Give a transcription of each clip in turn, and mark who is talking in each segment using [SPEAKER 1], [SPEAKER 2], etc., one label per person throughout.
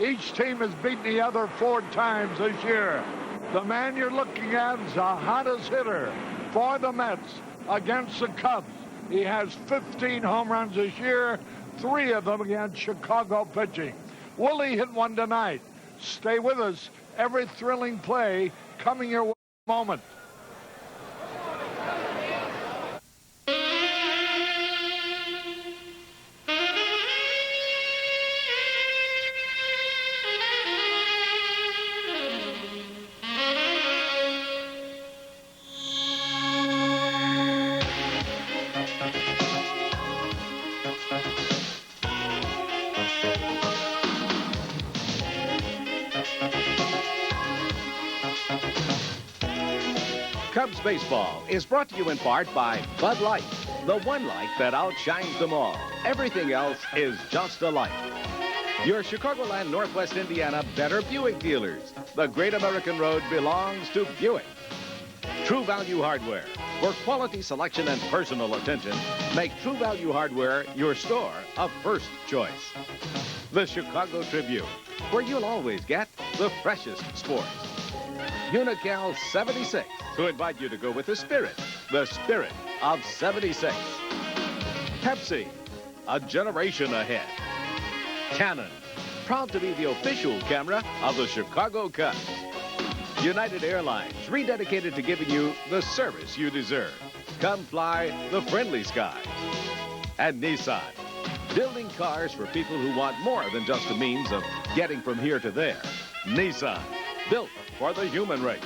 [SPEAKER 1] Each team has beaten the other 4 times this year. The man you're looking at is the hottest hitter for the Mets against the Cubs. He has 15 home runs this year, 3 of them against Chicago pitching. Will he hit one tonight? Stay with us. Every thrilling play coming your way in a moment.
[SPEAKER 2] Cubs baseball is brought to you in part by Bud Light, the one light that outshines them all. Everything else is just a light. Your Chicagoland, Northwest Indiana Better Buick dealers. The great American road belongs to Buick. True Value Hardware. For quality selection and personal attention, make True Value Hardware your store of first choice. The Chicago Tribune, where you'll always get the freshest sports. Unical 76, to invite you to go with the spirit of 76. Pepsi, a generation ahead. Canon, proud to be the official camera of the Chicago Cubs. United Airlines, rededicated to giving you the service you deserve. Come fly the friendly skies. And Nissan, building cars for people who want more than just a means of getting from here to there. Nissan, built for the human race.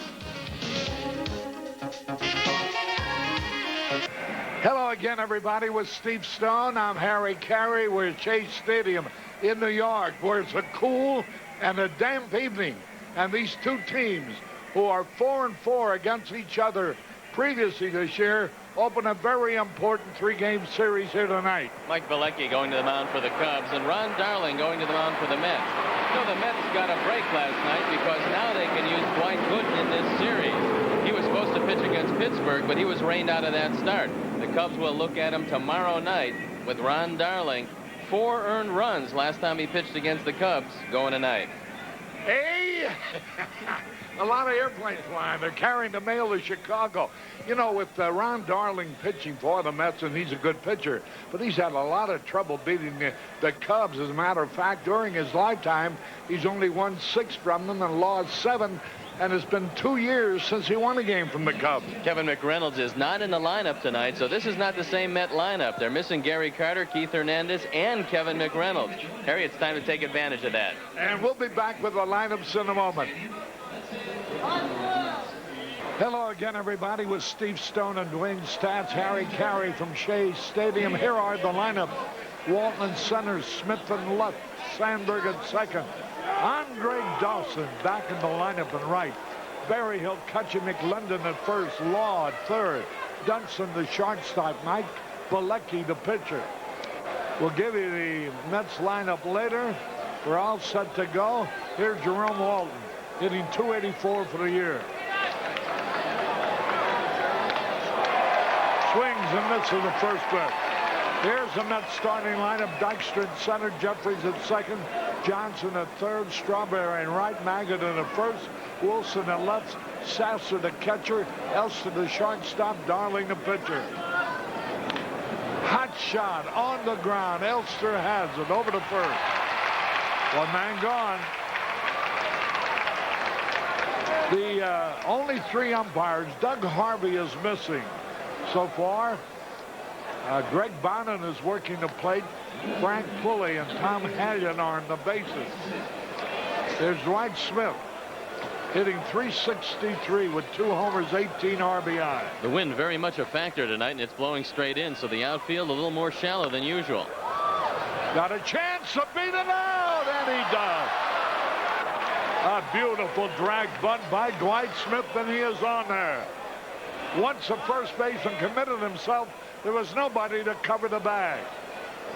[SPEAKER 1] Hello again, everybody, with Steve Stone. I'm Harry Carey. We're at Chase Stadium in New York, where it's a cool and a damp evening. And these two teams, who are 4-4 against each other previously this year, open a very important 3-game series here tonight.
[SPEAKER 3] Mike Bielecki going to the mound for the Cubs, and Ron Darling going to the mound for the Mets. You know, the Mets got a break last night because now they can use Dwight Gooden in this series. He was supposed to pitch against Pittsburgh, but he was rained out of that start. The Cubs will look at him tomorrow night with Ron Darling. 4 earned runs last time he pitched against the Cubs going tonight.
[SPEAKER 1] Hey! A lot of airplanes flying. They're carrying the mail to Chicago. You know, with Ron Darling pitching for the Mets, and he's a good pitcher, but he's had a lot of trouble beating the Cubs. As a matter of fact, during his lifetime, he's only won 6 from them and lost 7, and it's been 2 years since he won a game from the Cubs.
[SPEAKER 3] Kevin McReynolds is not in the lineup tonight, so this is not the same Met lineup. They're missing Gary Carter, Keith Hernandez, and Kevin McReynolds. Harry, it's time to take advantage of that.
[SPEAKER 1] And we'll be back with the lineups in a moment. Hello again, everybody, with Steve Stone and Dwayne Stats. Harry Carey from Shea Stadium. Here are the lineup. Walton in center, Smith in left, Sandberg at second. Andre Dawson back in the lineup in right. Berryhill, Cutchin, McLendon at first, Law at third. Dunston the shortstop, Mike Bielecki the pitcher. We'll give you the Mets lineup later. We're all set to go. Here's Jerome Walton, hitting .284 for the year. Swings and misses the first pitch. Here's the Mets starting lineup. Dykstra at center, Jeffries at second, Johnson at third, Strawberry in right, Maggott in the first, Wilson at left, Sasser the catcher, Elston the shortstop, Darling the pitcher. Hot shot on the ground. Elster has it over to first. 1 man gone. The only 3 umpires. Doug Harvey is missing so far. Greg Bonin is working the plate. Frank Pulley and Tom Hallion are in the bases. There's Dwight Smith, hitting .363 with 2 homers, 18 RBI.
[SPEAKER 3] The wind very much a factor tonight, and it's blowing straight in, so the outfield a little more shallow than usual.
[SPEAKER 1] Got a chance to beat it out, and he does. A beautiful drag bunt by Dwight Smith, and he is on there. Once the first baseman committed himself, there was nobody to cover the bag.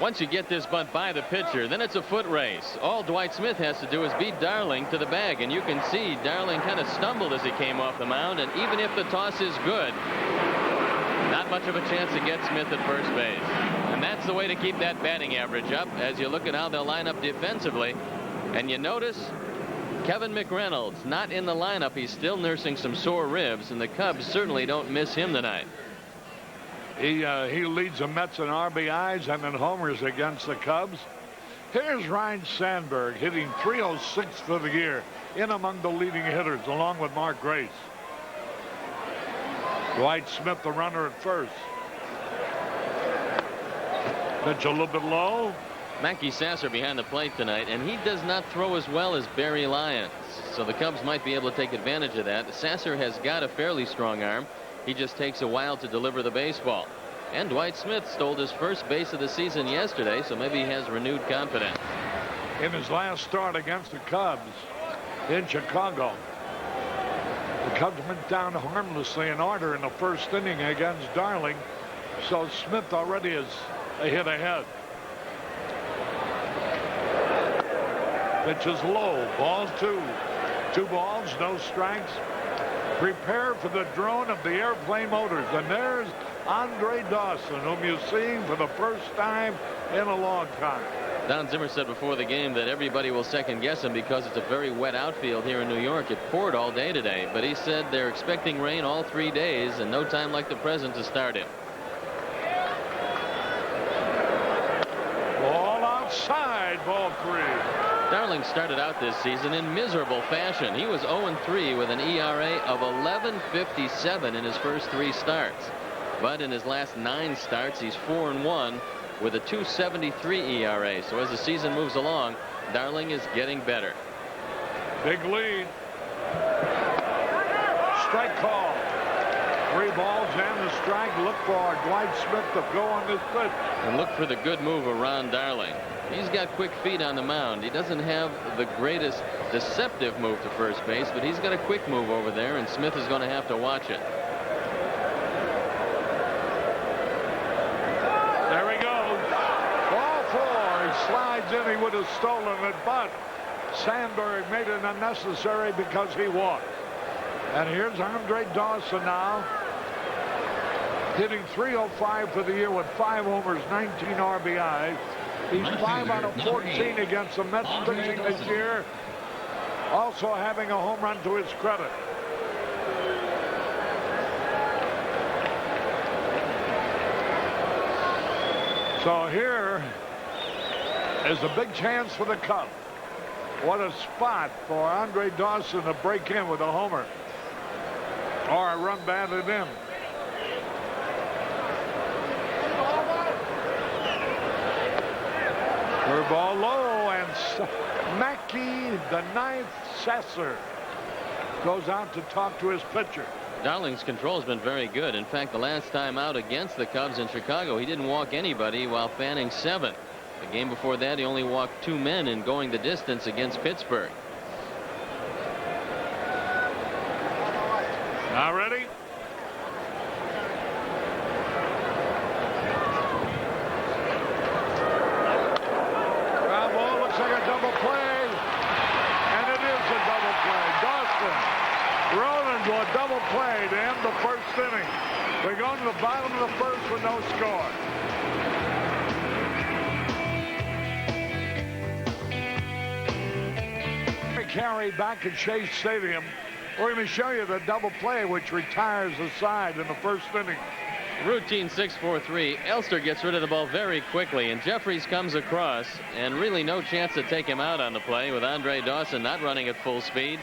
[SPEAKER 3] Once you get this bunt by the pitcher, then it's a foot race. All Dwight Smith has to do is beat Darling to the bag, and you can see Darling kind of stumbled as he came off the mound, and even if the toss is good, not much of a chance to get Smith at first base. And that's the way to keep that batting average up. As you look at how they'll line up defensively, And you notice Kevin McReynolds not in the lineup. He's still nursing some sore ribs, and the Cubs certainly don't miss him tonight.
[SPEAKER 1] He leads the Mets in RBIs and in homers against the Cubs. Here's Ryne Sandberg hitting .306 for the year, in among the leading hitters, along with Mark Grace. Dwight Smith, the runner at first. Pitch a little bit low.
[SPEAKER 3] Mackey Sasser behind the plate tonight, and he does not throw as well as Barry Lyons. So the Cubs might be able to take advantage of that. Sasser has got a fairly strong arm. He just takes a while to deliver the baseball. And Dwight Smith stole his first base of the season yesterday, so maybe he has renewed confidence.
[SPEAKER 1] In his last start against the Cubs in Chicago, the Cubs went down harmlessly in order in the first inning against Darling, so Smith already is a hit ahead. Pitch is low. Ball 2. 2 balls, no strikes. Prepare for the drone of the airplane motors. And there's Andre Dawson, whom you've seen for the first time in a long time.
[SPEAKER 3] Don Zimmer said before the game that everybody will second guess him because it's a very wet outfield here in New York. It poured all day today, but he said they're expecting rain all 3 days and no time like the present to start him.
[SPEAKER 1] Ball outside, ball 3.
[SPEAKER 3] Darling started out this season in miserable fashion. He was 0-3 with an ERA of 11.57 in his first 3 starts. But in his last 9 starts, he's 4-1 with a 2.73 ERA. So as the season moves along, Darling is getting better.
[SPEAKER 1] Big lead. Strike call. 3 balls and the strike. Look for Dwight Smith to go on this pitch.
[SPEAKER 3] And look for the good move of Ron Darling. He's got quick feet on the mound. He doesn't have the greatest deceptive move to first base, but he's got a quick move over there, and Smith is going to have to watch it.
[SPEAKER 1] There he goes. Ball 4. He slides in. He would have stolen it, but Sandberg made it unnecessary because he walked. And here's Andre Dawson now, hitting .305 for the year with 5 homers, 19 RBIs. He's 5 out of 14 against the Mets pitching this year. Also having a home run to his credit. So here is a big chance for the Cubs. What a spot for Andre Dawson to break in with a homer. Or a run batted in. Curveball low, and Mackey, the 9th, Sasser, goes out to talk to his pitcher.
[SPEAKER 3] Darling's control has been very good. In fact, the last time out against the Cubs in Chicago, he didn't walk anybody while fanning 7. The game before that, he only walked 2 men in going the distance against Pittsburgh.
[SPEAKER 1] Now ready? Ground ball, looks like a double play. And it is a double play. Dawson rolling to a double play to end the first inning. We're going to the bottom of the first with no score. Carry back at Shea Stadium. We're going to show you the double play which retires the side in the first inning.
[SPEAKER 3] Routine 6-4-3. Elster gets rid of the ball very quickly, and Jeffries comes across, and really no chance to take him out on the play with Andre Dawson not running at full speed.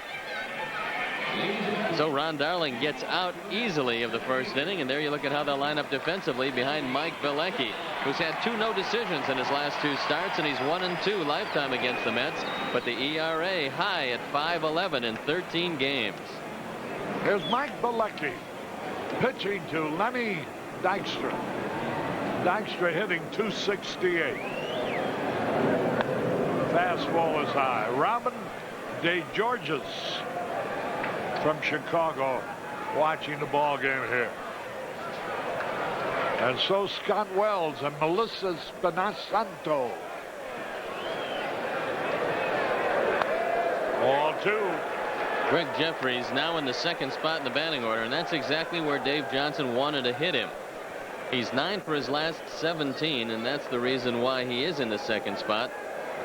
[SPEAKER 3] So Ron Darling gets out easily of the first inning, and there you look at how they'll line up defensively behind Mike Bielecki, who's had 2 no decisions in his last 2 starts, and he's 1-2 lifetime against the Mets, but the ERA high at 5.11 in 13 games.
[SPEAKER 1] Here's Mike Bielecki pitching to Lenny Dykstra. Dykstra hitting .268. Fastball is high. Robin DeGeorges from Chicago watching the ball game here. And so Scott Wells and Melissa Spinasanto. Ball 2.
[SPEAKER 3] Greg Jeffries now in the 2nd spot in the batting order, and that's exactly where Dave Johnson wanted to hit him. He's 9 for his last 17, and that's the reason why he is in the 2nd spot.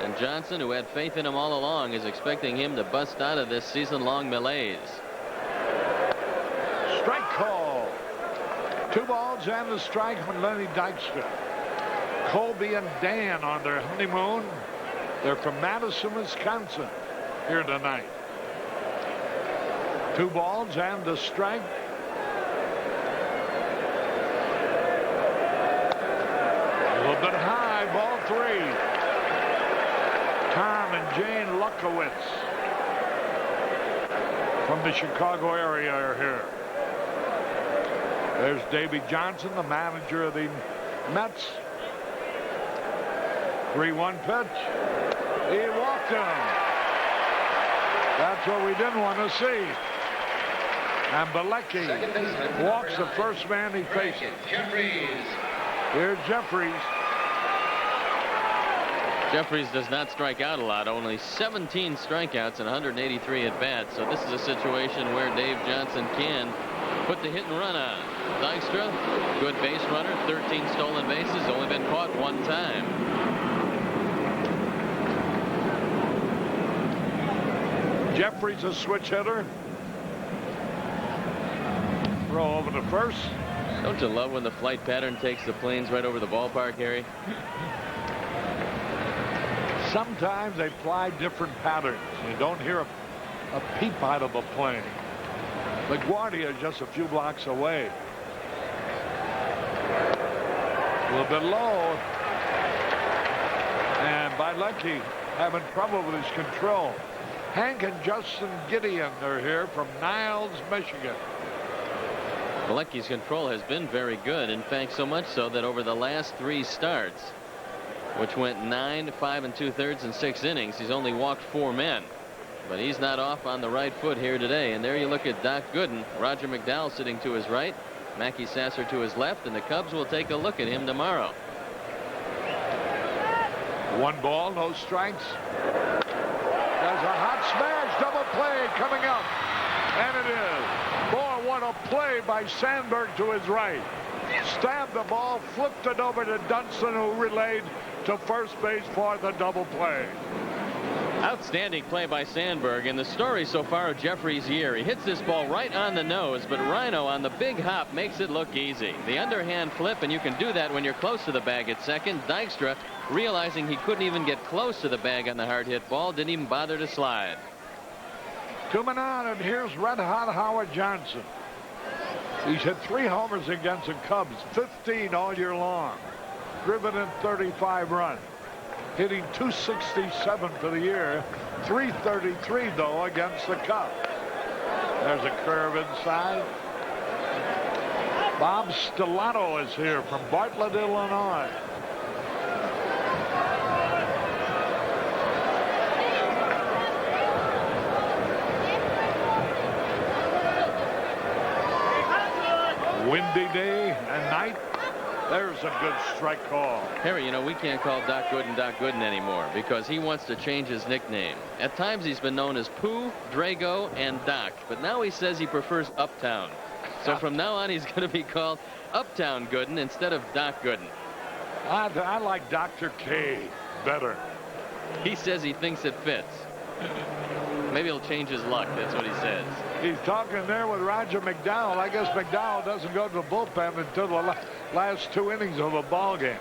[SPEAKER 3] And Johnson, who had faith in him all along, is expecting him to bust out of this season-long malaise.
[SPEAKER 1] Strike call. 2 balls and a strike from Lenny Dykstra. Colby and Dan on their honeymoon. They're from Madison, Wisconsin here tonight. 2 balls and a strike. A little bit high, ball 3. Tom and Jane Lukowitz from the Chicago area are here. There's Davey Johnson, the manager of the Mets. 3-1 pitch. He walked him. That's what we didn't want to see. And Bielecki walks the first man he faces. Here's Jeffries.
[SPEAKER 3] Jeffries does not strike out a lot. Only 17 strikeouts and 183 at bats. So this is a situation where Dave Johnson can put the hit and run on. Dykstra, good base runner, 13 stolen bases, only been caught 1 time.
[SPEAKER 1] Jeffries a switch hitter. Throw over to first.
[SPEAKER 3] Don't you love when the flight pattern takes the planes right over the ballpark, Harry?
[SPEAKER 1] Sometimes they fly different patterns. You don't hear a peep out of a plane. LaGuardia is just a few blocks away. A little bit low. And Bielecki having trouble with his control. Hank and Justin Gideon are here from Niles, Michigan.
[SPEAKER 3] Bielecki's control has been very good. In fact, so much so that over the last 3 starts, which went 9, 5 2/3 and 6 innings, he's only walked 4 men. But he's not off on the right foot here today. And there you look at Doc Gooden. Roger McDowell sitting to his right, Mackey Sasser to his left, and the Cubs will take a look at him tomorrow.
[SPEAKER 1] 1 ball, no strikes. There's a hot smash, double play coming up. And it is. Boy, what a play by Sandberg to his right. Stabbed the ball, flipped it over to Dunston, who relayed to first base for the double play.
[SPEAKER 3] Outstanding play by Sandberg, and the story so far of Jeffries' year. He hits this ball right on the nose, but Rhino on the big hop makes it look easy. The underhand flip, and you can do that when you're close to the bag at second. Dykstra, realizing he couldn't even get close to the bag on the hard hit ball, didn't even bother to slide.
[SPEAKER 1] 2 men on, and here's red hot Howard Johnson. He's hit 3 homers against the Cubs, 15 all year long. Driven in 35 runs. Hitting .267 for the year. .333 though against the Cubs. There's a curve inside. Bob Stellato is here from Bartlett, Illinois. Windy day and night. There's a good strike call.
[SPEAKER 3] Harry, you know, we can't call Doc Gooden anymore because he wants to change his nickname. At times he's been known as Pooh, Drago, and Doc, but now he says he prefers Uptown. So from now on he's going to be called Uptown Gooden instead of Doc Gooden.
[SPEAKER 1] I like Dr. K better.
[SPEAKER 3] He says he thinks it fits. Maybe he'll change his luck. That's what he says.
[SPEAKER 1] He's talking there with Roger McDowell. I guess McDowell doesn't go to the bullpen until the last 2 innings of the ball game.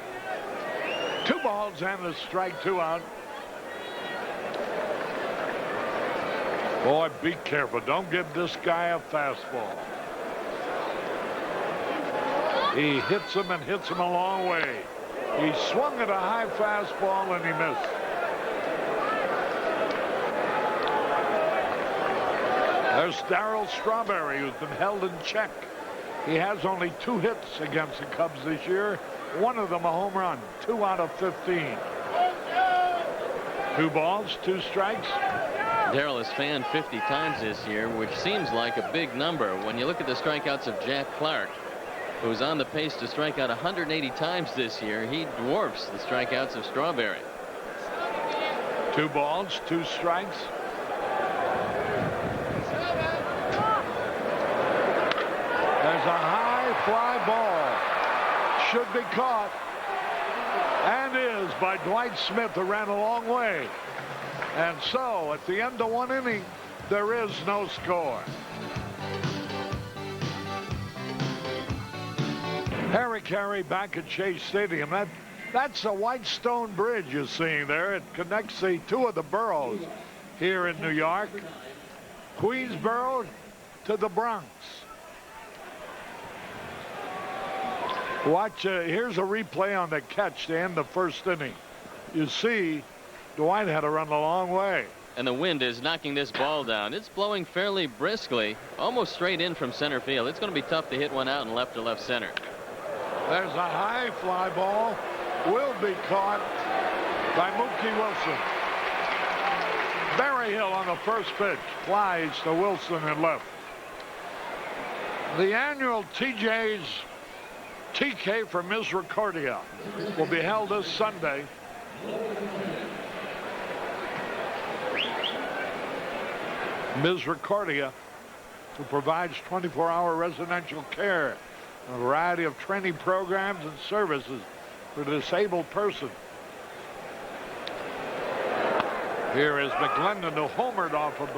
[SPEAKER 1] 2 balls and a strike, 2 out. Boy, be careful. Don't give this guy a fastball. He hits him and hits him a long way. He swung at a high fastball and he missed. There's Darryl Strawberry, who's been held in check. He has only 2 hits against the Cubs this year. 1 of them a home run. 2 out of 15. 2 balls, 2 strikes.
[SPEAKER 3] Darryl has fanned 50 times this year, which seems like a big number. When you look at the strikeouts of Jack Clark, who's on the pace to strike out 180 times this year, he dwarfs the strikeouts of Strawberry.
[SPEAKER 1] 2 balls, 2 strikes. There's a high fly ball. Should be caught. And it is by Dwight Smith, who ran a long way. And so, at the end of one inning, there is no score. Harry Carey back at Shea Stadium. That's a white stone bridge you're seeing there. It connects the two of the boroughs here in New York. Queensboro to the Bronx. Watch, here's a replay on the catch to end the first inning. You see, Dwight had to run a long way.
[SPEAKER 3] And the wind is knocking this ball down. It's blowing fairly briskly, almost straight in from center field. It's going to be tough to hit one out in left or left center.
[SPEAKER 1] There's a high fly ball. Will be caught by Mookie Wilson. Berryhill on the first pitch. Flies to Wilson and left. The annual TJ's TK for Misericordia will be held this Sunday. Misericordia, who provides 24-hour residential care, a variety of training programs and services for the disabled person. Here is McGlendon, who homered off of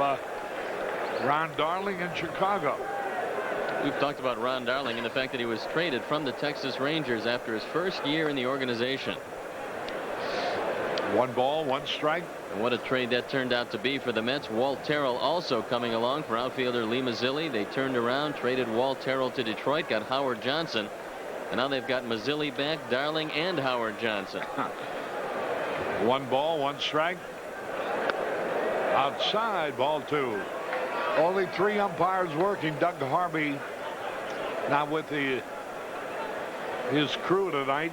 [SPEAKER 1] Ron Darling in Chicago.
[SPEAKER 3] We've talked about Ron Darling and the fact that he was traded from the Texas Rangers after his first year in the organization.
[SPEAKER 1] 1 ball, 1 strike.
[SPEAKER 3] And what a trade that turned out to be for the Mets. Walt Terrell also coming along for outfielder Lee Mazzilli. They turned around, traded Walt Terrell to Detroit, got Howard Johnson. And now they've got Mazzilli back, Darling, and Howard Johnson.
[SPEAKER 1] 1 ball, 1 strike. Outside, ball 2. Only 3 umpires working. Doug Harvey not with his crew tonight.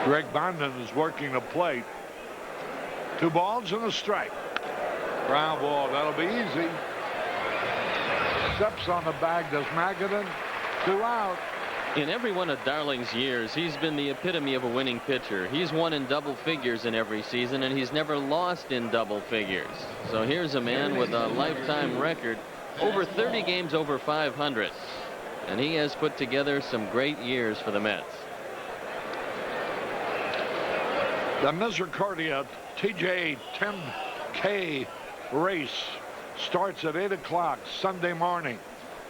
[SPEAKER 1] Greg Bondon is working the plate. 2 balls and a strike. Ground ball. That'll be easy. Steps on the bag does Magadan. 2 out.
[SPEAKER 3] In every one of Darling's years, he's been the epitome of a winning pitcher. He's won in double figures in every season, and he's never lost in double figures. So here's a man with a lifetime record, over 30 games over 500. And he has put together some great years for the Mets.
[SPEAKER 1] The Misericordia TJ 10K race starts at 8 o'clock Sunday morning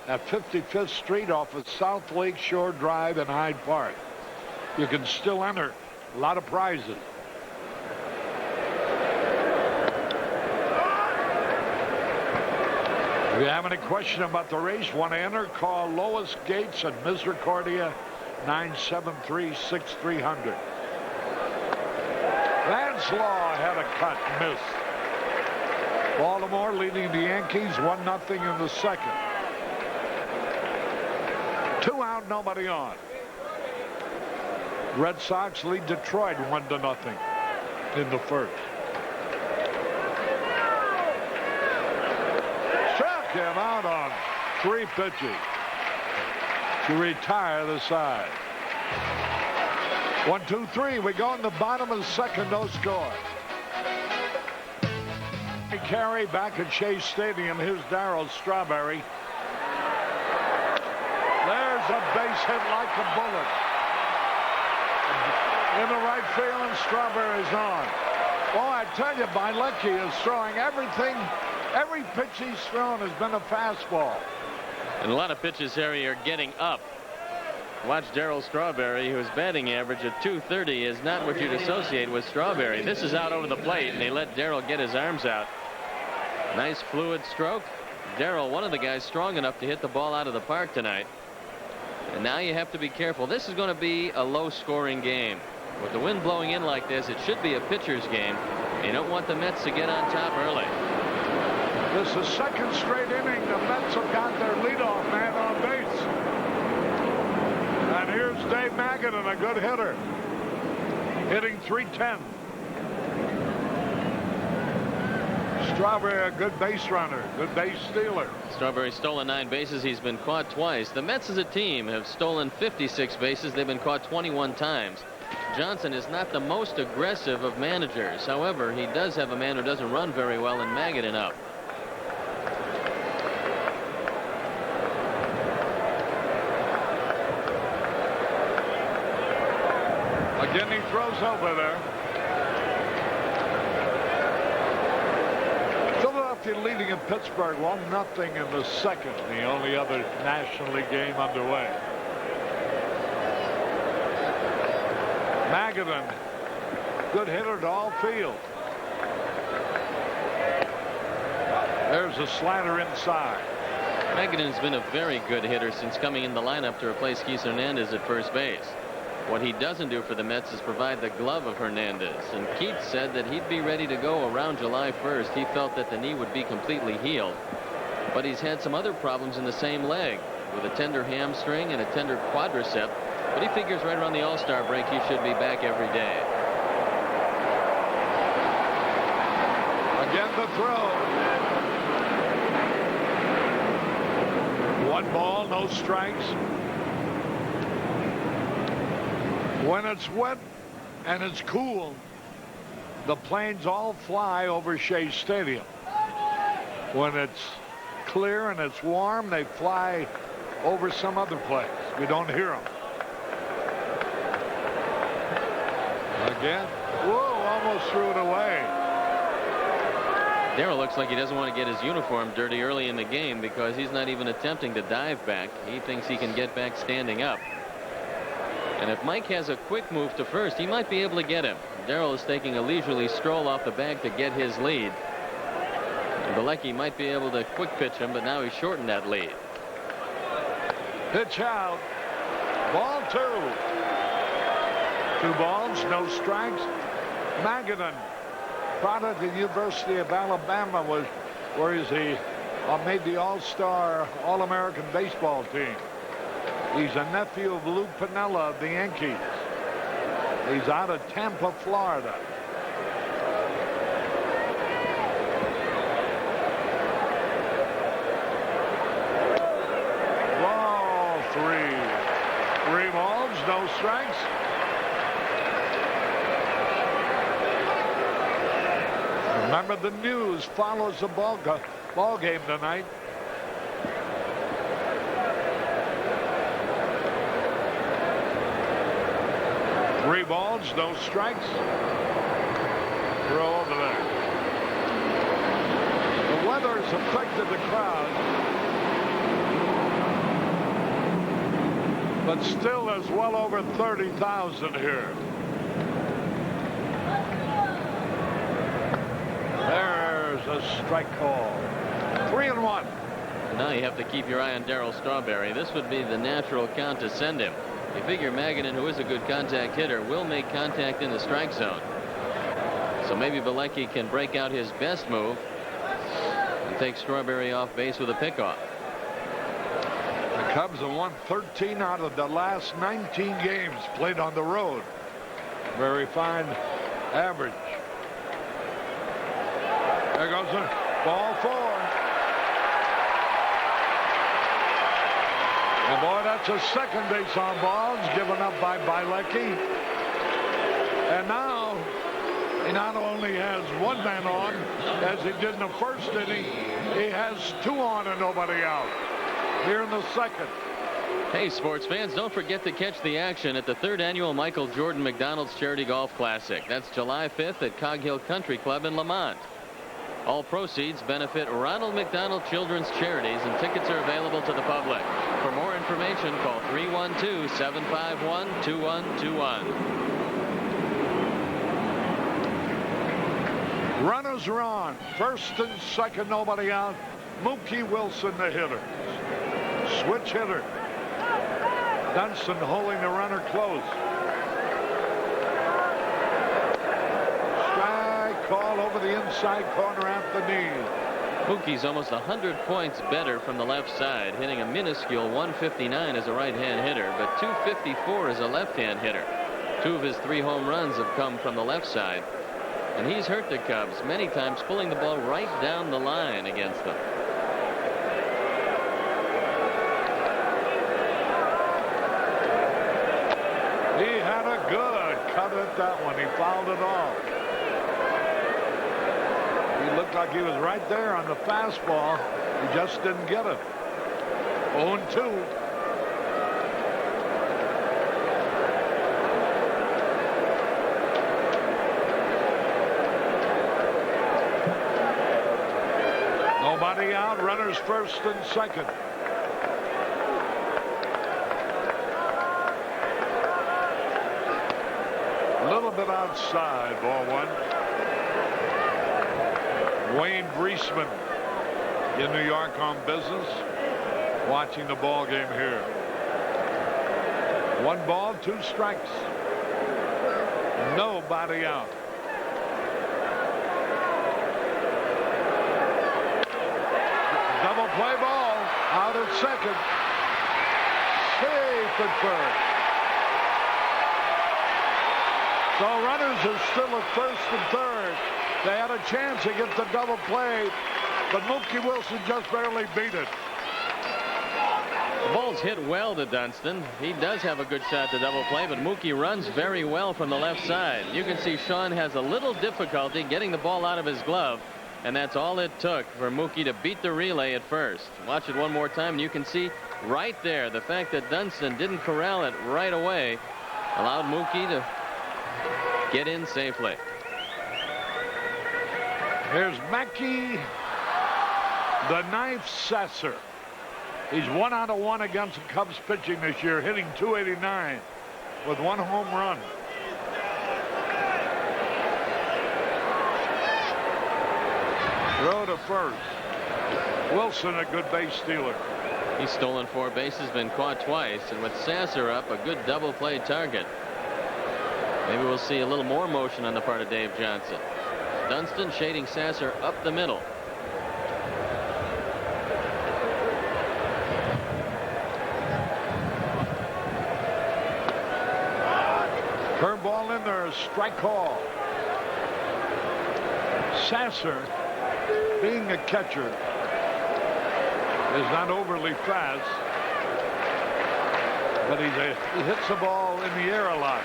[SPEAKER 1] at 55th Street off of South Lake Shore Drive in Hyde Park. You can still enter. A lot of prizes. If you have any question about the race, want to enter, call Lois Gates at Misericordia 973-6300. Lance Law had a cut, missed. Baltimore leading the Yankees 1-0 in the second. 2 out, nobody on. Red Sox lead Detroit 1-0 in the first. Struck him out on 3 pitches to retire the side. 1, 2, 3. We go in the bottom of the second, no score. Carey back at Shea Stadium. Here's Darryl Strawberry. There's a base hit like a bullet. In the right field, and Strawberry's on. Well, I tell you, Bielecki is throwing everything. Every pitch he's thrown has been a fastball.
[SPEAKER 3] And a lot of pitches, Harry, are getting up. Watch Darryl Strawberry, whose batting average at .230 is not what you'd associate with Strawberry. This is out over the plate, and they let Darryl get his arms out. Nice fluid stroke. Darryl, one of the guys strong enough to hit the ball out of the park tonight. And now you have to be careful. This is going to be a low-scoring game. With the wind blowing in like this, it should be a pitcher's game. You don't want the Mets to get on top early.
[SPEAKER 1] This is second straight inning. The Mets have got their leadoff man on base. And here's Dave Magadan, a good hitter, hitting .310. Strawberry, a good base runner, good base stealer.
[SPEAKER 3] Strawberry stolen 9 bases. He's been caught twice. The Mets as a team have stolen 56 bases. They've been caught 21 times. Johnson is not the most aggressive of managers. However, he does have a man who doesn't run very well in Magadan up.
[SPEAKER 1] Again, he throws over there. Philadelphia leading in Pittsburgh 1-0 in the second, the only other National League game underway. Magadan, good hitter to all field. There's a slider inside.
[SPEAKER 3] Magadan's been a very good hitter since coming in the lineup to replace Keith Hernandez at first base. What he doesn't do for the Mets is provide the glove of Hernandez. And Keith said that he'd be ready to go around July 1st. He felt that the knee would be completely healed. But he's had some other problems in the same leg with a tender hamstring and a tender quadricep. But he figures right around the All-Star break he should be back every day.
[SPEAKER 1] Again the throw. 1 ball, no strikes. When it's wet and it's cool, the planes all fly over Shea Stadium. When it's clear and it's warm, they fly over some other place. We don't hear them. Again. Whoa, almost threw it away.
[SPEAKER 3] Darryl looks like he doesn't want to get his uniform dirty early in the game because he's not even attempting to dive back. He thinks he can get back standing up. And if Mike has a quick move to first, he might be able to get him. Darryl is taking a leisurely stroll off the bag to get his lead. And Bielecki might be able to quick pitch him, but now he's shortened that lead.
[SPEAKER 1] Pitch out. Ball 2. 2 balls, no strikes. Magadan, product of the University of Alabama, was where is he? Made the All-Star All-American baseball team. He's a nephew of Lou Piniella of the Yankees. He's out of Tampa, Florida. Ball 3. 3 balls, no strikes. Remember, the news follows the ball game tonight. Three balls, no strikes. Throw over there. The weather's affected the crowd, but still there's well over 30,000 here. There's a strike call. 3-1.
[SPEAKER 3] Now you have to keep your eye on Darryl Strawberry. This would be the natural count to send him. You figure Magadan, who is a good contact hitter, will make contact in the strike zone. So maybe Bielecki can break out his best move and take Strawberry off base with a pickoff.
[SPEAKER 1] The Cubs have won 13 out of the last 19 games played on the road. Very fine average. There goes the ball 4. And boy, that's a second base on balls given up by Bielecki. And now he not only has 1 man on, as he did in the first inning, he has 2 on and nobody out here in the second.
[SPEAKER 3] Hey, sports fans, don't forget to catch the action at the 3rd annual Michael Jordan McDonald's Charity Golf Classic. That's July 5th at Cog Hill Country Club in Lamont. All proceeds benefit Ronald McDonald Children's Charities, and tickets are available to the public. For more information, call 312-751-2121.
[SPEAKER 1] Runners are on. First and second, nobody out. Mookie Wilson, the hitter. Switch hitter. Dunston holding the runner close. Strike call over the inside corner at the knee.
[SPEAKER 3] Mookie's almost 100 points better from the left side, hitting a minuscule 159 as a right-hand hitter, but 254 as a left-hand hitter. 2 of his 3 home runs have come from the left side, and he's hurt the Cubs many times, pulling the ball right down the line against them.
[SPEAKER 1] He had a good cut at that one. He fouled it off. He looked like he was right there on the fastball. He just didn't get it. 0-2. Nobody out. Runners first and second. A little bit outside. Ball one. Wayne Briesman in New York on business, watching the ball game here. 1 ball, 2 strikes. Nobody out. Double play ball. Out at second. Safe at first. So runners are still at first and third. They had a chance to get the double play, but Mookie Wilson just barely beat it.
[SPEAKER 3] The ball's hit well to Dunston. He does have a good shot to double play, but Mookie runs very well from the left side. You can see Shawon has a little difficulty getting the ball out of his glove, and that's all it took for Mookie to beat the relay at first. Watch it one more time, and you can see right there the fact that Dunston didn't corral it right away allowed Mookie to get in safely.
[SPEAKER 1] Here's Mackey, the ninth Sasser. He's 1 out of 1 against the Cubs pitching this year, hitting .289 with 1 home run. Throw to first. Wilson, a good base stealer.
[SPEAKER 3] He's stolen 4 bases, been caught twice, and with Sasser up, a good double play target. Maybe we'll see a little more motion on the part of Dave Johnson. Dunston shading Sasser up the middle.
[SPEAKER 1] Curveball in there, strike call. Sasser, being a catcher, is not overly fast, but he hits the ball in the air a lot.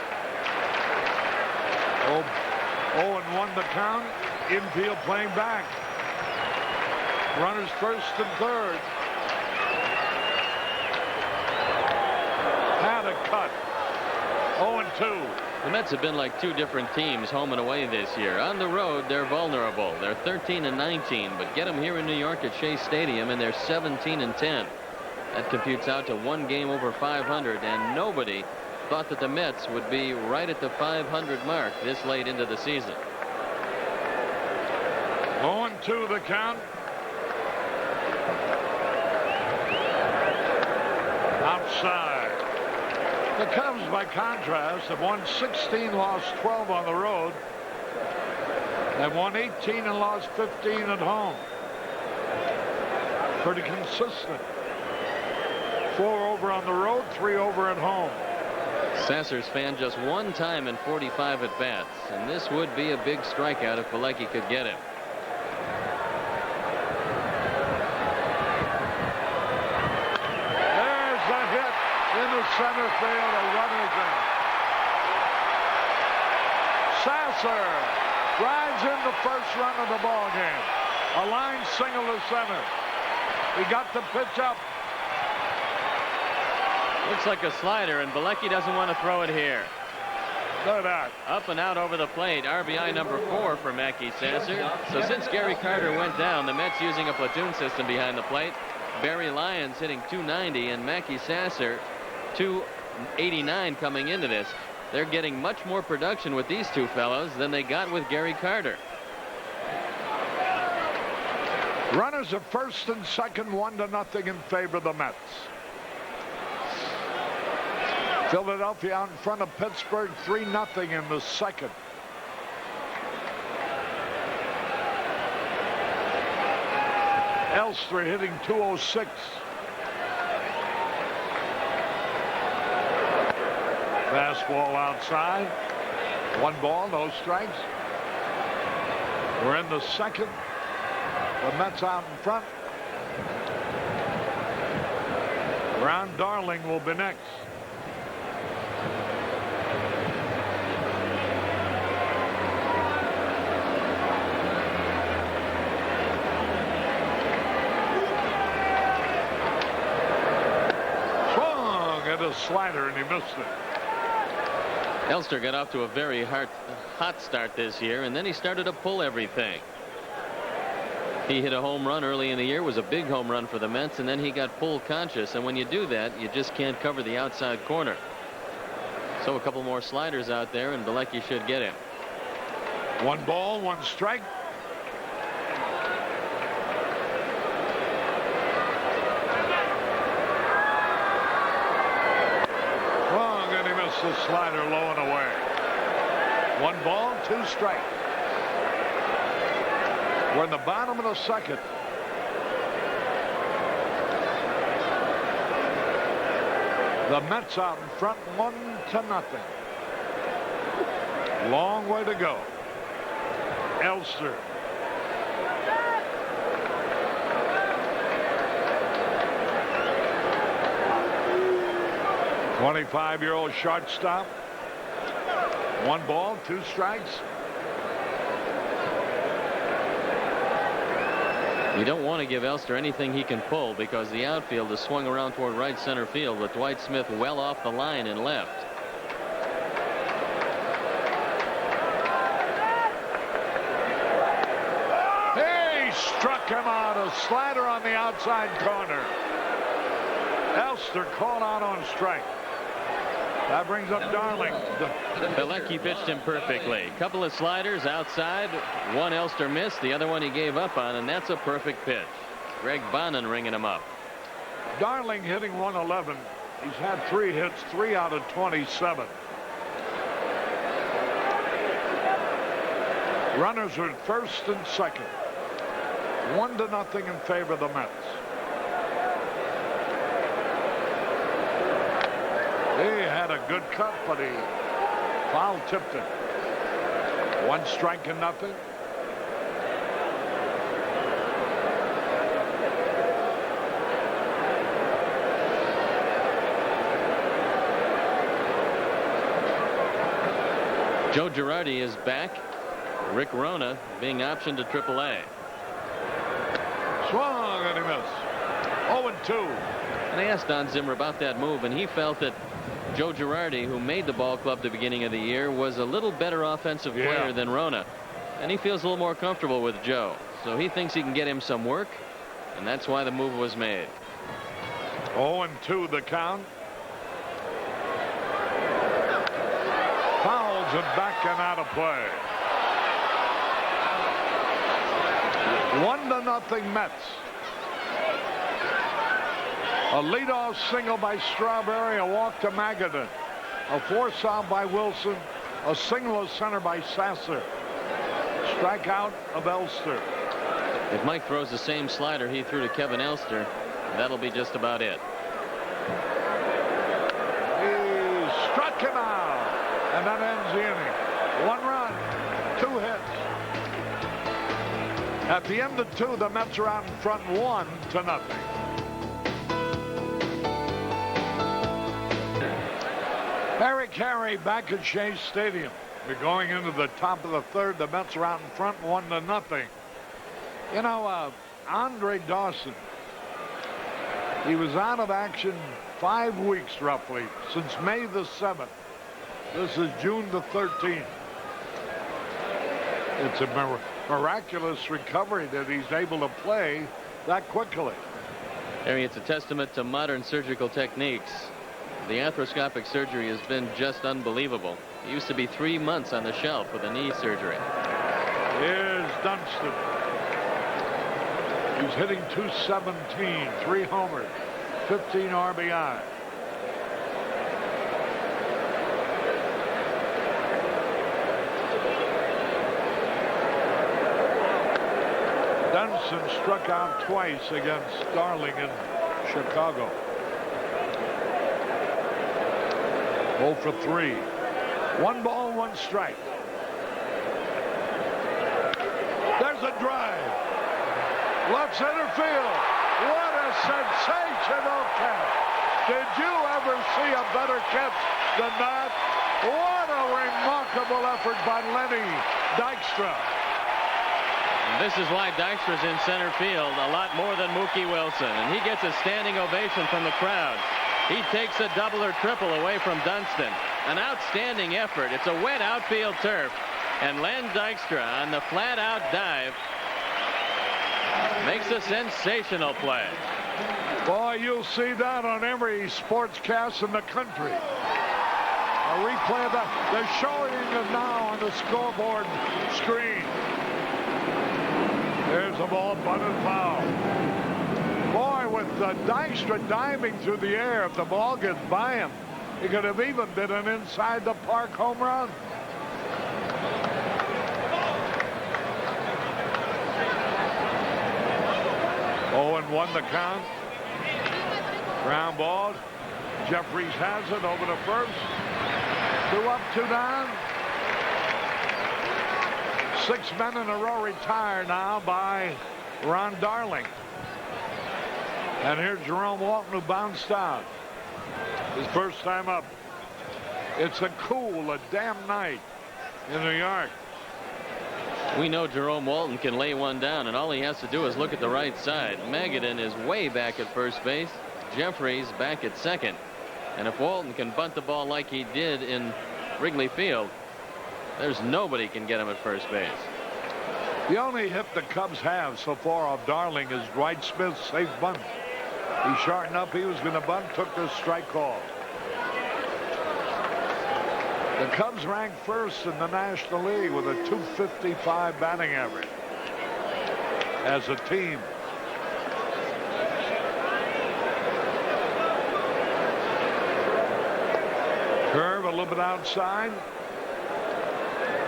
[SPEAKER 1] 0-1 the count. Infield playing back. Runners first and third. Had a cut. 0-2.
[SPEAKER 3] The Mets have been like 2 different teams home and away this year. On the road, they're vulnerable. They're 13-19, but get them here in New York at Shea Stadium, and they're 17-10. That computes out to 1 game over 500, and nobody thought that the Mets would be right at the 500 mark this late into the season.
[SPEAKER 1] 0-2 the count. Outside. The Cubs, by contrast, have won 16, lost 12 on the road. They've won 18 and lost 15 at home. Pretty consistent. 4 over on the road, 3 over at home.
[SPEAKER 3] Sasser's fanned just 1 time in 45 at bats, and this would be a big strikeout if Bielecki could get him.
[SPEAKER 1] There's a hit in the center field, a runner's in. Sasser drives in the first run of the ball game. A line single to center. He got the pitch up.
[SPEAKER 3] Looks like a slider, and Bielecki doesn't want to throw it here.
[SPEAKER 1] Look at that.
[SPEAKER 3] Up and out over the plate. RBI number 4 for Mackey Sasser. So since Gary Carter went down, the Mets using a platoon system behind the plate. Barry Lyons hitting .290 and Mackey Sasser .289 coming into this. They're getting much more production with these 2 fellows than they got with Gary Carter.
[SPEAKER 1] Runners are first and second, 1-0 in favor of the Mets. Philadelphia out in front of Pittsburgh, 3-0 in the second. Elster hitting .206. Fastball outside. 1 ball, no strikes. We're in the second. The Mets out in front. Ron Darling will be next. A slider, and he missed it.
[SPEAKER 3] Elster got off to a very hot start this year, and then he started to pull everything. He hit a home run early in the year, was a big home run for the Mets, and then he got pull conscious, and when you do that, you just can't cover the outside corner. So a couple more sliders out there, and Bielecki should get him.
[SPEAKER 1] 1 ball, 1 strike. Wrong, and he missed the slider low and away. 1 ball, 2 strikes. We're in the bottom of the second. The Mets out in front 1-0. Long way to go. Elster. '25-year-old shortstop. 1 ball, 2 strikes.
[SPEAKER 3] You don't want to give Elster anything he can pull because the outfield is swung around toward right center field with Dwight Smith well off the line and left.
[SPEAKER 1] He struck him out. A slider on the outside corner. Elster called out on strike. That brings up Darling.
[SPEAKER 3] Bielecki pitched him perfectly. Couple of sliders outside. One Elster missed. The other one he gave up on, and that's a perfect pitch. Greg Bonin ringing him up.
[SPEAKER 1] Darling hitting 111. He's had 3 hits, 3 out of 27. Runners are at first and second. 1-0 in favor of the Mets. He had a good cut, but he foul tipped it. 1 strike and nothing.
[SPEAKER 3] Joe Girardi is back. Rick Rona being optioned to AAA.
[SPEAKER 1] Swung and he missed. 0-2.
[SPEAKER 3] And I asked Don Zimmer about that move, and he felt that Joe Girardi, who made the ball club the beginning of the year, was a little better offensive player than Rona. And he feels a little more comfortable with Joe. So he thinks he can get him some work, and that's why the move was made.
[SPEAKER 1] 0-2 the count. Fouls and back and out of play. 1-0 Mets. A leadoff single by Strawberry, a walk to Magadan, a force out by Wilson, a single to center by Sasser. Strikeout of Elster.
[SPEAKER 3] If Mike throws the same slider he threw to Kevin Elster, that'll be just about it.
[SPEAKER 1] He struck him out, and that ends the inning. 1 run, 2 hits. At the end of 2, the Mets are out in front 1-0. Harry Carey back at Shea Stadium. We're going into the top of the 3rd. The Mets are out in front 1-0. You know, Andre Dawson, he was out of action 5 weeks roughly since May the 7th. This is June the 13th. It's a miraculous recovery that he's able to play that quickly.
[SPEAKER 3] Harry, it's a testament to modern surgical techniques. The arthroscopic surgery has been just unbelievable. It used to be 3 months on the shelf with a knee surgery.
[SPEAKER 1] Here's Dunston. He's hitting .217, 3 homers, 15 RBI. Dunston struck out twice against Darling in Chicago. 0 for 3. 1 ball, 1 strike. There's a drive. Left center field. What a sensational catch. Did you ever see a better catch than that? What a remarkable effort by Lenny Dykstra.
[SPEAKER 3] This is why Dykstra's in center field a lot more than Mookie Wilson, and he gets a standing ovation from the crowd. He takes a double or triple away from Dunston. An outstanding effort. It's a wet outfield turf, and Len Dykstra on the flat out dive makes a sensational play.
[SPEAKER 1] Boy, you'll see that on every sportscast in the country. A replay of that. They're showing it now on the scoreboard screen. There's a ball, bunted foul. Boy, with Dykstra diving through the air, if the ball gets by him, he could have even been an inside the park home run. Oh, and 1 the count. Ground ball. Jeffries has it over to first. 2 up, 2 down. 6 men in a row retired now by Ron Darling. And here's Jerome Walton, who bounced out. His first time up. It's a damn night in New York.
[SPEAKER 3] We know Jerome Walton can lay one down, and all he has to do is look at the right side. Magadan is way back at first base. Jeffries back at second. And if Walton can bunt the ball like he did in Wrigley Field, there's nobody can get him at first base.
[SPEAKER 1] The only hit the Cubs have so far of Darling is Dwight Smith's safe bunt. He shortened up. He was going to bunt, took the strike call. The Cubs ranked first in the National League with a .255 batting average as a team. Curve a little bit outside.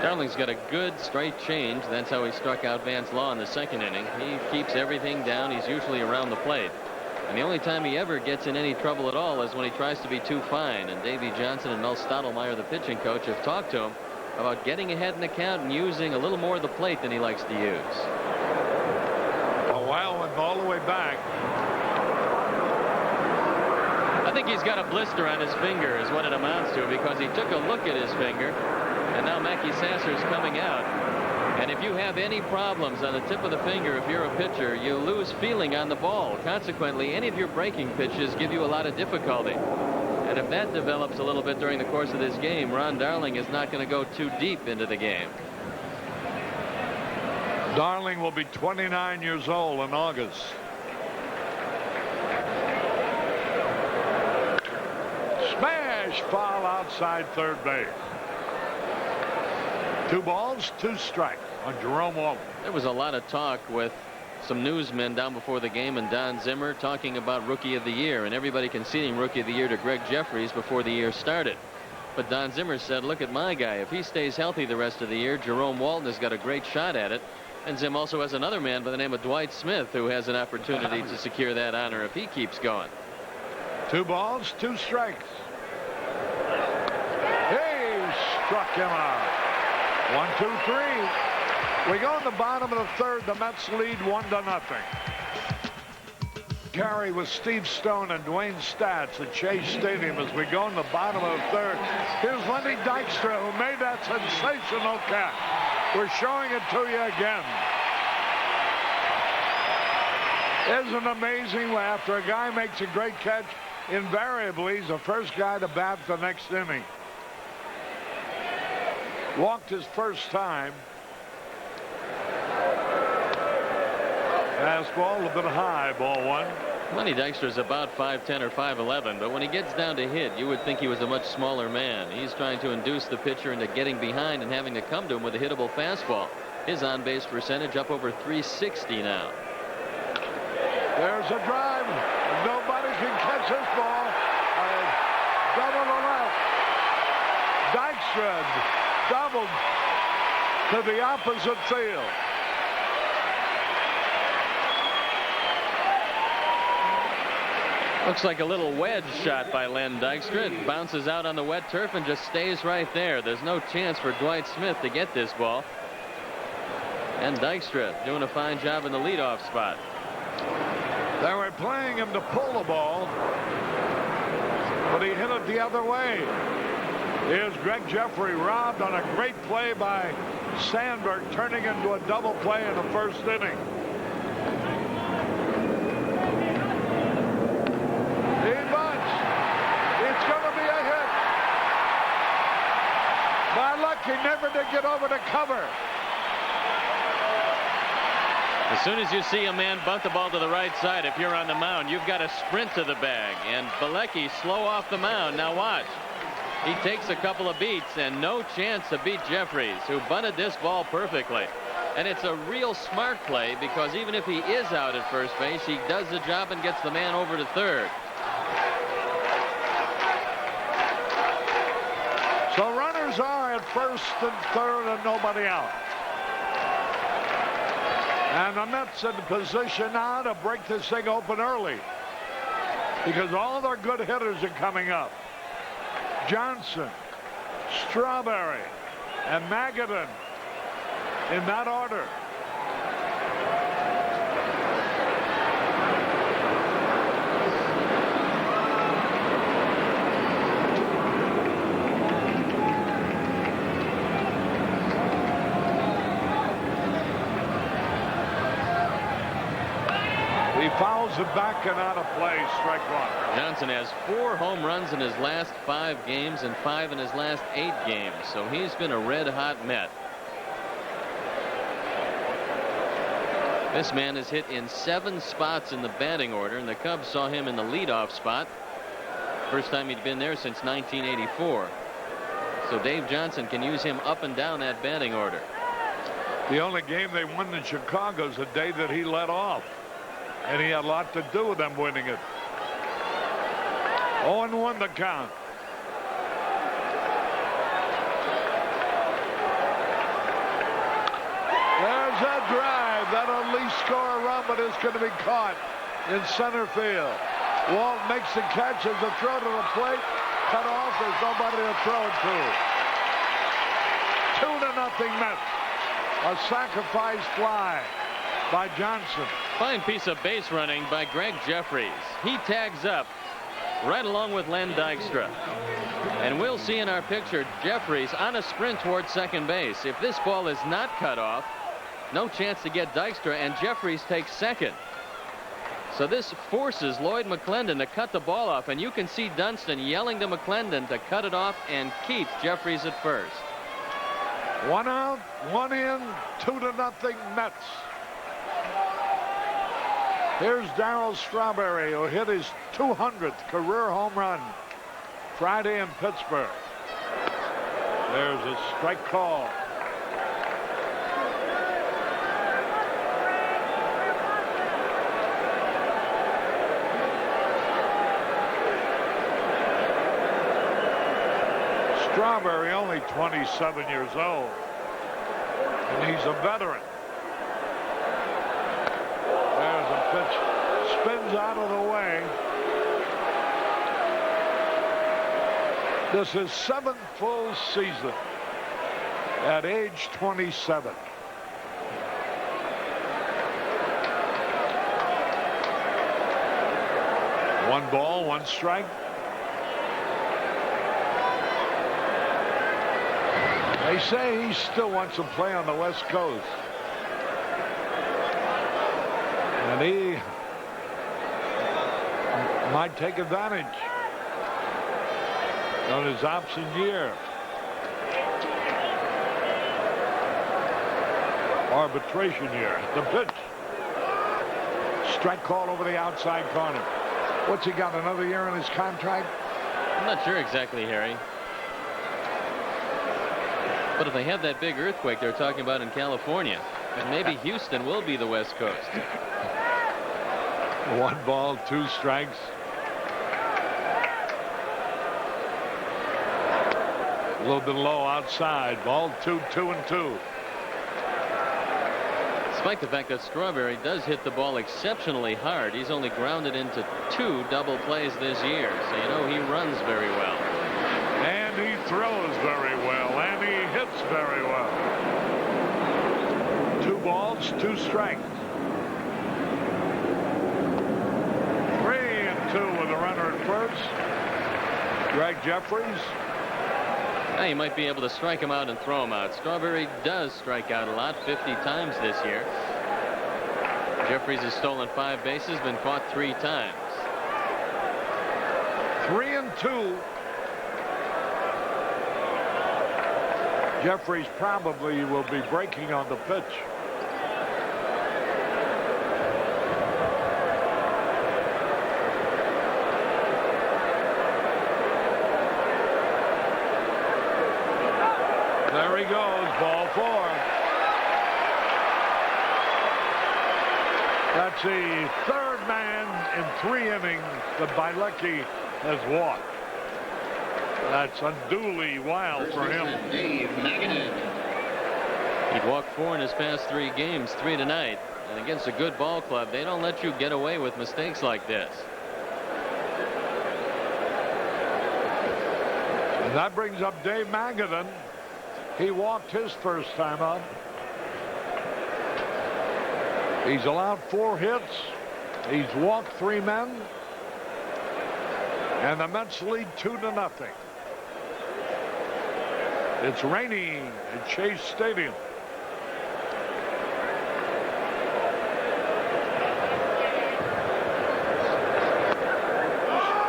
[SPEAKER 3] Darling's got a good straight change. That's how he struck out Vance Law in the second inning. He keeps everything down. He's usually around the plate. And the only time he ever gets in any trouble at all is when he tries to be too fine. And Davey Johnson and Mel Stottlemyre, the pitching coach, have talked to him about getting ahead in the count and using a little more of the plate than he likes to use.
[SPEAKER 1] A wild one all the way back.
[SPEAKER 3] I think he's got a blister on his finger is what it amounts to, because he took a look at his finger, and now Mackey Sasser's coming out. And if you have any problems on the tip of the finger, if you're a pitcher, you lose feeling on the ball. Consequently, any of your breaking pitches give you a lot of difficulty. And if that develops a little bit during the course of this game, Ron Darling is not going to go too deep into the game.
[SPEAKER 1] Darling will be 29 years old in August. Smash foul outside third base. 2 balls, 2 strikes on Jerome Walton.
[SPEAKER 3] There was a lot of talk with some newsmen down before the game, and Don Zimmer talking about Rookie of the Year, and everybody conceding Rookie of the Year to Greg Jeffries before the year started. But Don Zimmer said, look at my guy. If he stays healthy the rest of the year, Jerome Walton has got a great shot at it. And Zim also has another man by the name of Dwight Smith who has an opportunity to secure that honor if he keeps going.
[SPEAKER 1] 2 balls, 2 strikes. He struck him out. 1, 2, 3. We go in the bottom of the third. The Mets lead 1-0. Carey with Steve Stone and Dwayne Statz at Chase Stadium as we go in the bottom of the third. Here's Lenny Dykstra, who made that sensational catch. We're showing it to you again. Isn't it amazing after a guy makes a great catch, invariably he's the first guy to bat the next inning. Walked his first time. Fastball a bit high, ball 1.
[SPEAKER 3] Lenny Dykstra's about 5'10" or 5'11", but when he gets down to hit, you would think he was a much smaller man. He's trying to induce the pitcher into getting behind and having to come to him with a hittable fastball. His on-base percentage up over 360 now.
[SPEAKER 1] There's a drive. Nobody can catch this ball. Double to left. Dykstra doubled to the opposite field.
[SPEAKER 3] Looks like a little wedge shot by Len Dykstra. It bounces out on the wet turf and just stays right there. There's no chance for Dwight Smith to get this ball. And Dykstra doing a fine job in the leadoff spot.
[SPEAKER 1] They were playing him to pull the ball, but he hit it the other way. Here's Greg Jeffrey, robbed on a great play by Sandberg, turning into a double play in the first inning. He bunts. It's going to be a hit. By luck, he never did get over to cover.
[SPEAKER 3] As soon as you see a man bunt the ball to the right side, if you're on the mound, you've got to sprint to the bag. And Bielecki slow off the mound. Now watch. He takes a couple of beats and no chance to beat Jeffries, who bunted this ball perfectly. And it's a real smart play because even if he is out at first base, he does the job and gets the man over to third.
[SPEAKER 1] So runners are at first and third and nobody out. And the Mets in position now to break this thing open early because all their good hitters are coming up. Johnson, Strawberry, and Magadan in that order. He fouls it back and out of play, strike one.
[SPEAKER 3] Johnson has 4 home runs in his last 5 games and 5 in his last 8 games, so he's been a red-hot Met. This man is hit in 7 spots in the batting order, and the Cubs saw him in the leadoff spot. First time he'd been there since 1984. So Dave Johnson can use him up and down that batting order.
[SPEAKER 1] The only game they won in Chicago is the day that he led off. And he had a lot to do with them winning it. 0-1 the count. There's that drive. That'll at least score a run, but it's going to be caught in center field. Walt makes the catch as the throw to the plate. Cut off. There's nobody to throw it to. 2-0 Mets. A sacrifice fly by Johnson.
[SPEAKER 3] Fine piece of base running by Greg Jeffries. He tags up right along with Len Dykstra. And we'll see in our picture Jeffries on a sprint towards second base. If this ball is not cut off, no chance to get Dykstra, and Jeffries takes second. So this forces Lloyd McClendon to cut the ball off, and you can see Dunston yelling to McClendon to cut it off and keep Jeffries at first.
[SPEAKER 1] 1 out, 1 in, 2-0 Mets. Here's Darryl Strawberry, who hit his 200th career home run Friday in Pittsburgh. There's a strike call. Strawberry only 27 years old, and he's a veteran. There's a pitch, spins out of the way. This is 7th full season at age 27. One ball, 1 strike. They say he still wants to play on the West Coast. And he might take advantage on his option year. Arbitration year. The pitch. Strike call over the outside corner. What's he got, another year in his contract?
[SPEAKER 3] I'm not sure exactly, Harry. But if they have that big earthquake they're talking about in California, maybe Houston will be the West Coast.
[SPEAKER 1] 1 ball, 2 strikes. A little bit low outside. Ball 2, 2-2.
[SPEAKER 3] Despite the fact that Strawberry does hit the ball exceptionally hard, he's only grounded into 2 double plays this year. So you know he runs very well.
[SPEAKER 1] And he throws very well. And he hits very well. 2 balls, 2 strikes. 3-2 with a runner at first. Greg Jeffries.
[SPEAKER 3] Now you might be able to strike him out and throw him out. Strawberry does strike out a lot, 50 times this year. Jeffries has stolen 5 bases, been caught 3 times.
[SPEAKER 1] 3-2. Jeffries probably will be breaking on the pitch. That's the third man in 3 innings that Bielecki has walked. That's unduly wild for him.
[SPEAKER 3] He'd walked 4 in his past 3 games, 3 tonight. And against a good ball club, they don't let you get away with mistakes like this.
[SPEAKER 1] And that brings up Dave Magadan. He walked his first time up. He's allowed 4 hits. He's walked 3 men. And the Mets lead 2-0. It's raining at Chase Stadium.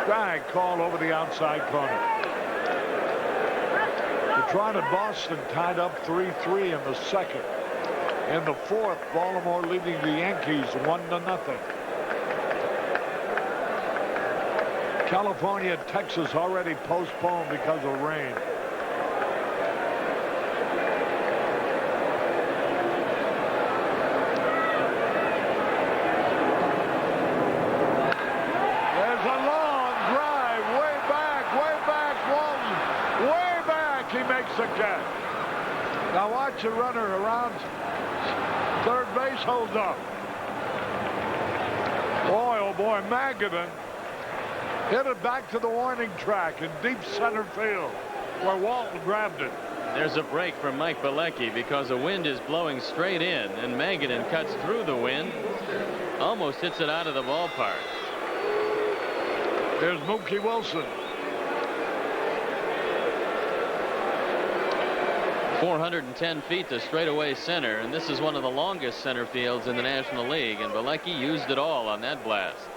[SPEAKER 1] Strike called over the outside corner. Detroit and Boston tied up 3-3 in the second. In the fourth, Baltimore leading the Yankees 1-0. California, Texas already postponed because of rain. There's a long drive way back, Walton. Way back, he makes the catch. Now watch the runner around third base, holds up. Boy, oh boy, Magadan hit it back to the warning track in deep center field where Walton grabbed it.
[SPEAKER 3] There's a break from Mike Bielecki because the wind is blowing straight in, and Magadan cuts through the wind, almost hits it out of the ballpark.
[SPEAKER 1] There's Mookie Wilson.
[SPEAKER 3] 410 feet to straightaway center, and this is one of the longest center fields in the National League, and Bielecki used it all on that blast.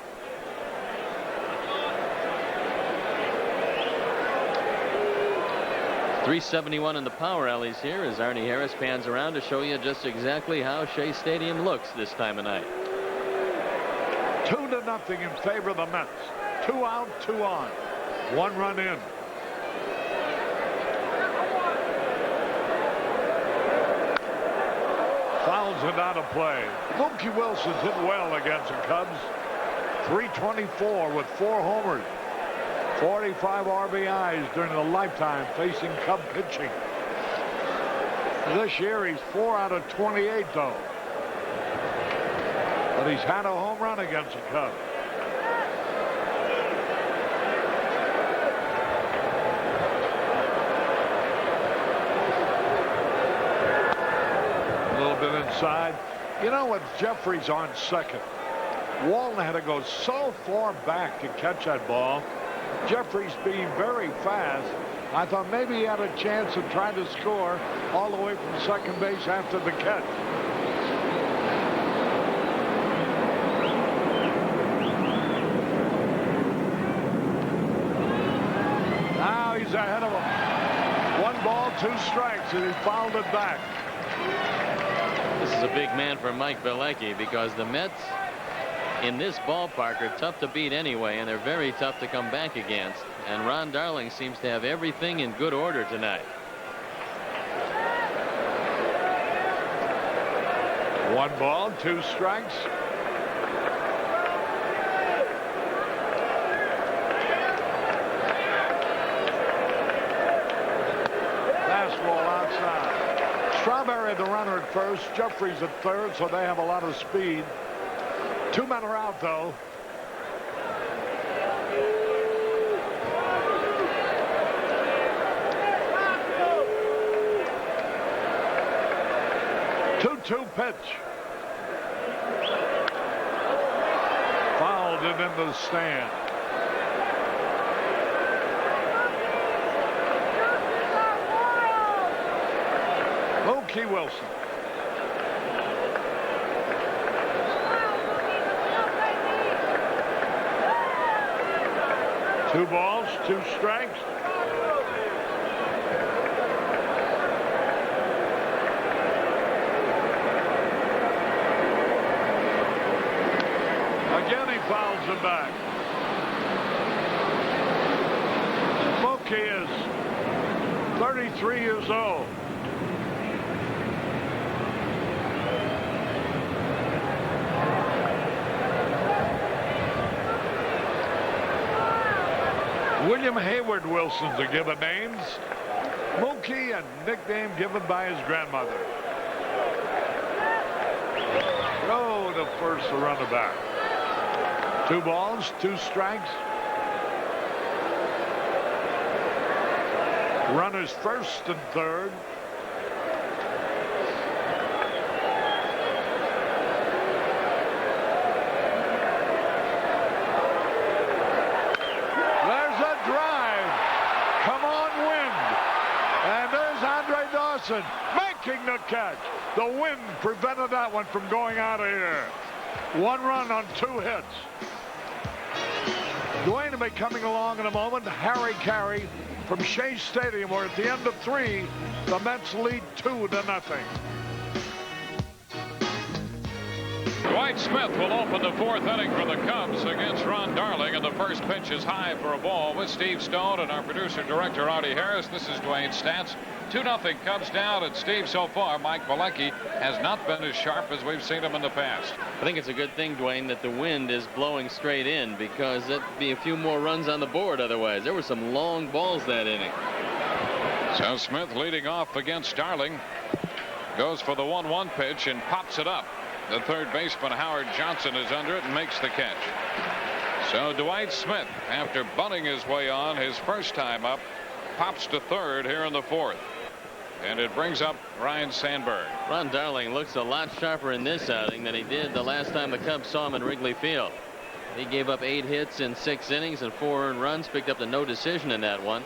[SPEAKER 3] .371 in the power alleys here as Arnie Harris pans around to show you just exactly how Shea Stadium looks this time of night.
[SPEAKER 1] 2-0 in favor of the Mets. 2 out, 2 on. 1 run in. Fouls it out of play. Mookie Wilson's hit well against the Cubs. .324 with 4 homers. 45 RBIs during a lifetime facing Cub pitching. This year he's 4 out of 28 though. But he's had a home run against the Cubs. A little bit inside. You know what? Jeffrey's on second. Walton had to go so far back to catch that ball. Jeffrey's being very fast. I thought maybe he had a chance of trying to score all the way from second base after the catch. Now he's ahead of him. 1 ball, 2 strikes, and he fouled it back.
[SPEAKER 3] This is a big man for Mike Bielecki because the Mets in this ballpark are tough to beat anyway, and they're very tough to come back against. And Ron Darling seems to have everything in good order tonight.
[SPEAKER 1] 1 ball, 2 strikes. Fastball outside. Strawberry the runner at first. Jeffrey's at third, so they have a lot of speed. 2 men are out, though. Two pitch. Fouled it into the stand. Mookie Wilson. Two balls, 2 strikes. Again, he fouls it back. Mookie is 33 years old. William Hayward Wilson's are given names. Mookie, a nickname given by his grandmother. Go to first, the runner back. 2 balls, 2 strikes. Runners first and third. There's a drive. Come on, wind. And there's Andre Dawson making the catch. The wind prevented that one from going out of here. 1 run on 2 hits. Dwayne will be coming along in a moment. Harry Carey from Shea Stadium, where at the end of 3, the Mets lead 2-0.
[SPEAKER 4] Dwight Smith will open the 4th inning for the Cubs against Ron Darling, and the first pitch is high for a ball. With Steve Stone and our producer-director Artie Harris, this is Dwayne Stats. 2-0 Cubs down, and Steve, so far Mike Bielecki has not been as sharp as we've seen him in the past.
[SPEAKER 3] I think it's a good thing, Dwayne, that the wind is blowing straight in, because there'd be a few more runs on the board otherwise. There were some long balls that inning.
[SPEAKER 4] So Smith leading off against Darling. Goes for the 1-1 pitch and pops it up. The third baseman, Howard Johnson, is under it and makes the catch. So Dwight Smith, after bunting his way on his first time up, pops to third here in the 4th. And it brings up Ryne Sandberg.
[SPEAKER 3] Ron Darling looks a lot sharper in this outing than he did the last time the Cubs saw him in Wrigley Field. He gave up 8 hits in 6 innings and 4 earned runs, picked up the no decision in that one.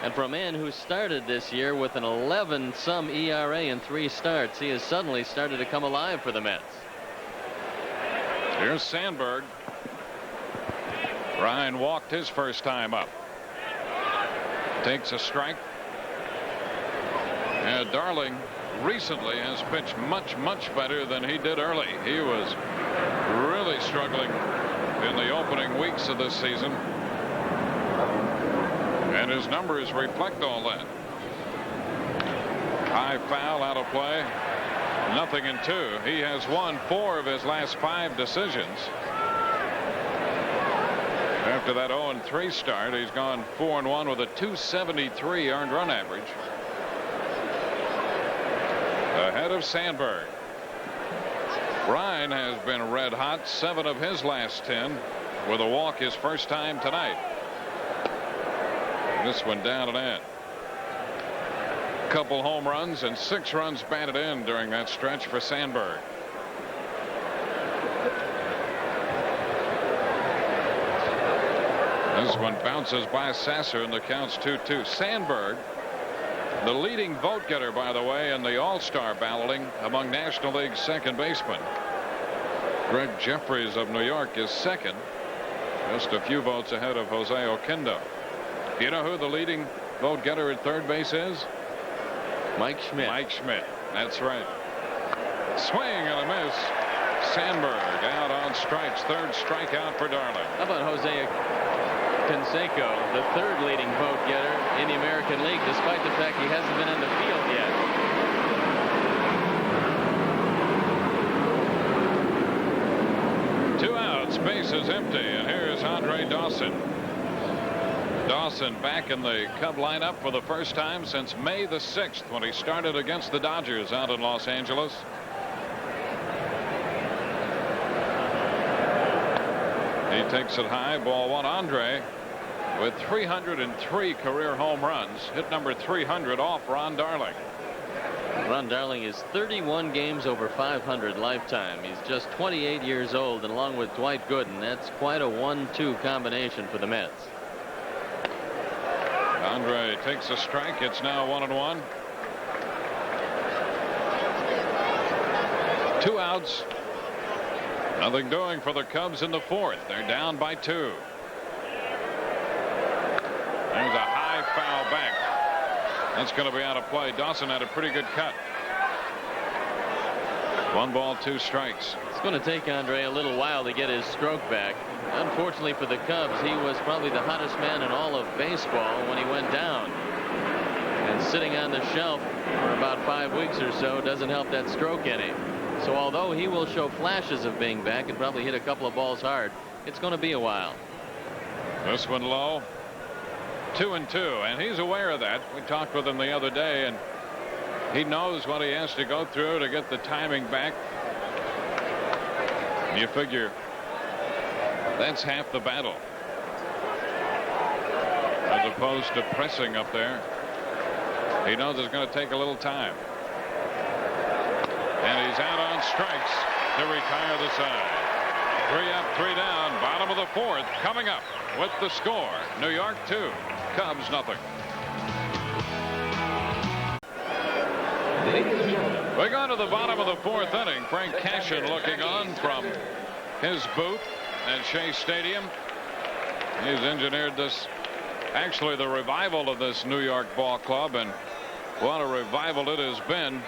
[SPEAKER 3] And for a man who started this year with an 11-some ERA in 3 starts, he has suddenly started to come alive for the Mets.
[SPEAKER 4] Here's Sandberg. Ryan walked his first time up. Takes a strike. And Darling recently has pitched much better than he did early. He was really struggling in the opening weeks of this season. And his numbers reflect all that. High foul, out of play. 0-2. He has won 4 of his last 5 decisions. After that 0-3 start, he's gone 4-1 with a 273 earned run average. Ahead of Sandberg. Ryan has been red hot, 7 of his last 10 with a walk his first time tonight. This one down and in. Couple home runs and 6 runs batted in during that stretch for Sandberg. This one bounces by Sasser and the count's 2-2. Sandberg, the leading vote getter, by the way, in the All-Star balloting among National League second basemen. Greg Jeffries of New York is second, just a few votes ahead of Jose Oquendo. You know who the leading vote getter at third base is?
[SPEAKER 3] Mike Schmidt.
[SPEAKER 4] Mike Schmidt. That's right. Swing and a miss. Sandberg out on strikes. Third strikeout for Darling.
[SPEAKER 3] How about Jose Canseco, the 3rd leading vote getter in the American League, despite the fact he hasn't been in the field yet.
[SPEAKER 4] 2 outs, bases empty, and here's Andre Dawson. Dawson back in the Cub lineup for the first time since May the 6th, when he started against the Dodgers out in Los Angeles. He takes it high, ball 1. Andre with 303 career home runs, hit number 300 off Ron Darling.
[SPEAKER 3] Ron Darling is 31 games over 500 lifetime. He's just 28 years old, and along with Dwight Gooden, that's quite a 1-2 combination for the Mets.
[SPEAKER 4] Andre takes a strike. It's now 1-1. 2 outs. Nothing doing for the Cubs in the 4th. They're down by 2. There's a high foul back. That's going to be out of play. Dawson had a pretty good cut. 1 ball, 2 strikes.
[SPEAKER 3] It's going to take Andre a little while to get his stroke back. Unfortunately for the Cubs, he was probably the hottest man in all of baseball when he went down. And sitting on the shelf for about 5 weeks or so doesn't help that stroke any. So although he will show flashes of being back and probably hit a couple of balls hard, it's going to be a while.
[SPEAKER 4] This one low. 2-2, and he's aware of that. We talked with him the other day, and he knows what he has to go through to get the timing back. You figure that's half the battle, as opposed to pressing up there. He knows it's going to take a little time. And he's out on strikes to retire the side. 3 up, 3 down, bottom of the 4th. Coming up with the score, New York 2, Cubs nothing. We go to the bottom of the 4th inning. Frank Cashin looking on from his booth at Shea Stadium. He's engineered this, actually the revival of this New York ball club, and what a revival it has been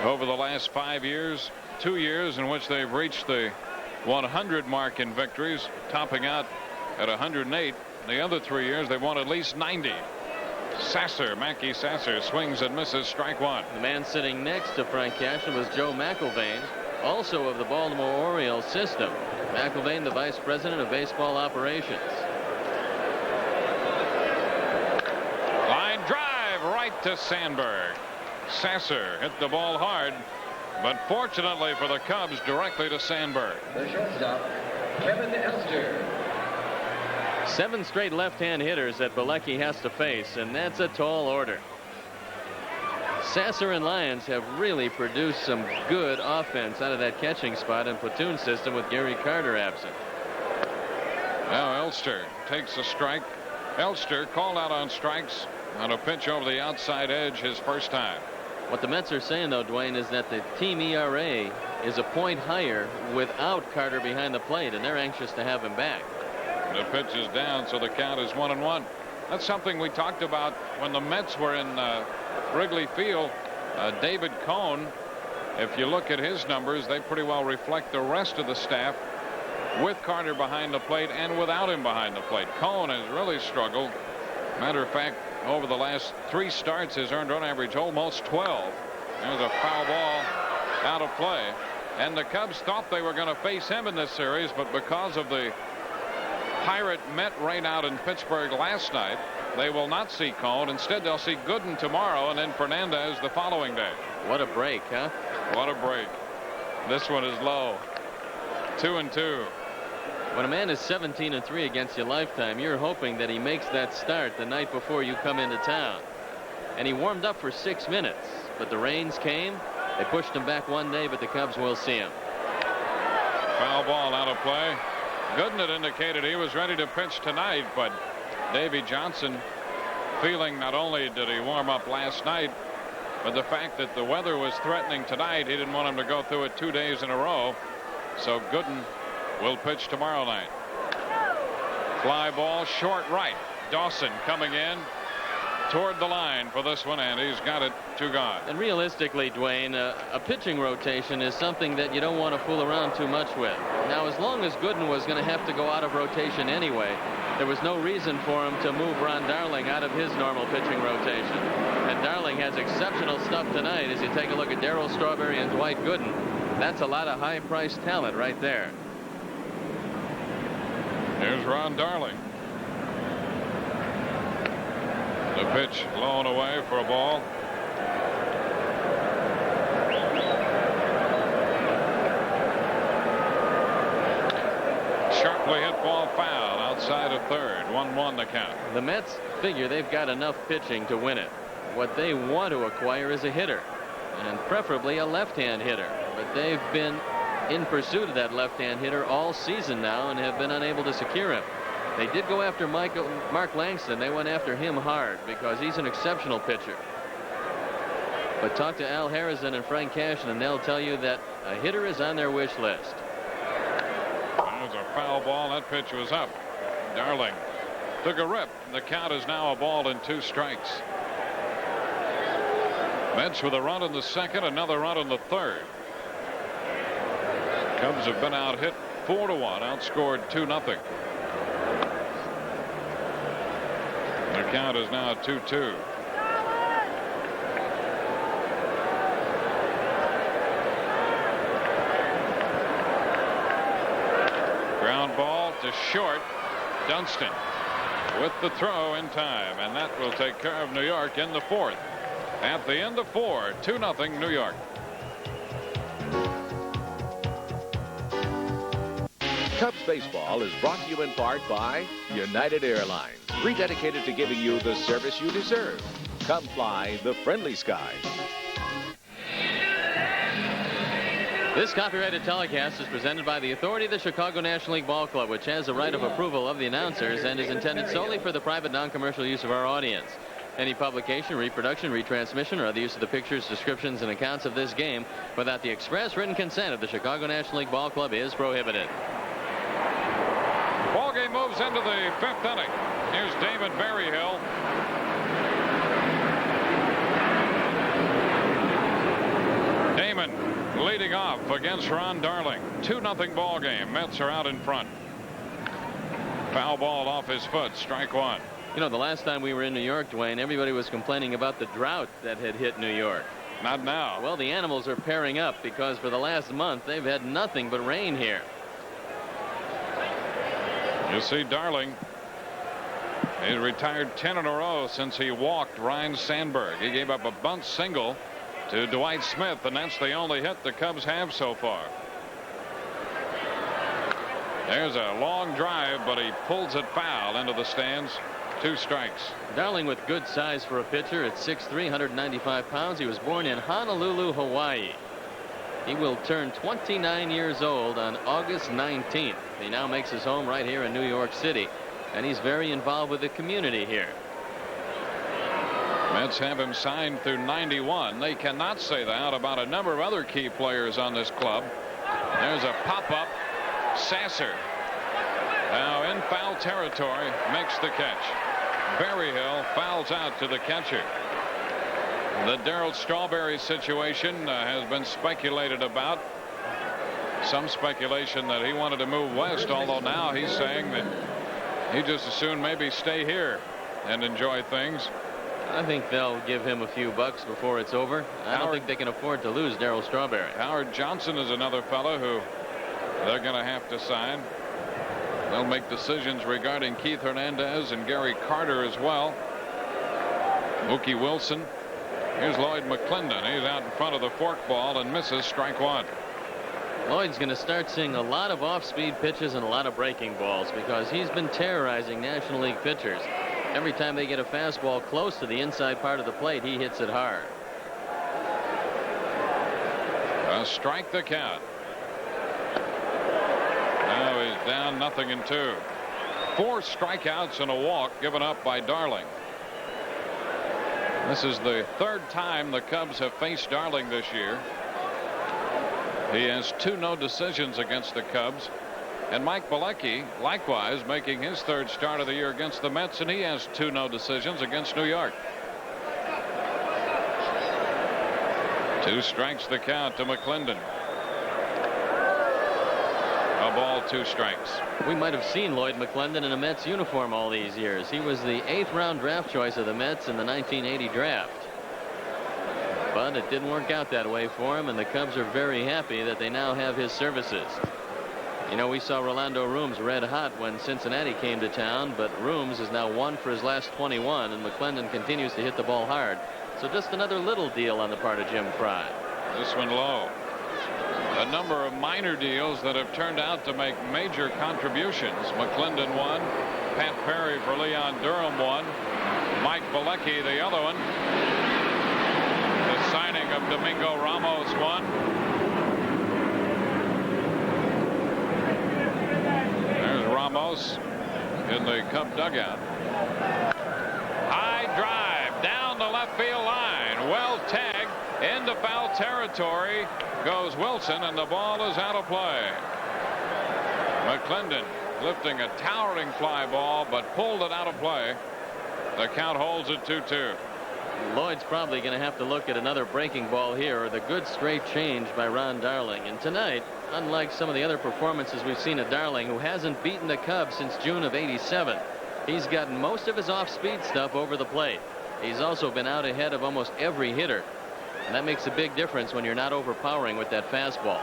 [SPEAKER 4] over the last 5 years. 2 years in which they've reached the 100 mark in victories, topping out at 108. The other 3 years they've won at least 90. Mackey Sasser swings and misses, strike 1.
[SPEAKER 3] The man sitting next to Frank Cashin was Joe McIlvaine, also of the Baltimore Orioles system. McIlvaine, the vice president of baseball operations.
[SPEAKER 4] Line drive right to Sandberg. Sasser hit the ball hard, but fortunately for the Cubs, directly to Sandberg.
[SPEAKER 5] The shortstop, Kevin Esther.
[SPEAKER 3] 7 straight left-hand hitters that Bielecki has to face, and that's a tall order. Sasser and Lyons have really produced some good offense out of that catching spot and platoon system with Gary Carter absent.
[SPEAKER 4] Now Elster takes a strike. Elster called out on strikes on a pitch over the outside edge his first time.
[SPEAKER 3] What the Mets are saying, though, Dwayne, is that the team ERA is a point higher without Carter behind the plate, and they're anxious to have him back.
[SPEAKER 4] The pitch is down, so the count is 1-1. That's something we talked about when the Mets were in Wrigley Field. David Cone, if you look at his numbers, they pretty well reflect the rest of the staff with Carter behind the plate and without him behind the plate. Cone has really struggled. Matter of fact, over the last 3 starts, his earned run average almost 12. There's a foul ball out of play, and the Cubs thought they were going to face him in this series, but because of the Pirate Met rain out in Pittsburgh last night, they will not see Cone. Instead, they'll see Gooden tomorrow and then Fernandez the following day.
[SPEAKER 3] What a break, huh?
[SPEAKER 4] What a break. This one is low. 2-2.
[SPEAKER 3] When a man is 17-3 against your lifetime, you're hoping that he makes that start the night before you come into town. And he warmed up for 6 minutes, but the rains came. They pushed him back one day, but the Cubs will see him.
[SPEAKER 4] Foul ball out of play. Gooden had indicated he was ready to pitch tonight, but Davy Johnson, feeling not only did he warm up last night, but the fact that the weather was threatening tonight, he didn't want him to go through it 2 days in a row. So Gooden will pitch tomorrow night. Fly ball short right. Dawson coming in toward the line for this one, and he's got it, 2 gone.
[SPEAKER 3] And realistically, Dwayne, a pitching rotation is something that you don't want to fool around too much with. Now, as long as Gooden was going to have to go out of rotation anyway, there was no reason for him to move Ron Darling out of his normal pitching rotation. And Darling has exceptional stuff tonight. As you take a look at Darryl Strawberry and Dwight Gooden, that's a lot of high-priced talent right there.
[SPEAKER 4] Here's Ron Darling. The pitch blown away for a ball. Sharply hit ball foul outside of third. 1-1 the count.
[SPEAKER 3] The Mets figure they've got enough pitching to win it. What they want to acquire is a hitter, and preferably a left-hand hitter. But they've been in pursuit of that left-hand hitter all season now and have been unable to secure him. They did go after Mark Langston. They went after him hard because he's an exceptional pitcher. But talk to Al Harrison and Frank Cashin, and they'll tell you that a hitter is on their wish list.
[SPEAKER 4] That was a foul ball. That pitch was up. Darling took a rip. The count is now a ball and 2 strikes. Mets with a run in the second, another run in the third. Cubs have been out hit 4-1, outscored 2-0. The count is now 2-2. Ground ball to short. Dunston with the throw in time, and that will take care of New York in the 4th. At the end of 4, 2-0 New York.
[SPEAKER 2] Cubs baseball is brought to you in part by United Airlines, rededicated to giving you the service you deserve. Come fly the friendly skies.
[SPEAKER 3] This copyrighted telecast is presented by the authority of the Chicago National League Ball Club, which has a right of approval of the announcers and is intended solely for the private non-commercial use of our audience. Any publication, reproduction, retransmission, or other use of the pictures, descriptions, and accounts of this game without the express written consent of the Chicago National League Ball Club is prohibited.
[SPEAKER 4] Ball game moves into the 5th inning. Here's David Berryhill. Damon leading off against Ron Darling. 2-0 ball game. Mets are out in front. Foul ball off his foot. Strike one.
[SPEAKER 3] You know, the last time we were in New York, Dwayne, everybody was complaining about the drought that had hit New York.
[SPEAKER 4] Not now.
[SPEAKER 3] Well, the animals are pairing up because for the last month they've had nothing but rain here.
[SPEAKER 4] You see Darling. He's retired 10 in a row since he walked Ryne Sandberg. He gave up a bunt single to Dwight Smith, and that's the only hit the Cubs have so far. There's a long drive, but he pulls it foul into the stands. 2 strikes.
[SPEAKER 3] Darling with good size for a pitcher at 6'3", 195 pounds. He was born in Honolulu, Hawaii. He will turn 29 years old on August 19th. He now makes his home right here in New York City, and he's very involved with the community here.
[SPEAKER 4] Mets have him signed through 91. They cannot say that about a number of other key players on this club. There's a pop-up. Sasser now in foul territory, makes the catch. Berryhill fouls out to the catcher. The Darryl Strawberry situation has been speculated about. Some speculation that he wanted to move west, although now he's saying that he just as soon maybe stay here and enjoy things.
[SPEAKER 3] I think they'll give him a few bucks before it's over. I don't think they can afford to lose Darryl Strawberry.
[SPEAKER 4] Howard Johnson is another fellow who they're going to have to sign. They'll make decisions regarding Keith Hernandez and Gary Carter as well. Mookie Wilson. Here's Lloyd McClendon. He's out in front of the forkball and misses strike one.
[SPEAKER 3] Lloyd's going to start seeing a lot of off-speed pitches and a lot of breaking balls because he's been terrorizing National League pitchers. Every time they get a fastball close to the inside part of the plate, he hits it hard.
[SPEAKER 4] Strike the count. Now he's down 0-2. 4 strikeouts and a walk given up by Darling. This is the 3rd time the Cubs have faced Darling this year. He has 2 no decisions against the Cubs. And Mike Bielecki likewise making his 3rd start of the year against the Mets, and he has 2 no decisions against New York. 2 strikes the count to McClendon. A ball, 2 strikes.
[SPEAKER 3] We might have seen Lloyd McClendon in a Mets uniform all these years. He was the 8th round draft choice of the Mets in the 1980 draft. But it didn't work out that way for him, and the Cubs are very happy that they now have his services. You know, we saw Rolando Rooms red hot when Cincinnati came to town, but Rooms is now 1 for his last 21, and McClendon continues to hit the ball hard. So just another little deal on the part of Jim Fry.
[SPEAKER 4] This one low. A number of minor deals that have turned out to make major contributions. McClendon 1, Pat Perry for Leon Durham 1, Mike Bielecki the other one. The signing of Domingo Ramos 1. There's Ramos in the Cub dugout. High drive down the left field line. Well tagged into foul territory goes Wilson, and the ball is out of play. McClendon lifting a towering fly ball, but pulled it out of play. The count holds at 2-2.
[SPEAKER 3] Lloyd's probably going to have to look at another breaking ball here, or the good straight change by Ron Darling. And tonight, unlike some of the other performances we've seen of Darling, who hasn't beaten the Cubs since June of '87, he's gotten most of his off-speed stuff over the plate. He's also been out ahead of almost every hitter, and that makes a big difference when you're not overpowering with that fastball.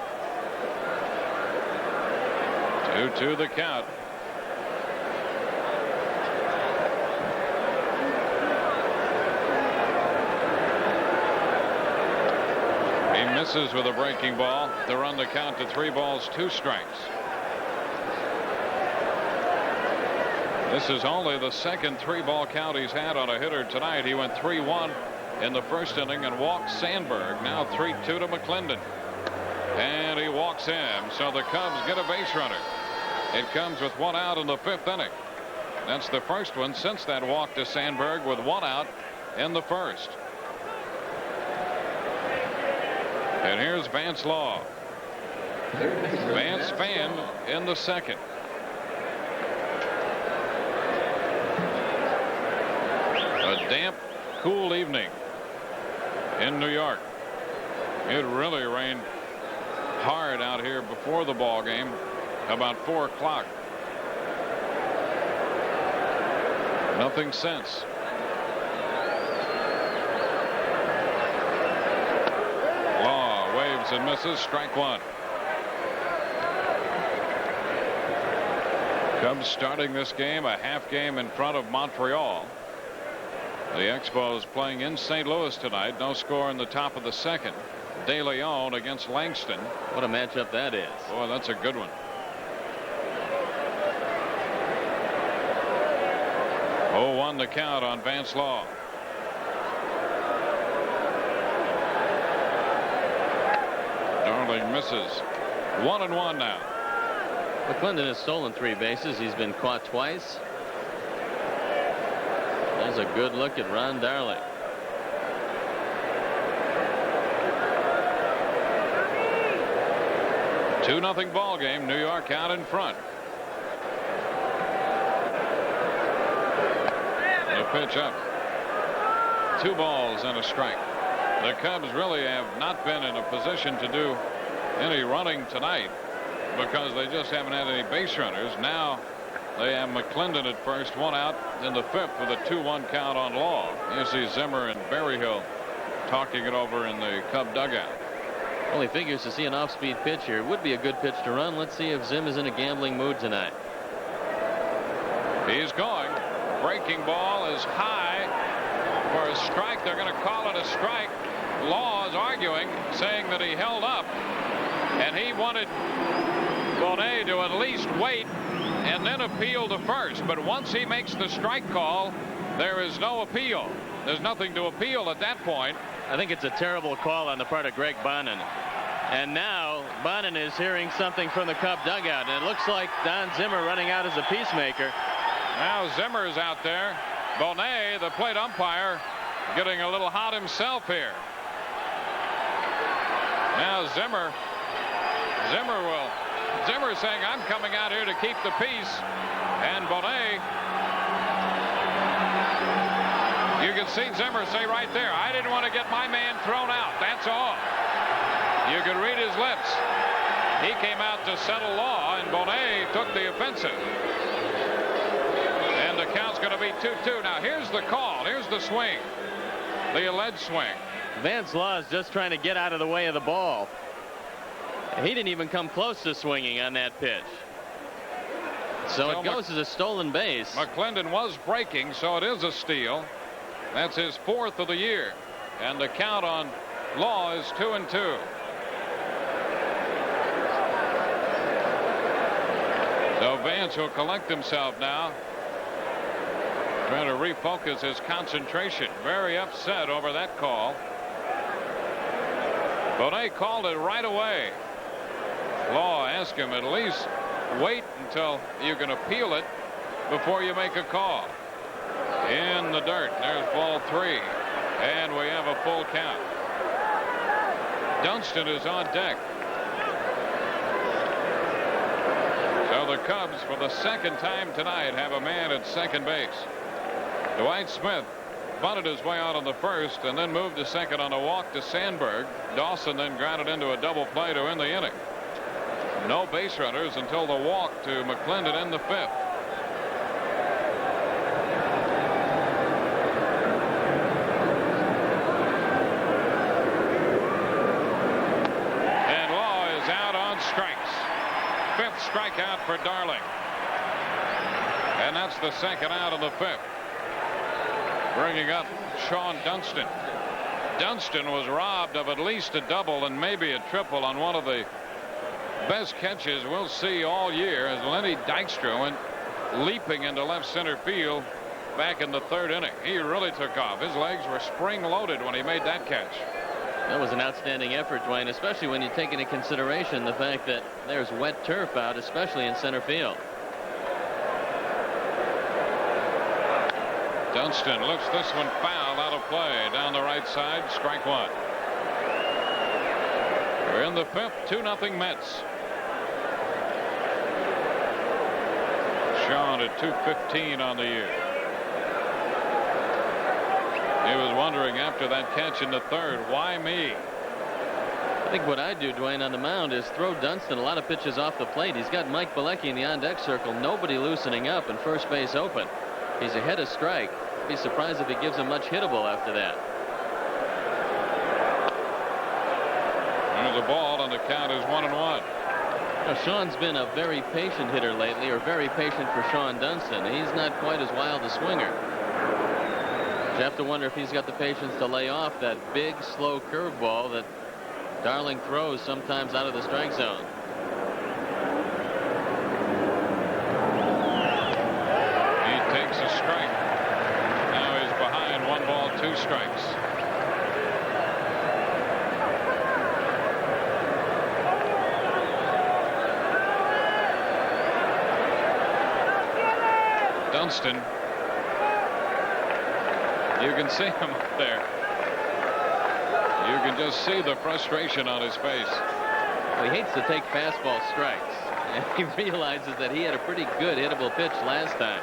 [SPEAKER 4] 2-2 the count. Misses with a breaking ball to run the count to 3 balls, 2 strikes. This is only the second 3-ball count he's had on a hitter tonight. He went 3-1 in the first inning and walked Sandberg. Now 3-2 to McClendon. And he walks him. So the Cubs get a base runner. It comes with 1 out in the 5th inning. That's the first one since that walk to Sandberg with 1 out in the first. And here's Vance Law. Vance Fan in the second. A damp, cool evening in New York. It really rained hard out here before the ball game, about 4 o'clock. Nothing since. Law waves and misses. Strike 1. Cubs starting this game a half game in front of Montreal. The Expos playing in St. Louis tonight. No score in the top of the second. De Leon against Langston.
[SPEAKER 3] What a matchup that is.
[SPEAKER 4] Boy, that's a good one. 0-1 the count on Vance Law. Darling misses. 1-1 now.
[SPEAKER 3] McClendon has stolen 3 bases. He's been caught twice. There's a good look at Ron Darling.
[SPEAKER 4] Two nothing ball game. New York out in front. The pitch up. 2 balls and a strike. The Cubs really have not been in a position to do any running tonight because they just haven't had any base runners. Now they have McClendon at first, 1 out in the 5th with a 2-1 count on Law. You see Zimmer and Berryhill talking it over in the Cub dugout.
[SPEAKER 3] Well, he figures to see an off-speed pitch here would be a good pitch to run. Let's see if Zim is in a gambling mood tonight.
[SPEAKER 4] He's going. Breaking ball is high for a strike. They're going to call it a strike. Law is arguing, saying that he held up, and he wanted Bonet to at least wait and then appeal to first. But once he makes the strike call, there is no appeal. There's nothing to appeal at that point.
[SPEAKER 3] I think it's a terrible call on the part of Greg Bonin. And now Bonin is hearing something from the Cub dugout, and it looks like Don Zimmer running out as a peacemaker.
[SPEAKER 4] Now Zimmer is out there. Bonet, the plate umpire, getting a little hot himself here. Now Zimmer saying, I'm coming out here to keep the peace. And Bonet, you can see Zimmer say right there, I didn't want to get my man thrown out. That's all. You can read his lips. He came out to settle Law, and Bonet took the offensive. And the count's going to be 2-2. Now here's the call. Here's the swing. The alleged swing.
[SPEAKER 3] Vance Law is just trying to get out of the way of the ball. He didn't even come close to swinging on that pitch. So it goes as a stolen base.
[SPEAKER 4] McClendon was breaking, so it is a steal. That's his 4th of the year. And the count on Law is 2-2. So Vance will collect himself now. Trying to refocus his concentration. Very upset over that call. Bonet called it right away. Law asked him at least wait until you can appeal it before you make a call. In the dirt. There's ball 3. And we have a full count. Dunston is on deck. So the Cubs, for the second time tonight, have a man at second base. Dwight Smith bunted his way out on the first and then moved to second on a walk to Sandberg. Dawson then grounded into a double play to end the inning. No base runners until the walk to McClendon in the 5th. And Law is out on strikes. 5th strikeout for Darling. And that's the second out of the 5th. Bringing up Shawon Dunston. Dunston was robbed of at least a double and maybe a triple on one of the best catches we'll see all year as Lenny Dykstra went leaping into left center field back in the 3rd inning. He really took off. His legs were spring loaded when he made that catch.
[SPEAKER 3] That was an outstanding effort, Dwayne, especially when you take into consideration the fact that there's wet turf out, especially in center field.
[SPEAKER 4] Dunston looks this one foul, out of play down the right side. Strike one. We're in the 5th. 2-0 Mets. Shawon at 215 on the year. He was wondering after that catch in the 3rd, why me?
[SPEAKER 3] I think what I do, Dwayne, on the mound is throw Dunston a lot of pitches off the plate. He's got Mike Bielecki in the on-deck circle, nobody loosening up, and first base open. He's ahead of strike. I'd be surprised if he gives him much hittable after that.
[SPEAKER 4] There's a ball, and the count is 1-1.
[SPEAKER 3] Now, Shawon's been a very patient hitter lately, or very patient for Shawon Dunston. He's not quite as wild a swinger. You have to wonder if he's got the patience to lay off that big, slow curveball that Darling throws sometimes out of the strike zone.
[SPEAKER 4] He takes a strike. Now he's behind 1 ball, 2 strikes. Dunston. You can see him up there. You can just see the frustration on his face.
[SPEAKER 3] Well, he hates to take fastball strikes, and he realizes that he had a pretty good hittable pitch last time.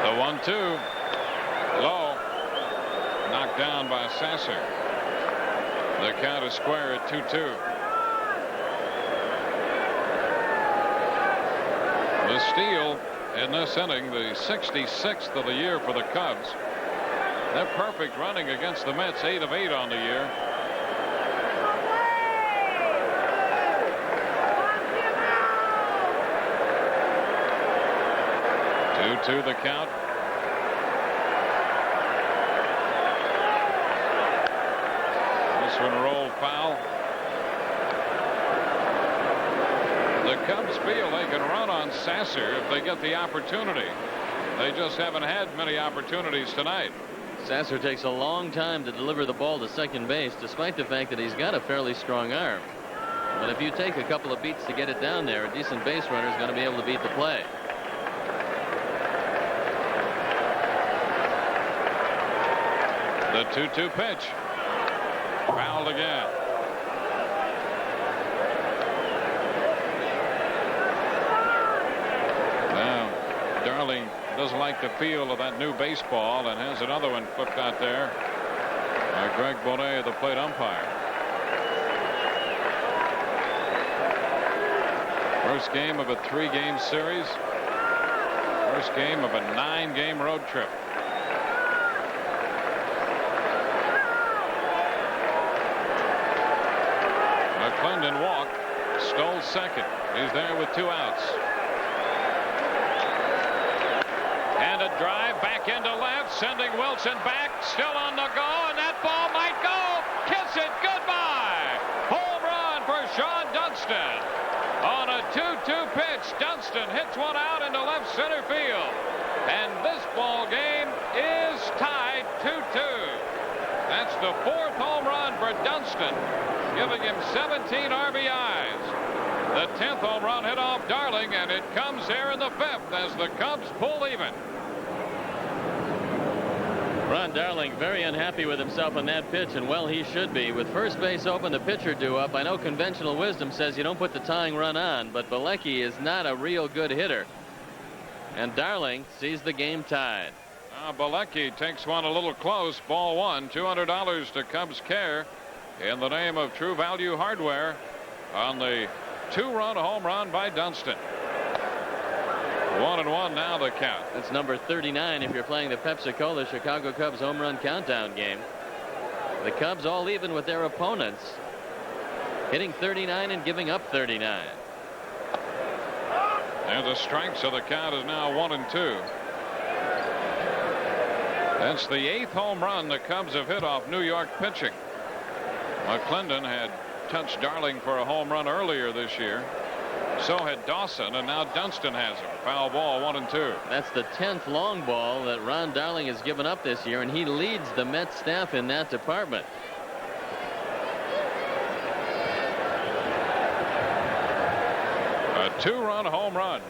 [SPEAKER 4] The 1-2. Low. Knocked down by Sasser. The count is square at 2-2. The steal in this inning, the 66th of the year for the Cubs. They're perfect running against the Mets, 8 of 8 on the year. Two the count. This one rolled foul. The Cubs feel they can run on Sasser if they get the opportunity. They just haven't had many opportunities tonight.
[SPEAKER 3] Sasser takes a long time to deliver the ball to second base, despite the fact that he's got a fairly strong arm. But if you take a couple of beats to get it down there, a decent base runner is going to be able to beat the play.
[SPEAKER 4] The 2-2 pitch. Fouled again. Darling doesn't like the feel of that new baseball and has another one flipped out there by Greg Bonet, the plate umpire. First game of a 3-game series. First game of a 9-game road trip. McClendon walked. Stole second. He's there with 2 outs. And a drive back into left, sending Wilson back, still on the go, and that ball might go. Kiss it goodbye. Home run for Shawon Dunston. On a 2-2 pitch, Dunston hits one out into left center field. And this ball game is tied 2-2. That's the 4th home run for Dunston, giving him 17 RBIs. The 10th home run hit off Darling, and it comes here in the 5th as the Cubs pull even.
[SPEAKER 3] Ron Darling very unhappy with himself on that pitch, and well, he should be. With first base open, the pitcher due up. I know conventional wisdom says you don't put the tying run on, but Bielecki is not a real good hitter. And Darling sees the game tied.
[SPEAKER 4] Now Bielecki takes one a little close. Ball 1. $200 to Cubs Care in the name of True Value Hardware on the 2-run home run by Dunston. 1-1 now the count.
[SPEAKER 3] That's number 39 if you're playing the Pepsi-Cola Chicago Cubs home run countdown game. The Cubs all even with their opponents, hitting 39 and giving up 39.
[SPEAKER 4] There's a strike, so the count is now 1-2. That's the 8th home run the Cubs have hit off New York pitching. McClendon had touched Darling for a home run earlier this year. So had Dawson, and now Dunston has him. Foul ball, 1-2.
[SPEAKER 3] That's the 10th long ball that Ron Darling has given up this year, and he leads the Mets staff in that department.
[SPEAKER 4] A 2-run home run.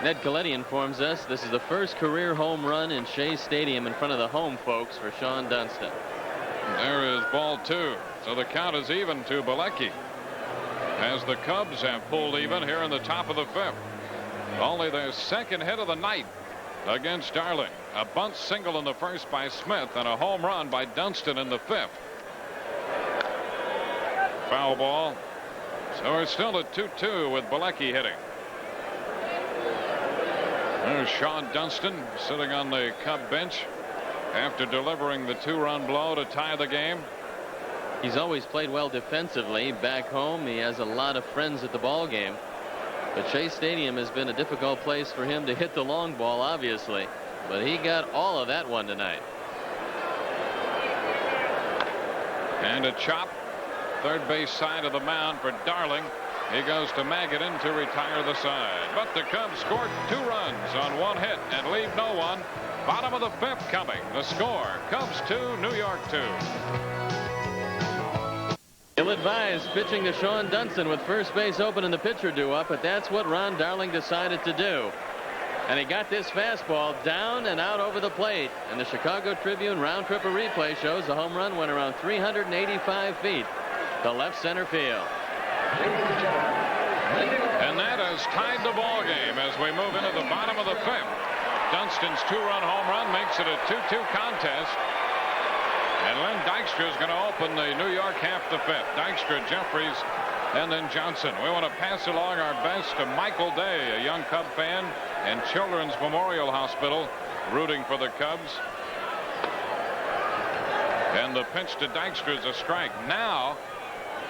[SPEAKER 3] Ned Coletti informs us this is the first career home run in Shea Stadium in front of the home folks for Shawon Dunston.
[SPEAKER 4] There is ball 2. So the count is even to Bielecki, as the Cubs have pulled even here in the top of the 5th. Only their 2nd hit of the night against Darling. A bunt single in the 1st by Smith and a home run by Dunston in the 5th. Foul ball. So it's still at 2-2 with Bielecki hitting. There's Shawon Dunston sitting on the Cub bench after delivering the 2-run blow to tie the game.
[SPEAKER 3] He's always played well defensively. Back home, he has a lot of friends at the ball game. But Shea Stadium has been a difficult place for him to hit the long ball, obviously. But he got all of that one tonight.
[SPEAKER 4] And a chop. Third base side of the mound for Darling. He goes to Magadan to retire the side. But the Cubs scored 2 runs on 1 hit and leave no one. Bottom of the 5th coming. The score, Cubs 2, New York 2.
[SPEAKER 3] Ill-advised pitching to Shawon Dunston with first base open and the pitcher due up, but that's what Ron Darling decided to do. And he got this fastball down and out over the plate. And the Chicago Tribune round trip of replay shows the home run went around 385 feet to left center field.
[SPEAKER 4] And that has tied the ball game as we move into the bottom of the 5th. Dunston's 2-run home run makes it a 2-2 contest. And Len Dykstra is going to open the New York half the 5th. Dykstra, Jeffries, and then Johnson. We want to pass along our best to Michael Day, a young Cub fan, and Children's Memorial Hospital, rooting for the Cubs. And the pitch to Dykstra is a strike. Now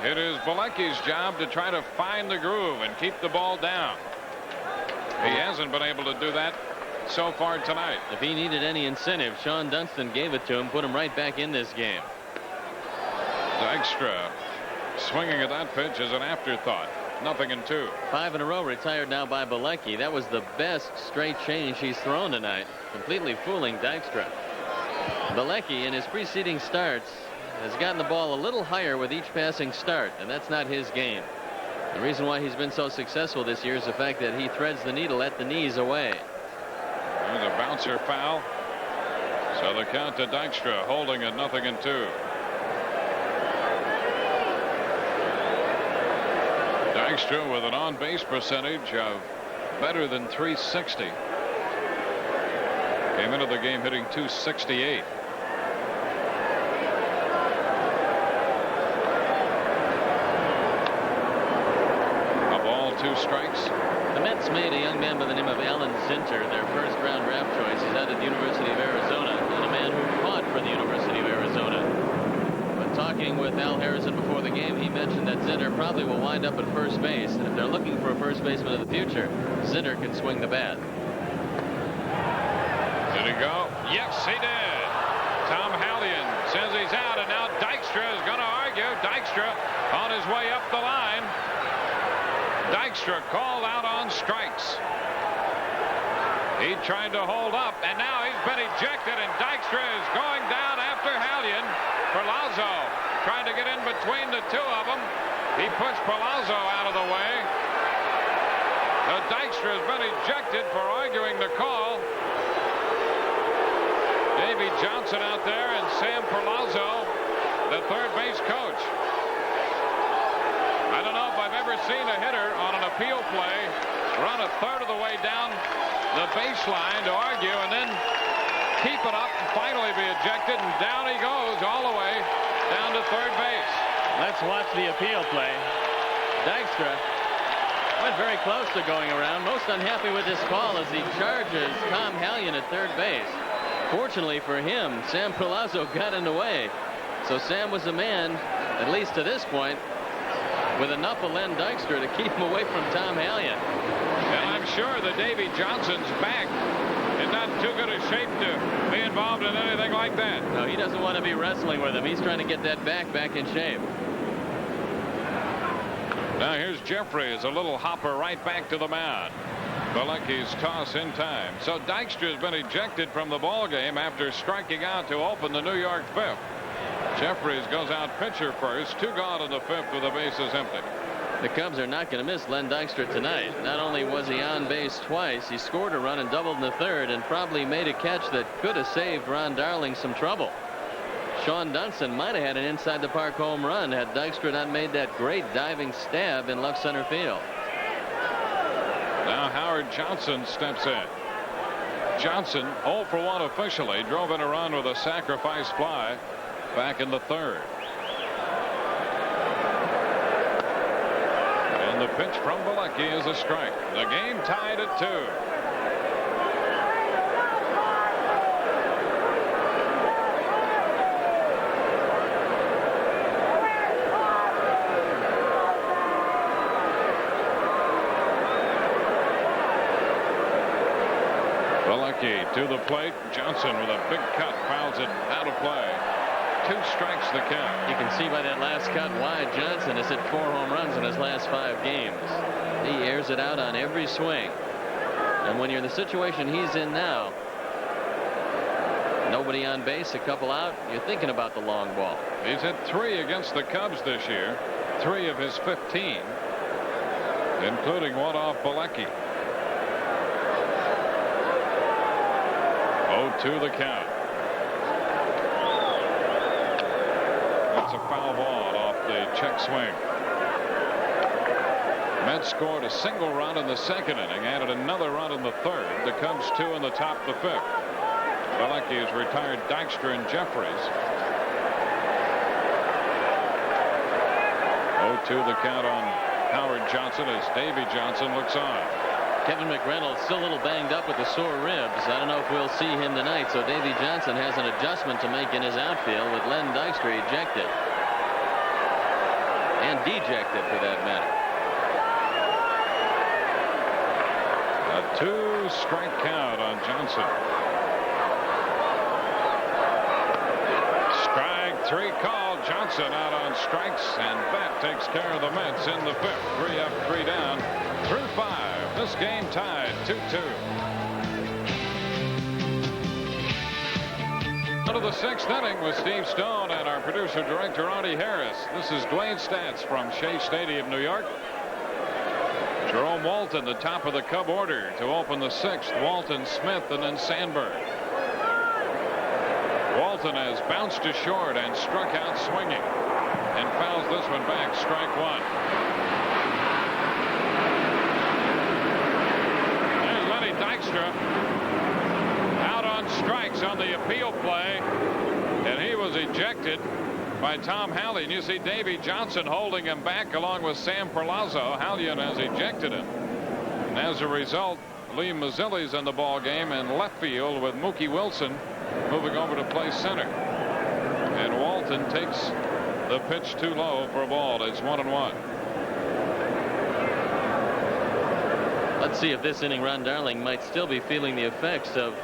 [SPEAKER 4] it is Bielecki's job to try to find the groove and keep the ball down. He hasn't been able to do that so far tonight.
[SPEAKER 3] If he needed any incentive, Shawon Dunston gave it to him, put him right back in this game.
[SPEAKER 4] Dykstra swinging at that pitch is an afterthought. 0-2.
[SPEAKER 3] 5 in a row retired now by Bielecki. That was the best straight change he's thrown tonight, completely fooling Dykstra. Bielecki in his preceding starts has gotten the ball a little higher with each passing start, and that's not his game. The reason why he's been so successful this year is the fact that he threads the needle at the knees away.
[SPEAKER 4] There's a bouncer foul. So the count to Dykstra, holding at 0-2. Dykstra with an on-base percentage of better than .360. Came into the game hitting .268. A ball, 2 strikes.
[SPEAKER 3] The Mets made a young man by the name of Alan Zinter their first-round draft choice. He's out of the University of Arizona, and a man who fought for the University of Arizona. But talking with Al Harrison before the game, he mentioned that Zinter probably will wind up at first base, and if they're looking for a first baseman of the future, Zinter can swing the bat.
[SPEAKER 4] Did he go? Yes, he did. Tom Hallion says he's out, and now Dykstra is going to argue. Dykstra on his way up the line. Dykstra called out on strikes. He tried to hold up, and now he's been ejected, and Dykstra is going down after Hallion. Palazzo trying to get in between the two of them. He pushed Palazzo out of the way. Dykstra has been ejected for arguing the call. Davey Johnson out there and Sam Palazzo, the third base coach. I don't know if I've ever seen a hitter on an appeal play run a third of the way down the baseline to argue and then keep it up and finally be ejected, and down he goes all the way down to third base.
[SPEAKER 3] Let's watch the appeal play. Dykstra went very close to going around. Most unhappy with this call as he charges Tom Hallion at third base. Fortunately for him, Sam Palazzo got in the way. So Sam was a man, at least to this point, with enough of Len Dykstra to keep him away from Tom Hallion.
[SPEAKER 4] And I'm sure that Davy Johnson's back in not too good a shape to be involved in anything like that.
[SPEAKER 3] No, he doesn't want to be wrestling with him. He's trying to get that back in shape.
[SPEAKER 4] Now here's Jeffries, a little hopper right back to the mound. Bielecki's toss in time. So Dykstra has been ejected from the ball game after striking out to open the New York fifth. Jeffries goes out pitcher first. 2 gone in the fifth with the bases empty.
[SPEAKER 3] The Cubs are not going to miss Len Dykstra tonight. Not only was he on base twice, he scored a run and doubled in the third and probably made a catch that could have saved Ron Darling some trouble. Shawon Dunston might have had an inside the park home run had Dykstra not made that great diving stab in left center field.
[SPEAKER 4] Now Howard Johnson steps in. Johnson 0 for 1 officially. Drove in a run with a sacrifice fly back in the third. And the pitch from Bielecki is a strike. The game tied at 2. Bielecki to the plate. Johnson with a big cut fouls it out of play. 2 strikes the count.
[SPEAKER 3] You can see by that last cut why Johnson has hit 4 home runs in his last 5 games. He airs it out on every swing. And when you're in the situation he's in now, nobody on base, a couple out, you're thinking about the long ball.
[SPEAKER 4] He's hit 3 against the Cubs this year. 3 of his 15, including one off Bielecki. 0-2 the count. That's a foul ball off the check swing. Mets scored a single run in the second inning, added another run in the third. The Cubs 2 in the top of the fifth. Bielecki has retired Dykstra and Jeffries. 0-2 the count on Howard Johnson as Davy Johnson looks on.
[SPEAKER 3] Kevin McReynolds still a little banged up with the sore ribs. I don't know if we'll see him tonight, so Davy Johnson has an adjustment to make in his outfield with Len Dykstra ejected. And dejected for that matter.
[SPEAKER 4] A 2-strike count on Johnson. Strike 3 called. Johnson out on strikes, and that takes care of the Mets in the fifth. 3 up, 3 down through 5. This game tied 2-2. Into the 6th inning with Steve Stone and our producer director Artie Harris. This is Dwayne Stats from Shea Stadium, New York. Jerome Walton, the top of the Cub order to open the 6th. Walton, Smith, and then Sandberg. Walton has bounced to short and struck out swinging and fouls this one back. Strike 1. There's Lenny Dykstra out on strikes on the appeal play, and he was ejected by Tom Hallion. You see Davy Johnson holding him back along with Sam Perlazzo. Hallion has ejected him, and as a result, Lee Mazzilli's in the ball game in left field with Mookie Wilson moving over to play center. And Walton takes the pitch too low for a ball. It's 1-1.
[SPEAKER 3] Let's see if this inning Ron Darling might still be feeling the effects of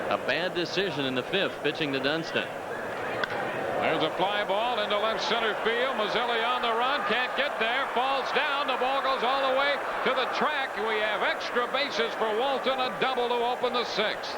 [SPEAKER 3] a bad decision in the 5th, pitching to Dunston.
[SPEAKER 4] There's a fly ball into left center field. Mazzilli on the run, can't get there, falls down. The ball goes all the way to the track. We have extra bases for Walton, a double to open the 6th.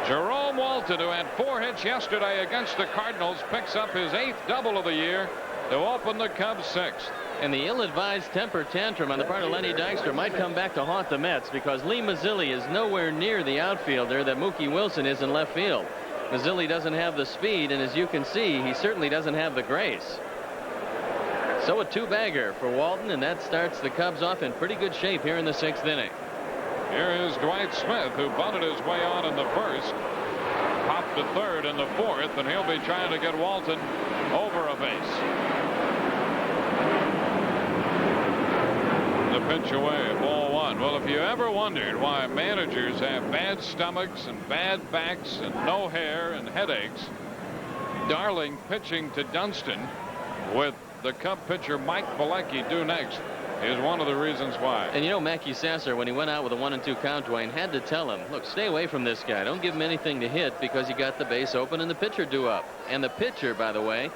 [SPEAKER 4] Jerome Walton, who had 4 hits yesterday against the Cardinals, picks up his 8th double of the year to open the Cubs 6th.
[SPEAKER 3] And the ill-advised temper tantrum on the part of Lenny Dykstra might come back to haunt the Mets, because Lee Mazzilli is nowhere near the outfielder that Mookie Wilson is in left field. Mazzilli doesn't have the speed, and as you can see, he certainly doesn't have the grace. So a 2-bagger for Walton, and that starts the Cubs off in pretty good shape here in the 6th inning.
[SPEAKER 4] Here is Dwight Smith, who bunted his way on in the 1st, popped to 3rd in the 4th, and he'll be trying to get Walton over a base. The pitch away, ball 1. Well, if you ever wondered why managers have bad stomachs and bad backs and no hair and headaches, Darling pitching to Dunston with the Cub pitcher Mike Bielecki due next. is one of the reasons why.
[SPEAKER 3] And you know, Mackey Sasser, when he went out with a 1-2 count, Dwayne had to tell him, look, stay away from this guy. Don't give him anything to hit because you got the base open and the pitcher due up. And the pitcher, by the way,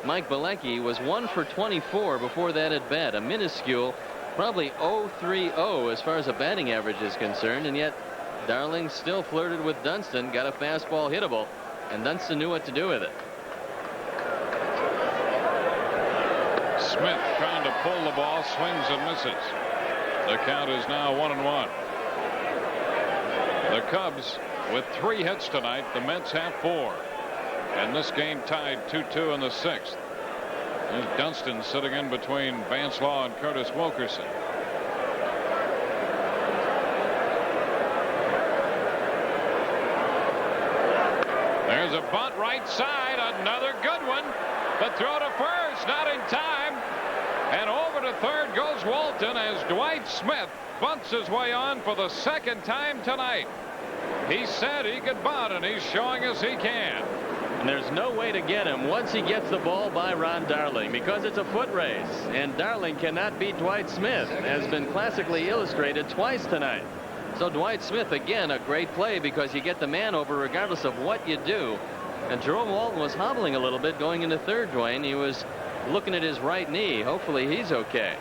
[SPEAKER 3] Mike Bielecki, was 1 for 24 before that at bat. A minuscule, probably 0.30 as far as a batting average is concerned. And yet Darling still flirted with Dunston, got a fastball hittable, and Dunston knew what to do with it.
[SPEAKER 4] Smith trying to pull the ball, swings and misses. The count is now 1-1. The Cubs with 3 hits tonight. The Mets have 4. And this game tied 2-2 in the 6th. There's Dunston sitting in between Vance Law and Curtis Wilkerson. There's a bunt right side, another good one. The throw to first, not in time. And over to third goes Walton as Dwight Smith bunts his way on for the 2nd time tonight. He said he could bunt, and he's showing us he can.
[SPEAKER 3] And there's no way to get him once he gets the ball by Ron Darling, because it's a foot race. And Darling cannot beat Dwight Smith, has been classically illustrated twice tonight. So Dwight Smith, again, a great play because you get the man over regardless of what you do. And Jerome Walton was hobbling a little bit going into third, Dwayne. He was looking at his right knee. Hopefully he's okay.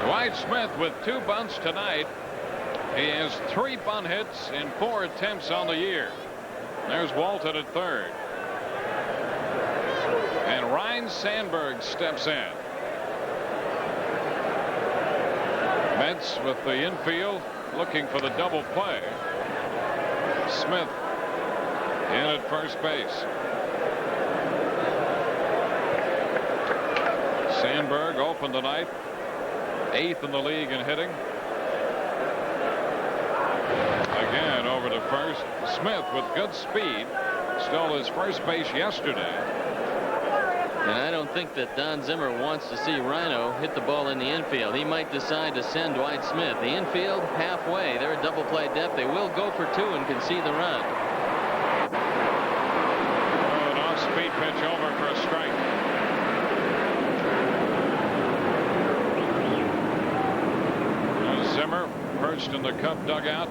[SPEAKER 4] Dwight Smith with 2 bunts tonight. He has 3 bunt hits in 4 attempts on the year. There's Walton at third. And Ryne Sandberg steps in. Mets with the infield looking for the double play. Smith in at first base. Sandberg opened tonight, 8th in the league in hitting. Again over to first. Smith with good speed stole his first base yesterday.
[SPEAKER 3] And I don't think that Don Zimmer wants to see Rhino hit the ball in the infield. He might decide to send Dwight Smith. The infield halfway. They're at double play depth. They will go for 2 and concede the run.
[SPEAKER 4] Oh, an off-speed pitch over for a strike. Zimmer perched in the Cub dugout.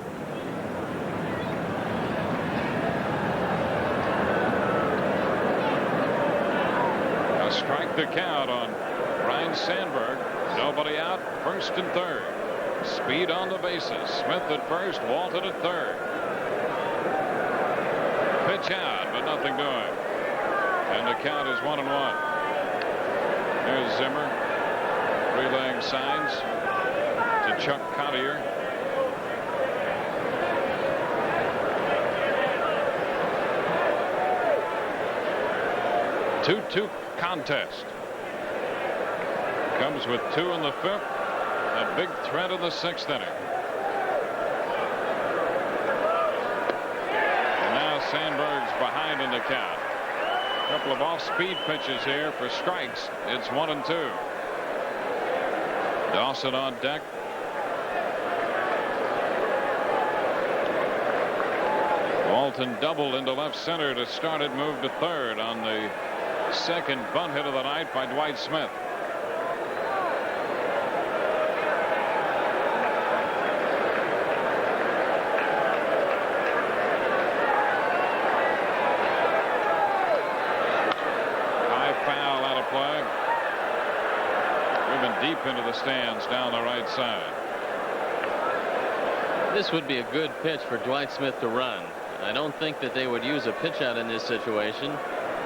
[SPEAKER 4] A strike to count on Ryne Sandberg. Nobody out. 1st and 3rd. Speed on the bases. Smith at first. Walton at third. Pitch out, but nothing doing. And the count is 1-1. Here's Zimmer relaying signs to Chuck Collier. A 2-2 contest. Comes with 2 in the 5th. A big threat in the 6th inning. And now Sandberg's behind in the count. A couple of off-speed pitches here for strikes. It's 1-2. Dawson on deck. Walton doubled into left center to start it, moved to third on the 2nd bunt hit of the night by Dwight Smith. High foul out of play. Driven deep into the stands down the right side.
[SPEAKER 3] This would be a good pitch for Dwight Smith to run. I don't think that they would use a pitch out in this situation.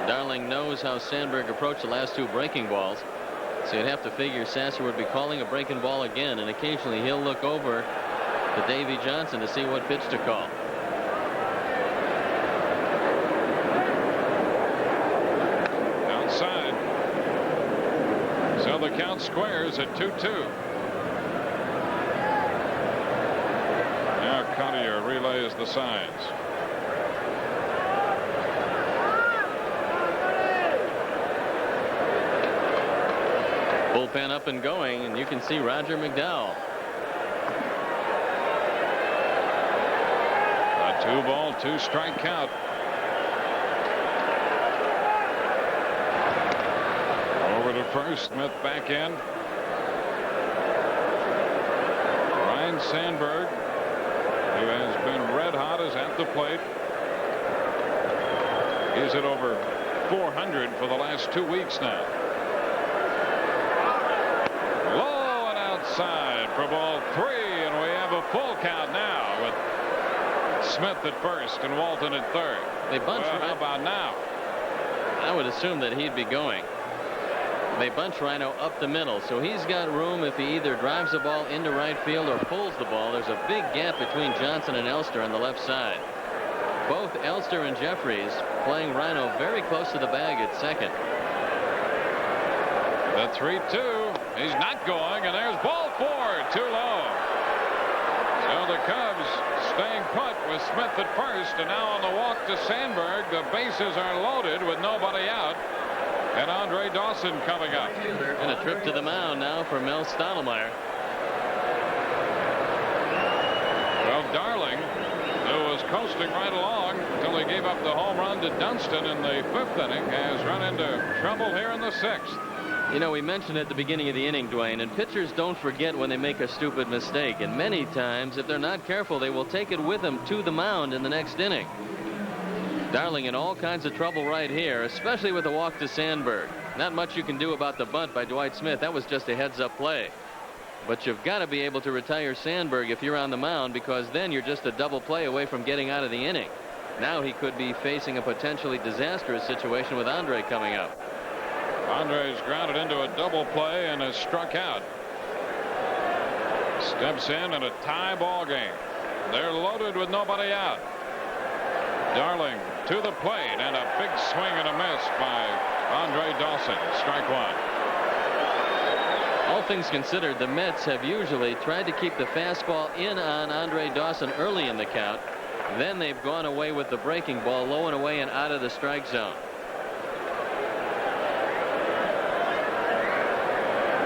[SPEAKER 3] Darling knows how Sandberg approached the last 2 breaking balls. So you'd have to figure Sasser would be calling a breaking ball again, and occasionally he'll look over to Davey Johnson to see what pitch to call.
[SPEAKER 4] Outside. So the count squares at 2-2. Now Collier relays the signs.
[SPEAKER 3] Bullpen up and going, and you can see Roger McDowell.
[SPEAKER 4] A 2-ball, 2-strike count. Over to first. Smith back in. Ryne Sandberg, who has been red hot, is at the plate. He's at over 400 for the last 2 weeks now. Low and outside for ball 3, and we have a full count now with Smith at first and Walton at third.
[SPEAKER 3] They bunch.
[SPEAKER 4] Well, how about now?
[SPEAKER 3] I would assume that he'd be going. They bunch Rhino up the middle, so he's got room if he either drives the ball into right field or pulls the ball. There's a big gap between Johnson and Elster on the left side. Both Elster and Jeffries playing Rhino very close to the bag at second.
[SPEAKER 4] The 3-2. He's not going, and there's ball 4, too low. So the Cubs staying put with Smith at first, and now on the walk to Sandberg. The bases are loaded with nobody out. And Andre Dawson coming up.
[SPEAKER 3] And a trip to the mound now for Mel Stottlemyre.
[SPEAKER 4] Well, Darling, who was coasting right along until he gave up the home run to Dunston in the 5th inning, has run into trouble here in the 6th.
[SPEAKER 3] You know, we mentioned at the beginning of the inning, Dwayne, and pitchers don't forget when they make a stupid mistake. And many times, if they're not careful, they will take it with them to the mound in the next inning. Darling in all kinds of trouble right here, especially with the walk to Sandberg. Not much you can do about the bunt by Dwight Smith. That was just a heads-up play. But you've got to be able to retire Sandberg if you're on the mound, because then you're just a double play away from getting out of the inning. Now he could be facing a potentially disastrous situation with Andre coming up.
[SPEAKER 4] Andre's grounded into a double play and has struck out. Steps in a tie ball game. They're loaded with nobody out. Darling to the plate, and a big swing and a miss by Andre Dawson. Strike 1.
[SPEAKER 3] All things considered, the Mets have usually tried to keep the fastball in on Andre Dawson early in the count. Then they've gone away with the breaking ball low and away and out of the strike zone.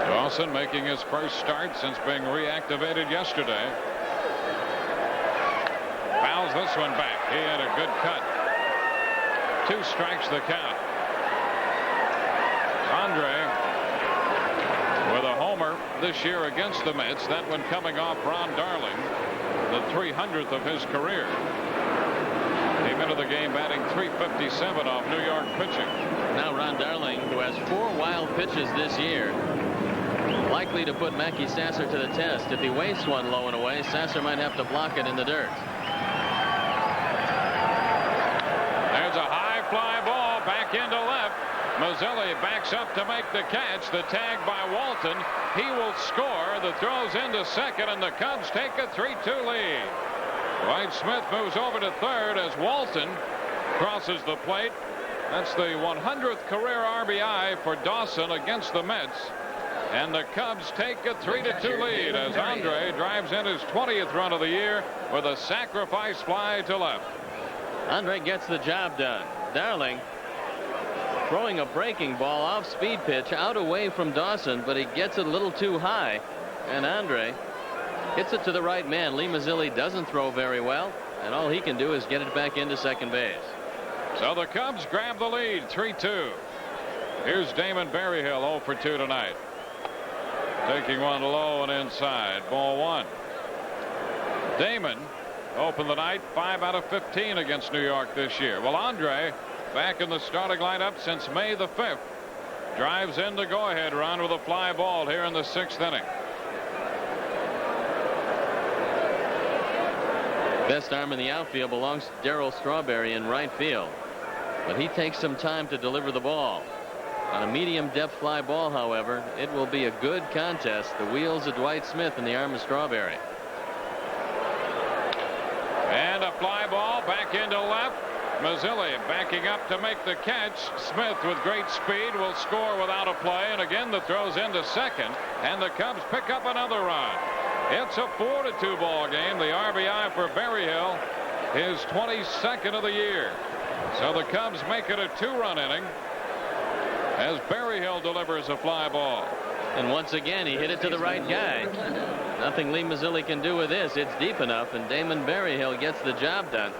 [SPEAKER 4] Dawson making his first start since being reactivated yesterday. Fouls this one back. He had a good cut. 2 strikes the count. Andre with a homer this year against the Mets. That one coming off Ron Darling, the 300th of his career. Came into the game batting .357 off New York pitching.
[SPEAKER 3] Now Ron Darling, who has 4 wild pitches this year, likely to put Mackey Sasser to the test. If he wastes one low and away, Sasser might have to block it in the dirt.
[SPEAKER 4] There's a high fly ball back into left. Mazzilli backs up to make the catch. The tag by Walton. He will score. The throw's into second, and the Cubs take a 3-2 lead. Dwight Smith moves over to third as Walton crosses the plate. That's the 100th career RBI for Dawson against the Mets. And the Cubs take a 3-2 lead as Andre drives in his 20th run of the year with a sacrifice fly to left.
[SPEAKER 3] Andre gets the job done. Darling throwing a breaking ball off speed pitch out away from Dawson, but he gets it a little too high, and Andre hits it to the right man. Lee Mazzilli doesn't throw very well, and all he can do is get it back into second base.
[SPEAKER 4] So the Cubs grab the lead 3-2. Here's Damon Berryhill 0 for 2 tonight. Taking one low and inside. Ball 1. Damon opened the night 5 out of 15 against New York this year. Well, Andre back in the starting lineup since May the 5th. Drives in the go-ahead run with a fly ball here in the 6th inning.
[SPEAKER 3] Best arm in the outfield belongs to Darryl Strawberry in right field, but he takes some time to deliver the ball. On a medium depth fly ball, however, it will be a good contest. The wheels of Dwight Smith in the arm of Strawberry.
[SPEAKER 4] And a fly ball back into left. Mazzilli backing up to make the catch. Smith with great speed will score without a play, and again the throw's into second, and the Cubs pick up another run. It's a 4-2 ball game. The RBI for Berryhill, his 22nd of the year. So the Cubs make it a 2-run inning as Berryhill delivers a fly ball.
[SPEAKER 3] And once again, he hit it to the right guy. Nothing Lee Mazzilli can do with this. It's deep enough, and Damon Berryhill gets the job done.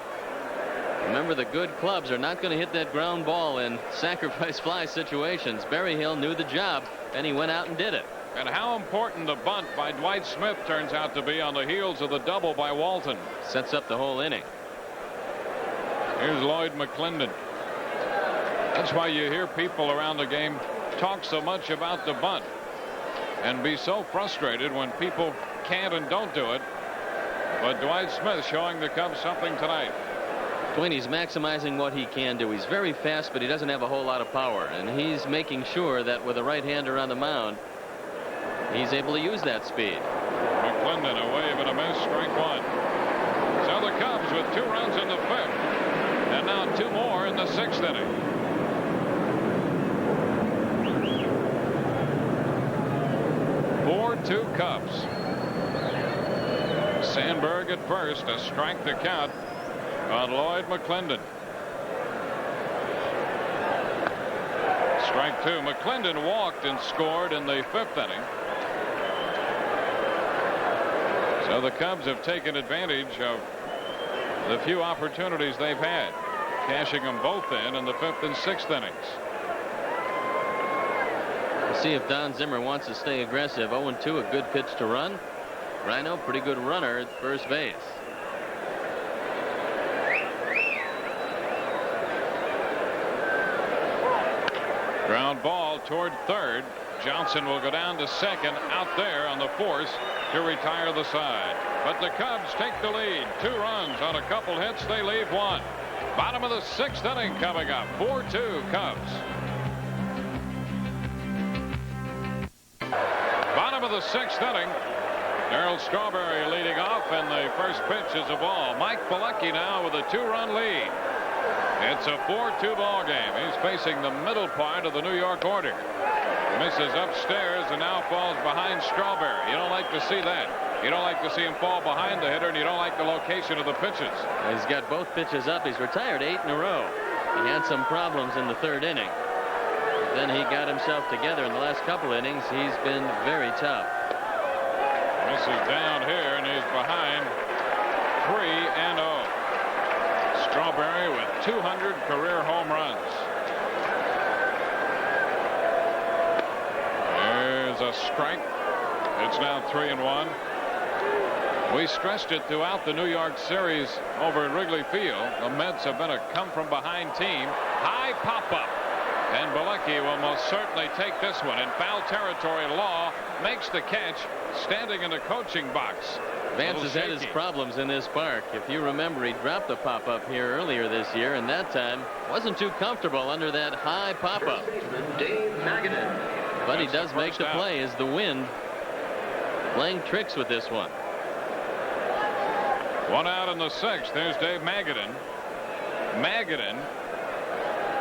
[SPEAKER 3] Remember, the good clubs are not going to hit that ground ball in sacrifice fly situations. Berryhill knew the job, and he went out and did it.
[SPEAKER 4] and how important the bunt by Dwight Smith turns out to be on the heels of the double by Walton.
[SPEAKER 3] Sets up the whole inning.
[SPEAKER 4] Here's Lloyd McClendon. That's why you hear people around the game talk so much about the bunt and be so frustrated when people can't and don't do it. But Dwight Smith showing the Cubs something tonight.
[SPEAKER 3] Dwayne, he's maximizing what he can do. He's very fast, but he doesn't have a whole lot of power, and he's making sure that with a right-hander on the mound, he's able to use that speed.
[SPEAKER 4] McClendon, a wave and a miss, strike one. So the Cubs with 2 runs in the 5th, and now 2 more in the 6th inning. Two Cubs. Sandberg at first, a strike to count on Lloyd McClendon. Strike 2. McClendon walked and scored in the 5th inning. So the Cubs have taken advantage of the few opportunities they've had, cashing them both in the 5th and 6th innings.
[SPEAKER 3] See if Don Zimmer wants to stay aggressive. 0-2, a good pitch to run. Rhino, pretty good runner at first base.
[SPEAKER 4] Ground ball toward third. Johnson will go down to second out there on the force to retire the side. But the Cubs take the lead. 2 runs on a couple hits. They leave 1. Bottom of the 6th inning coming up. 4-2 Cubs. Bottom of the 6th inning. Darryl Strawberry leading off, and the first pitch is a ball. Mike Bielecki now with a 2-run lead. It's a 4-2 ball game. He's facing the middle part of the New York order. Misses upstairs and now falls behind Strawberry. You don't like to see that. You don't like to see him fall behind the hitter, and you don't like the location of the pitches.
[SPEAKER 3] He's got both pitches up. He's retired 8 in a row. He had some problems in the 3rd inning. Then he got himself together in the last couple innings. He's been very tough.
[SPEAKER 4] Misses down here, and he's behind 3-0. Strawberry with 200 career home runs. There's a strike. It's now 3-1. We stressed it throughout the New York series over at Wrigley Field. The Mets have been a come-from-behind team. High pop-up. And Bielecki will most certainly take this one in foul territory. Law makes the catch standing in the coaching box.
[SPEAKER 3] Vance has had his problems in this park. If you remember, he dropped the pop-up here earlier this year, and that time wasn't too comfortable under that high pop-up. But he does make the play as the wind playing tricks with this one.
[SPEAKER 4] 1 out in the 6th. There's Dave Magadan. Magadan,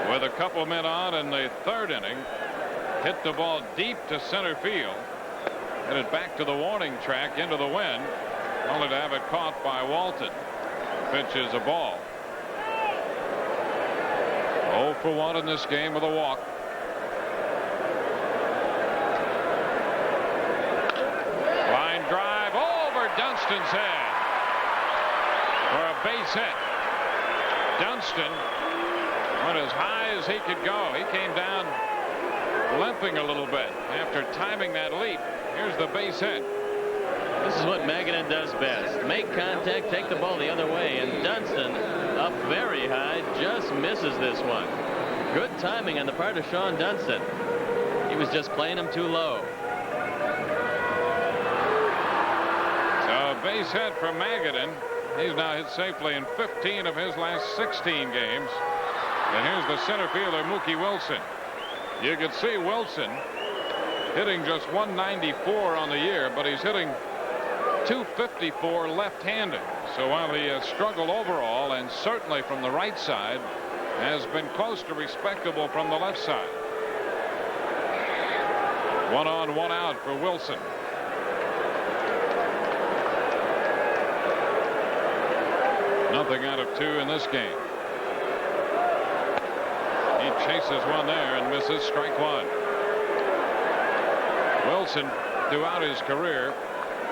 [SPEAKER 4] with a couple men on in the 3rd inning, hit the ball deep to center field. Hit it back to the warning track into the wind, only to have it caught by Walton. Pitch is a ball. 0 for 1 in this game with a walk. Line drive over Dunston's head for a base hit. Dunston went as high as he could go. He came down limping a little bit after timing that leap. Here's the base hit.
[SPEAKER 3] This is what Magadan does best. Make contact, take the ball the other way, and Dunston up very high just misses this one. Good timing on the part of Shawon Dunston. He was just playing him too low.
[SPEAKER 4] So a base hit for Magadan. He's now hit safely in 15 of his last 16 games. And here's the center fielder, Mookie Wilson. You can see Wilson hitting just 194 on the year, but he's hitting 254 left-handed. So while he has struggled overall, and certainly from the right side, has been close to respectable from the left side. 1 on, 1 out for Wilson. Nothing out of 2 in this game. He chases one there and misses. Strike 1. Wilson, throughout his career,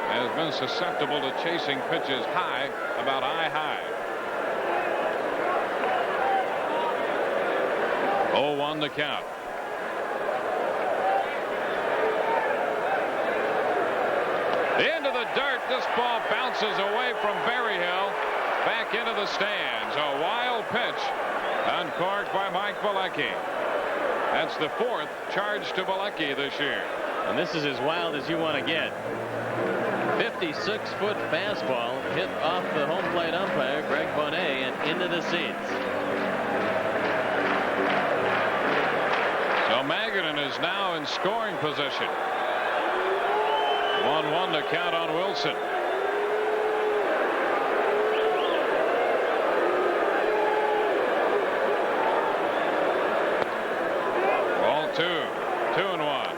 [SPEAKER 4] has been susceptible to chasing pitches high, about eye high. 0-1 the count. This ball bounces away from Berryhill back into the stands. A wild pitch uncorked by Mike Bielecki. That's the 4th charge to Bielecki this year.
[SPEAKER 3] And this is as wild as you want to get. 56-foot fastball hit off the home plate umpire, Greg Bonet, and into the seats.
[SPEAKER 4] So Magadan is now in scoring position. 1-1 to count on Wilson. Ball 2. 2-1.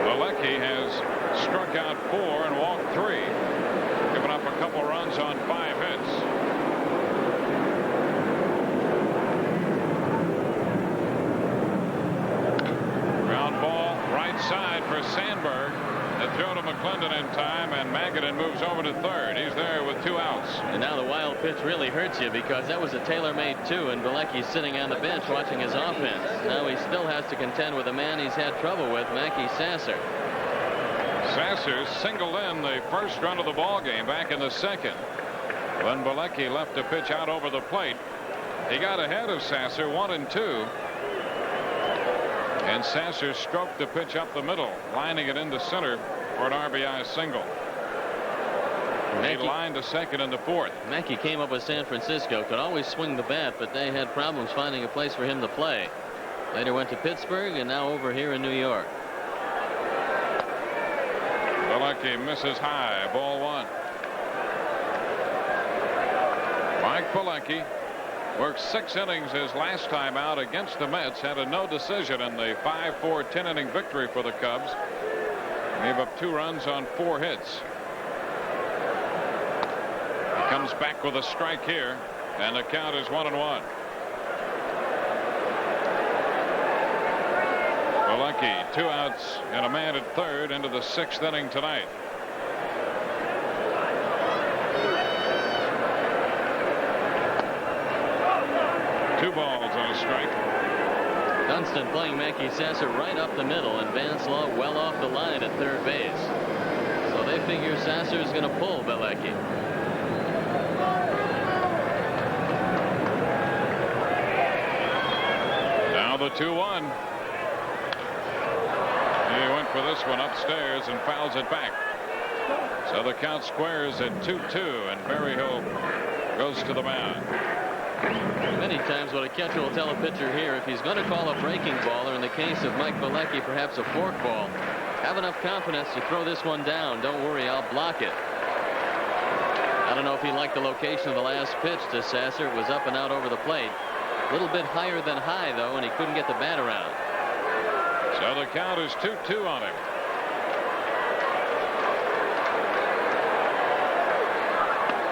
[SPEAKER 4] Bielecki has struck out 4 and walked 3. Given up a couple runs on 5 hits. Ground ball right side for Sandberg. The throw to McClendon in time, and Magadan moves over to third. He's there with 2 outs.
[SPEAKER 3] And now the wild pitch really hurts you because that was a tailor-made 2, and Bielecki's sitting on the bench watching his offense. Now he still has to contend with a man he's had trouble with, Mackey Sasser.
[SPEAKER 4] Sasser singled in the first run of the ball game back in the 2nd. When Bielecki left a pitch out over the plate, he got ahead of Sasser 1-2. And Sasser stroked the pitch up the middle, lining it into center for an RBI single. He lined to second in the 4th.
[SPEAKER 3] Mackey came up with San Francisco, could always swing the bat, but they had problems finding a place for him to play. Later went to Pittsburgh and now over here in New York.
[SPEAKER 4] Bielecki misses high, ball 1. Mike Bielecki worked 6 innings his last time out against the Mets. Had a no decision in the 5-4 10-inning victory for the Cubs. Gave up 2 runs on 4 hits. He comes back with a strike here, and the count is 1-1. Bielecki 2 outs and a man at third into the 6th inning tonight. Two balls on a strike.
[SPEAKER 3] Dunston playing Mackey Sasser right up the middle, and Vance Law well off the line at third base. So they figure Sasser is going to pull Bielecki.
[SPEAKER 4] Now the 2-1. He went for this one upstairs and fouls it back. So the count squares at 2-2, and Berryhill goes to the mound.
[SPEAKER 3] Many times what a catcher will tell a pitcher here, if he's going to call a breaking ball, or in the case of Mike Bielecki, perhaps a fork ball, have enough confidence to throw this one down. Don't worry, I'll block it. I don't know if he liked the location of the last pitch to Sasser. It was up and out over the plate. A little bit higher than high, though, and he couldn't get the bat around.
[SPEAKER 4] So the count is 2-2 on him.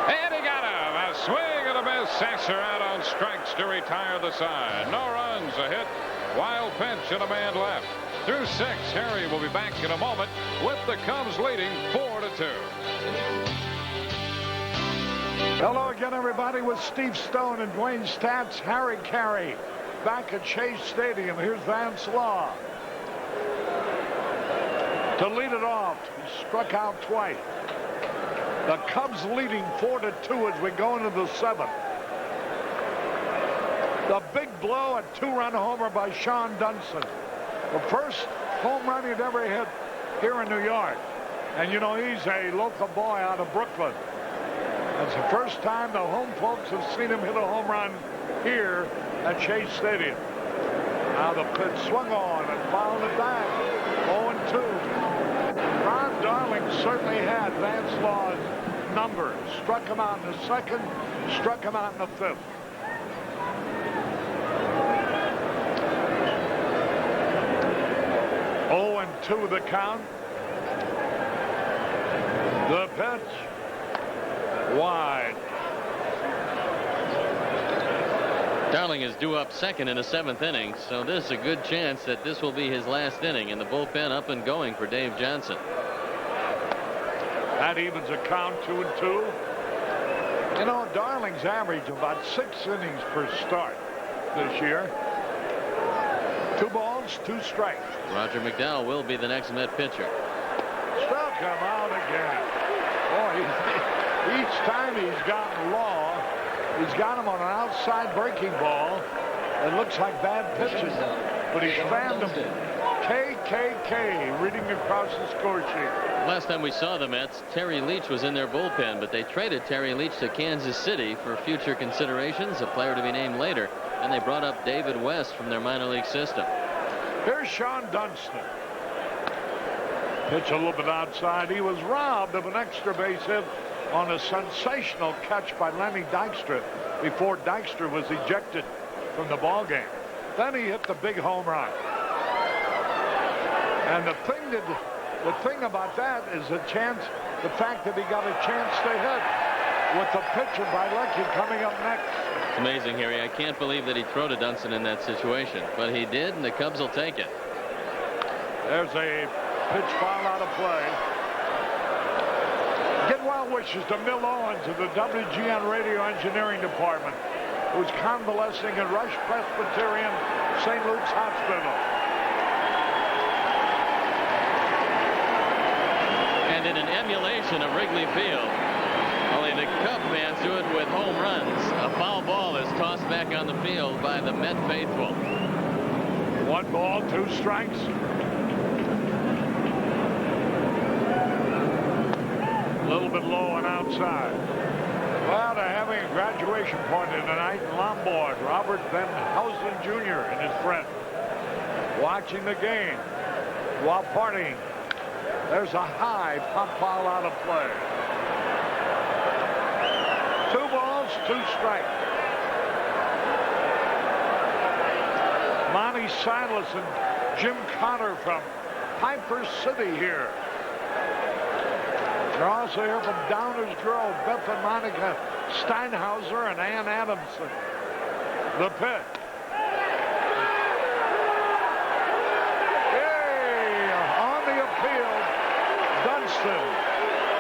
[SPEAKER 4] And he got him. A swing and a miss. Sasser out on strikes to retire the side. No runs, a hit. Wild pitch and a man left. Through 6, Harry will be back in a moment with the Cubs leading 4-2.
[SPEAKER 1] Hello again, everybody, with Steve Stone and Dwayne Stats. Harry Carey back at Chase Stadium. Here's Vance Law to lead it off. He struck out twice. The Cubs leading 4-2 as we go into the 7th. The big blow, a 2-run homer by Shawon Dunston. The first home run he'd ever hit here in New York. And you know, he's a local boy out of Brooklyn. That's the first time the home folks have seen him hit a home run here at Chase Stadium. Now the pitch swung on and fouled it back. 0-2. Ron Darling certainly had Vance Law's number. Struck him out in the 2nd, struck him out in the 5th. To the count. The pitch wide.
[SPEAKER 3] Darling is due up second in the 7th inning, so this is a good chance that this will be his last inning, and the bullpen up and going for Dave Johnson.
[SPEAKER 1] That evens a count 2-2. You know, Darling's average about 6 innings per start this year. 2 balls. balls, 2 strikes.
[SPEAKER 3] Roger McDowell will be the next Met pitcher.
[SPEAKER 1] Struck him out again. Boy, each time he's gotten Law, he's got him on an outside breaking ball. It looks like bad pitches, but he's found him. KKK reading across the score sheet.
[SPEAKER 3] Last time we saw the Mets, Terry Leach was in their bullpen, but they traded Terry Leach to Kansas City for future considerations, a player to be named later, and they brought up David West from their minor league system.
[SPEAKER 1] Here's Shawon Dunston. Pitch a little bit outside. He was robbed of an extra base hit on a sensational catch by Lenny Dykstra before Dykstra was ejected from the ball game. Then he hit the big home run. And the thing about that is the fact that he got a chance to hit with the pitcher Bielecki coming up next.
[SPEAKER 3] It's amazing, Harry. I can't believe that he threw to Dunston in that situation, but he did, and the Cubs will take it.
[SPEAKER 1] There's a pitch foul out of play. Get well wishes to Mill Owens of the WGN Radio Engineering Department, who's convalescing at Rush Presbyterian St. Luke's Hospital.
[SPEAKER 3] And in an emulation of Wrigley Field, only the Cub fans do it with home runs. A foul ball is tossed back on the field by the Met faithful.
[SPEAKER 1] 1 ball, 2 strikes. A little bit low and outside. Well, they're having a graduation party tonight in Lombard. Robert Van Housen Jr. and his friend watching the game while partying. There's a high pop foul out of play. 2 balls, 2 strikes. Monty Silas and Jim Connor from Piper City here. They're also here from Downers Grove, Beth and Monica Steinhauser and Ann Adamson. The pitch.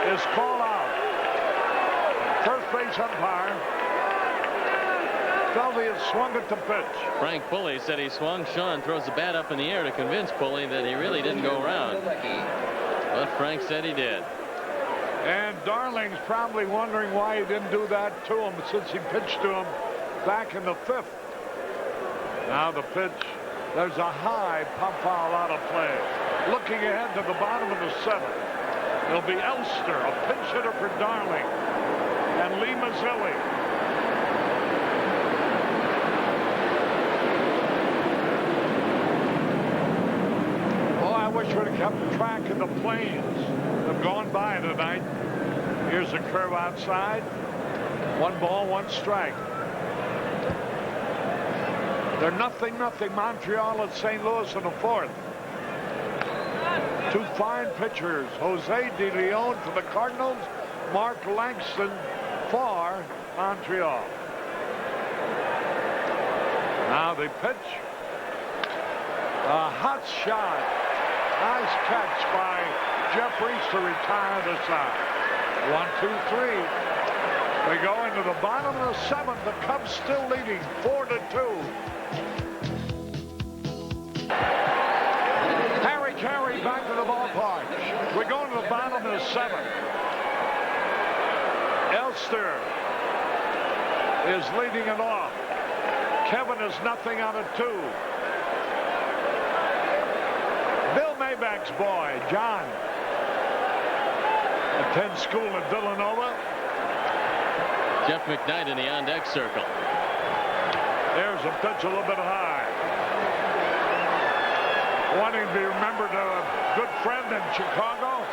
[SPEAKER 1] Is called out. First base umpire felt he had swung at the pitch.
[SPEAKER 3] Frank Pulley said he swung. Sean throws the bat up in the air to convince Pulley that he really didn't go around. But Frank said he did.
[SPEAKER 1] And Darling's probably wondering why he didn't do that to him since he pitched to him back in the 5th. Now the pitch. There's a high pop foul out of play. Looking ahead to the bottom of the 7th. It'll be Elster, a pinch hitter for Darling, and Lee Mazzilli. Oh, I wish we'd have kept track of the planes that have gone by tonight. Here's a curve outside. 1 ball, 1 strike. They're 0-0 Montreal at St. Louis in the 4th. 2 fine pitchers, Jose De Leon for the Cardinals, Mark Langston for Montreal. Now the pitch. A hot shot. Nice catch by Jeffries to retire the side. 1, 2, 3. We go into the bottom of the 7th. The Cubs still leading 4-2. Carey back to the ballpark. We're going to the bottom of the 7th. Elster is leading it off. Kevin is 0 out of 2. Bill Maybach's boy, John, attends school at Villanova.
[SPEAKER 3] Jeff McKnight in the on-deck circle.
[SPEAKER 1] There's a pitch a little bit high. Wanting to be remembered a good friend in Chicago,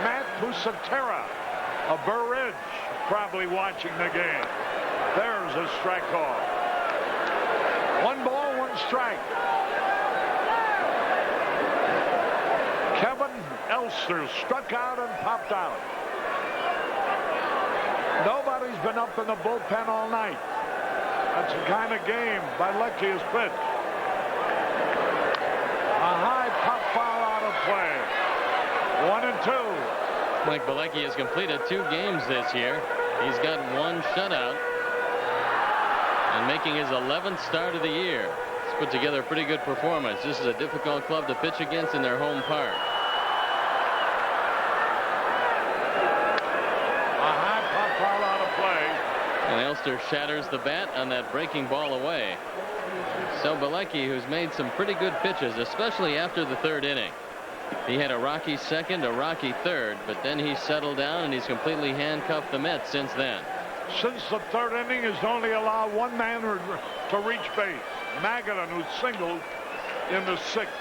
[SPEAKER 1] Matt Pusatera of Burr Ridge, probably watching the game. There's a strike call. 1 ball, 1 strike. Kevin Elster struck out and popped out. Nobody's been up in the bullpen all night. That's the kind of game Bielecki has pitched. A high pop foul out of play. 1 and 2.
[SPEAKER 3] Mike Bielecki has completed 2 games this year. He's got 1 shutout and making his 11th start of the year. His put together a pretty good performance. This is a difficult club to pitch against in their home park.
[SPEAKER 1] A high pop foul out of play.
[SPEAKER 3] And Elster shatters the bat on that breaking ball away. So Bielecki, who's made some pretty good pitches, especially after the third inning. He had a rocky second, a rocky third, but then he settled down and he's completely handcuffed the Mets since then.
[SPEAKER 1] Since the third inning has only allowed one man to reach base. Magadan, who singled in the sixth.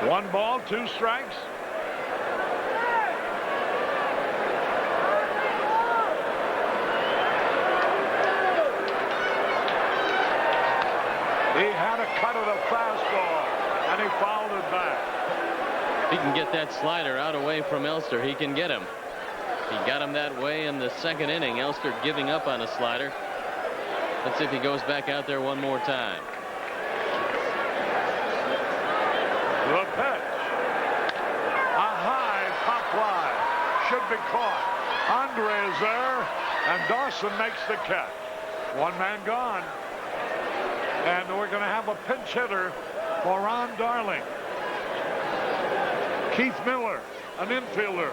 [SPEAKER 1] 1 ball, 2 strikes. He had a cut of the fastball, and he fouled it back.
[SPEAKER 3] If he can get that slider out away from Elster, he can get him. He got him that way in the second inning. Elster giving up on a slider. Let's see if he goes back out there one more time.
[SPEAKER 1] The pitch. A high pop fly. Should be caught. Andre is there, and Dawson makes the catch. 1 man gone. And we're going to have a pinch hitter for Ron Darling. Keith Miller, an infielder.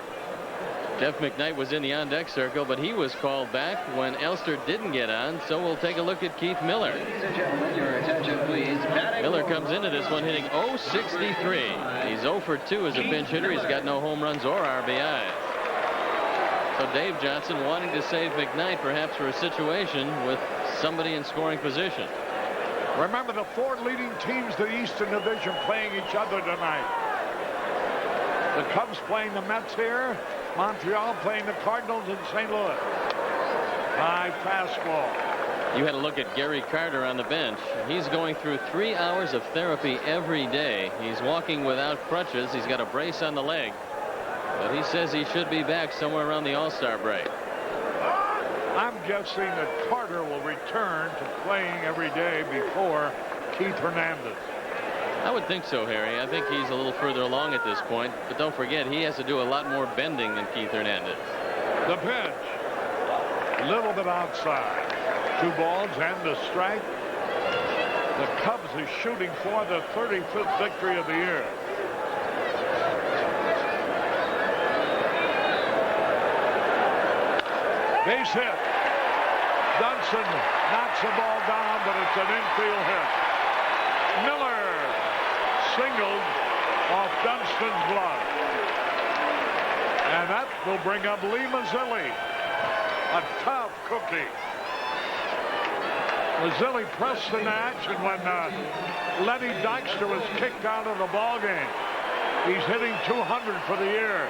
[SPEAKER 3] Jeff McKnight was in the on-deck circle, but he was called back when Elster didn't get on, so we'll take a look at Keith Miller.
[SPEAKER 5] Ladies and gentlemen, your attention, please.
[SPEAKER 3] Miller comes into this one hitting .063. He's 0 for 2 as a pinch hitter. He's got no home runs or RBIs. So Dave Johnson wanting to save McKnight perhaps for a situation with somebody in scoring position.
[SPEAKER 1] Remember the 4 leading teams to the Eastern Division playing each other tonight. The Cubs playing the Mets here. Montreal playing the Cardinals in St. Louis. High fastball.
[SPEAKER 3] You had a look at Gary Carter on the bench. He's going through 3 hours of therapy every day. He's walking without crutches. He's got a brace on the leg. But he says he should be back somewhere around the All-Star break.
[SPEAKER 1] I'm guessing that Carter will return to playing every day before Keith Hernandez.
[SPEAKER 3] I would think so, Harry. I think he's a little further along at this point. But don't forget, he has to do a lot more bending than Keith Hernandez.
[SPEAKER 1] The pitch. A little bit outside. 2 balls and a strike. The Cubs are shooting for the 35th victory of the year. Base hit. Dunston knocks the ball down, but it's an infield hit. Miller singled off Dunston's glove. And that will bring up Lee Mazzilli. A tough cookie. Mazzilli pressed in action when Lenny Dykstra was kicked out of the ballgame. He's hitting .200 for the year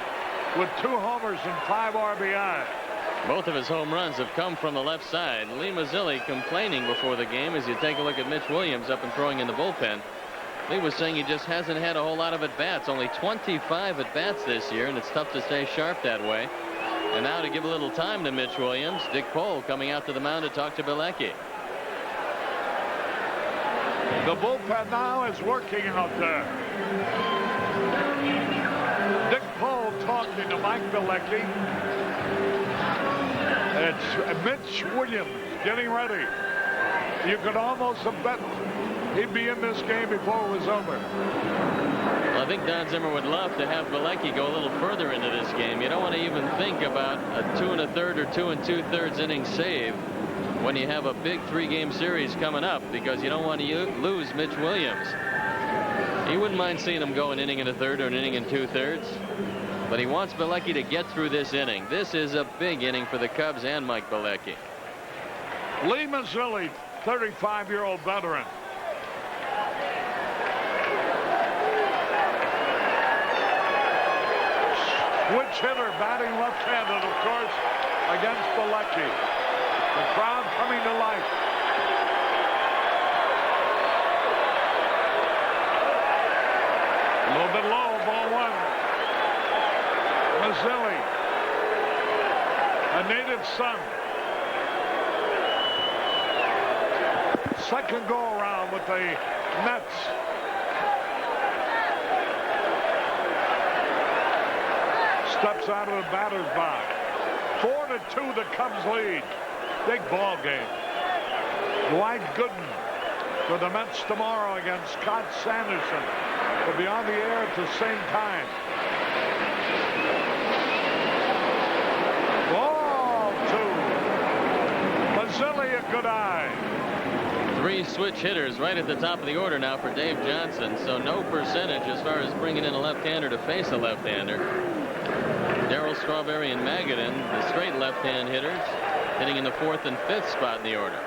[SPEAKER 1] with 2 homers and 5 RBI.
[SPEAKER 3] Both of his home runs have come from the left side. Lee Mazzilli complaining before the game as you take a look at Mitch Williams up and throwing in the bullpen. Lee was saying he just hasn't had a whole lot of at-bats. Only 25 at-bats this year, and it's tough to stay sharp that way. And now to give a little time to Mitch Williams, Dick Pohl coming out to the mound to talk to Bielecki.
[SPEAKER 1] The bullpen now is working out there. Dick Pohl talking to Mike Bielecki. It's Mitch Williams getting ready. You could almost have bet he'd be in this game before it was over.
[SPEAKER 3] Well, I think Don Zimmer would love to have Bielecki go a little further into this game. You don't want to even think about a 2 1/3 or 2 2/3 inning save when you have a big 3-game series coming up, because you don't want to lose Mitch Williams. He wouldn't mind seeing him go an inning and a third or an inning and 2/3. But he wants Bielecki to get through this inning. This is a big inning for the Cubs and Mike Bielecki.
[SPEAKER 1] Lee Mazzilli, 35-year-old veteran. Switch hitter, batting left-handed, of course, against Bielecki. The crowd coming to life. A little bit low, ball 1. Mazzilli, a native son. Second go-around with the Mets. Steps out of the batter's box. 4-2 the Cubs lead. Big ball game. Dwight Gooden for the Mets tomorrow against Scott Sanderson. Will be on the air at the same time. Ball 2. Mazzilli a good eye.
[SPEAKER 3] 3 switch hitters right at the top of the order now for Dave Johnson. So no percentage as far as bringing in a left-hander to face a left-hander. Darryl Strawberry and Magadan, the straight left-hand hitters, hitting in the 4th and 5th spot in the order.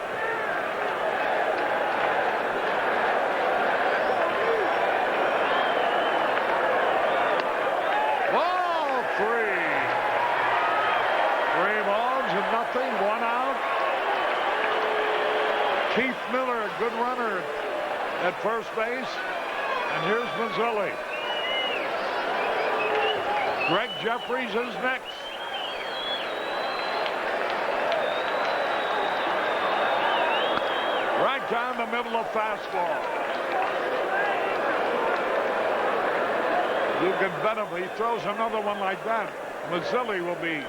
[SPEAKER 1] Ball 3. 3 balls and nothing. 1 out. Keith Miller, a good runner at first base. And here's Mazzilli. Greg Jeffries is next. Right down the middle of fastball. You can bet if he throws another one like that, Mazzilli will be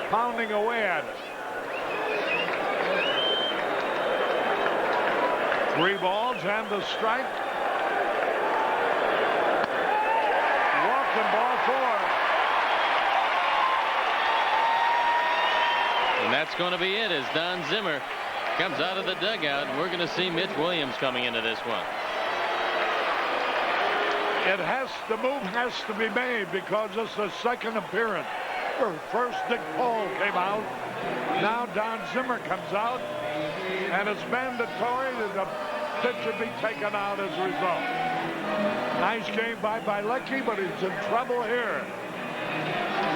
[SPEAKER 1] pounding away at it. 3 balls and the strike. Walking ball 4.
[SPEAKER 3] And that's going to be it as Don Zimmer comes out of the dugout. And we're going to see Mitch Williams coming into this one.
[SPEAKER 1] The move has to be made because it's the second appearance. First Dick Paul came out. Now Don Zimmer comes out. And it's mandatory that the pitcher be taken out as a result. Nice game by Bielecki, but he's in trouble here.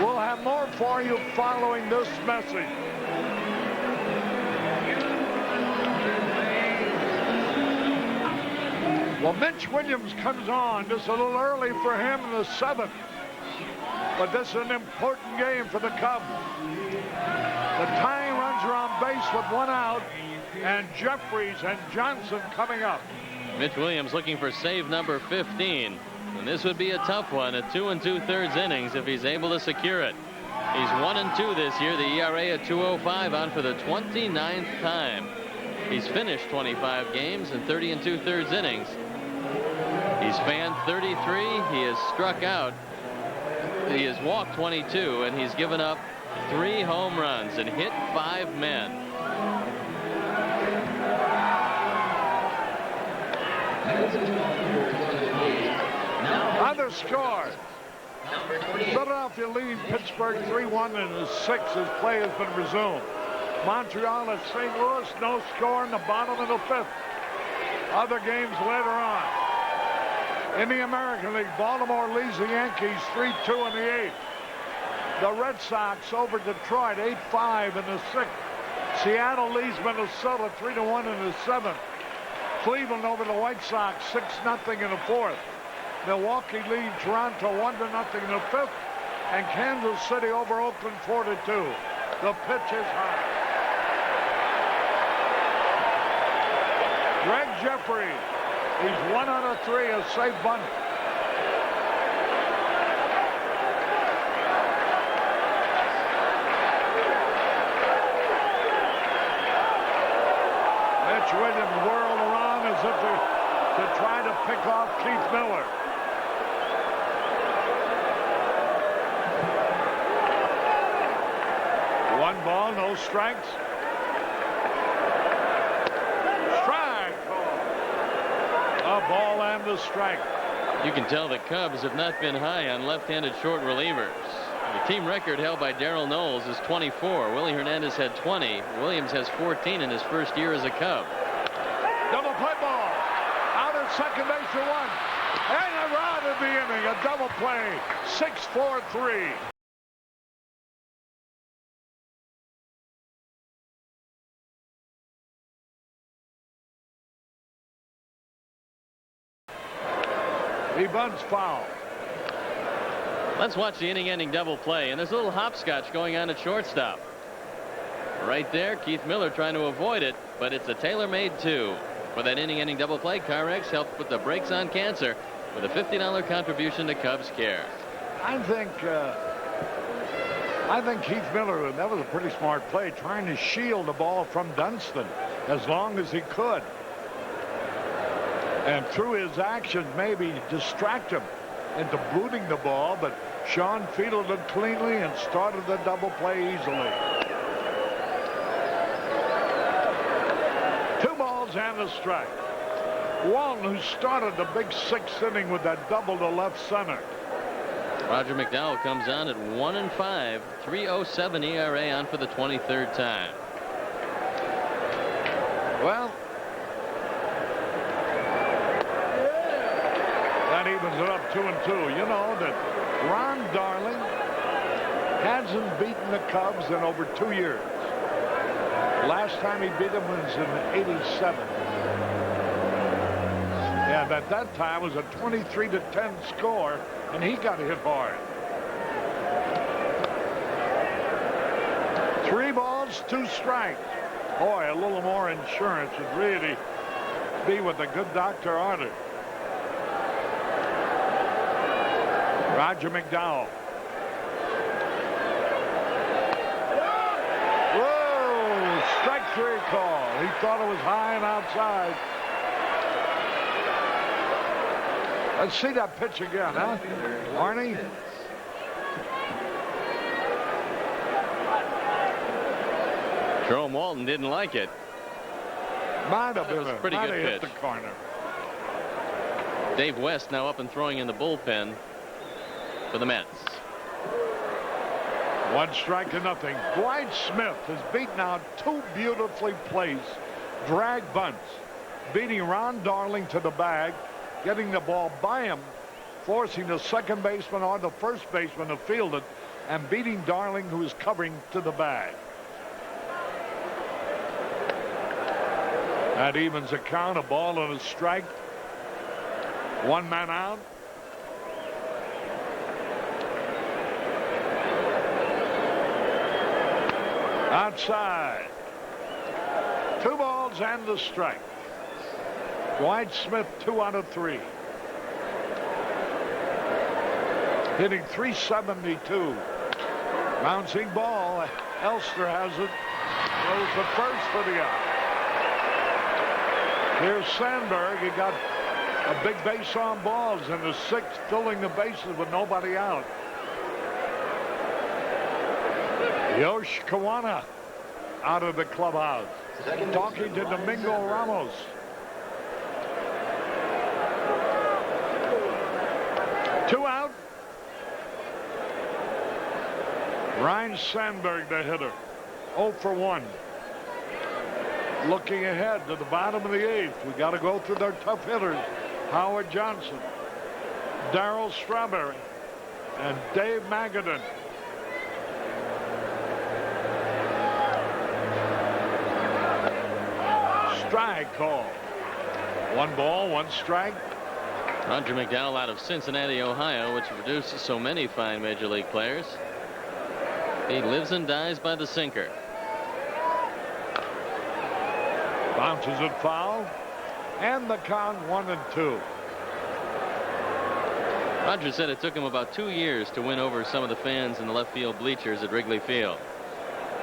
[SPEAKER 1] We'll have more for you following this message. Well, Mitch Williams comes on just a little early for him in the 7th. But this is an important game for the Cubs. The tying runs are on base with 1 out, and Jeffries and Johnson coming up.
[SPEAKER 3] Mitch Williams looking for save number 15. And this would be a tough one at 2 2/3 innings if he's able to secure it. He's 1-2 this year. The ERA at 2.05 on for the 29th time. He's finished 25 games and 30 2/3 innings. He's fanned 33. He has struck out. He has walked 22, and he's given up 3 home runs and hit 5 men.
[SPEAKER 1] Other score. Philadelphia leads Pittsburgh 3-1 in the 6th as play has been resumed. Montreal at St. Louis, no score in the bottom of the 5th. Other games later on. In the American League, Baltimore leads the Yankees 3-2 in the 8th. The Red Sox over Detroit 8-5 in the 6th. Seattle leads Minnesota 3-1 in the 7th. Cleveland over the White Sox 6-0 in the 4th. Milwaukee leads Toronto 1-0 in the 5th. And Kansas City over Oakland 4-2. The pitch is high. Greg Jeffries. He's 1 out of 3, a safe bunt. Mitch Williams whirled around as if to try to pick off Keith Miller. One ball, no strikes. A ball and a strike.
[SPEAKER 3] You can tell the Cubs have not been high on left-handed short relievers. The team record held by Darrell Knowles is 24. Willie Hernandez had 20. Williams has 14 in his first year as a Cub.
[SPEAKER 1] Double play ball. Out at second base for 1. And around in the inning. A double play. 6-4-3. He bunts foul.
[SPEAKER 3] Let's watch the inning-ending double play. And there's a little hopscotch going on at shortstop. Right there, Keith Miller trying to avoid it, but it's a tailor-made 2. For that inning-ending double play, Carrex helped put the brakes on cancer with a $50 contribution to Cubs Care.
[SPEAKER 1] I think I think Keith Miller, that was a pretty smart play, trying to shield the ball from Dunston as long as he could. And through his actions, maybe distract him into booting the ball, but Shawon fielded it cleanly and started the double play easily. 2 balls and a strike. Walton, who started the big 6th inning with that double to left center.
[SPEAKER 3] Roger McDowell comes on at 1-5, 3.07 ERA, on for the 23rd time.
[SPEAKER 1] Well, that evens it up 2-2. You know that Ron Darling hasn't beaten the Cubs in over 2 years. Last time he beat them was in '87. Yeah, at that time was a 23-10 score, and he got hit hard. 3 balls, 2 strikes. Boy, a little more insurance would really be what the good doctor ordered. Roger McDowell. Whoa, strike 3 call. He thought it was high and outside. Let's see that pitch again, huh? Arnie?
[SPEAKER 3] Jerome Walton didn't like it.
[SPEAKER 1] Might have been
[SPEAKER 3] a pretty good
[SPEAKER 1] hit
[SPEAKER 3] pitch.
[SPEAKER 1] the corner.
[SPEAKER 3] Dave West now up and throwing in the bullpen for the Mets.
[SPEAKER 1] 1 strike to nothing. Dwight Smith has beaten out 2 beautifully placed drag bunts, beating Ron Darling to the bag, getting the ball by him, forcing the second baseman or the first baseman to field it, and beating Darling, who is covering, to the bag. That evens the count. A ball and a strike. 1 man out. Outside. 2 balls and a strike. Dwight Smith 2 out of 3. Hitting .372. Bouncing ball. Elster has it. Goes to first for the out. Here's Sandberg. He got a big base on balls in the 6th, filling the bases with nobody out. Yosh Kawana out of the clubhouse, talking to Domingo Ramos. Two out. Ryan Sandberg, the hitter, 0 for 1. Looking ahead to the bottom of the 8th. We got to go through their tough hitters. Howard Johnson, Darryl Strawberry, and Dave Magadan. Strike call. 1 ball, 1 strike.
[SPEAKER 3] Roger McDowell out of Cincinnati, Ohio, which produces so many fine major league players. He lives and dies by the sinker.
[SPEAKER 1] Bounces it foul, and the count 1-2.
[SPEAKER 3] Roger said it took him about 2 years to win over some of the fans in the left field bleachers at Wrigley Field.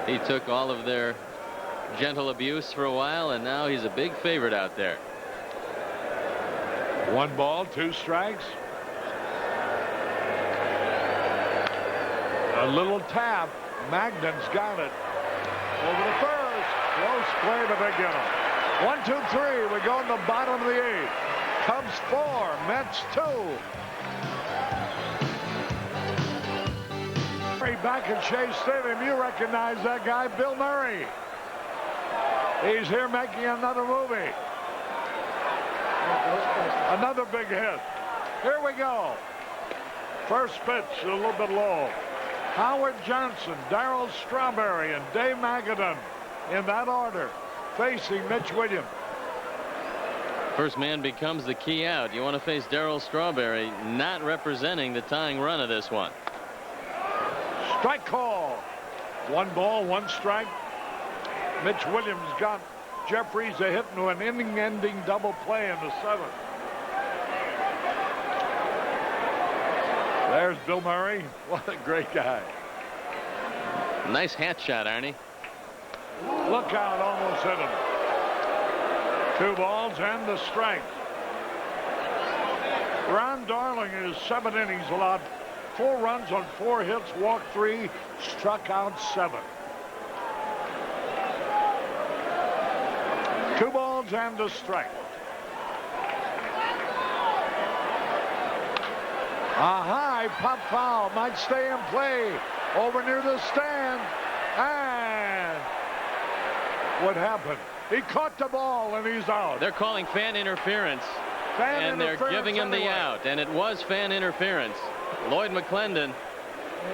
[SPEAKER 3] He took all of their gentle abuse for a while, and now he's a big favorite out there.
[SPEAKER 1] 1 ball, 2 strikes. A little tap. Magdan's got it. Over to first. Close play, but they get him. 1, 2, 3. We go in the bottom of the 8th. Cubs 4, Mets 2. Back at Shea Stadium, you recognize that guy, Bill Murray. He's here making another movie. Another big hit. Here we go. First pitch, a little bit low. Howard Johnson, Darryl Strawberry, and Dave Magadan in that order, facing Mitch Williams.
[SPEAKER 3] First man becomes the key out. You want to face Darryl Strawberry, not representing the tying run of this one.
[SPEAKER 1] Strike call. 1 ball, 1 strike. Mitch Williams got Jeffries a hit into an inning-ending double play in the 7th. There's Bill Murray. What a great guy.
[SPEAKER 3] Nice hat shot, Arnie.
[SPEAKER 1] Look out, almost hit him. 2 balls and the strike. Ron Darling is 7 innings, allowed 4 runs on 4 hits, walked 3, struck out 7. 2 balls and a strike. A high pop foul might stay in play over near the stand. And what happened? He caught the ball and he's out.
[SPEAKER 3] They're calling fan interference. And they're giving him the out. And it was fan interference. Lloyd McClendon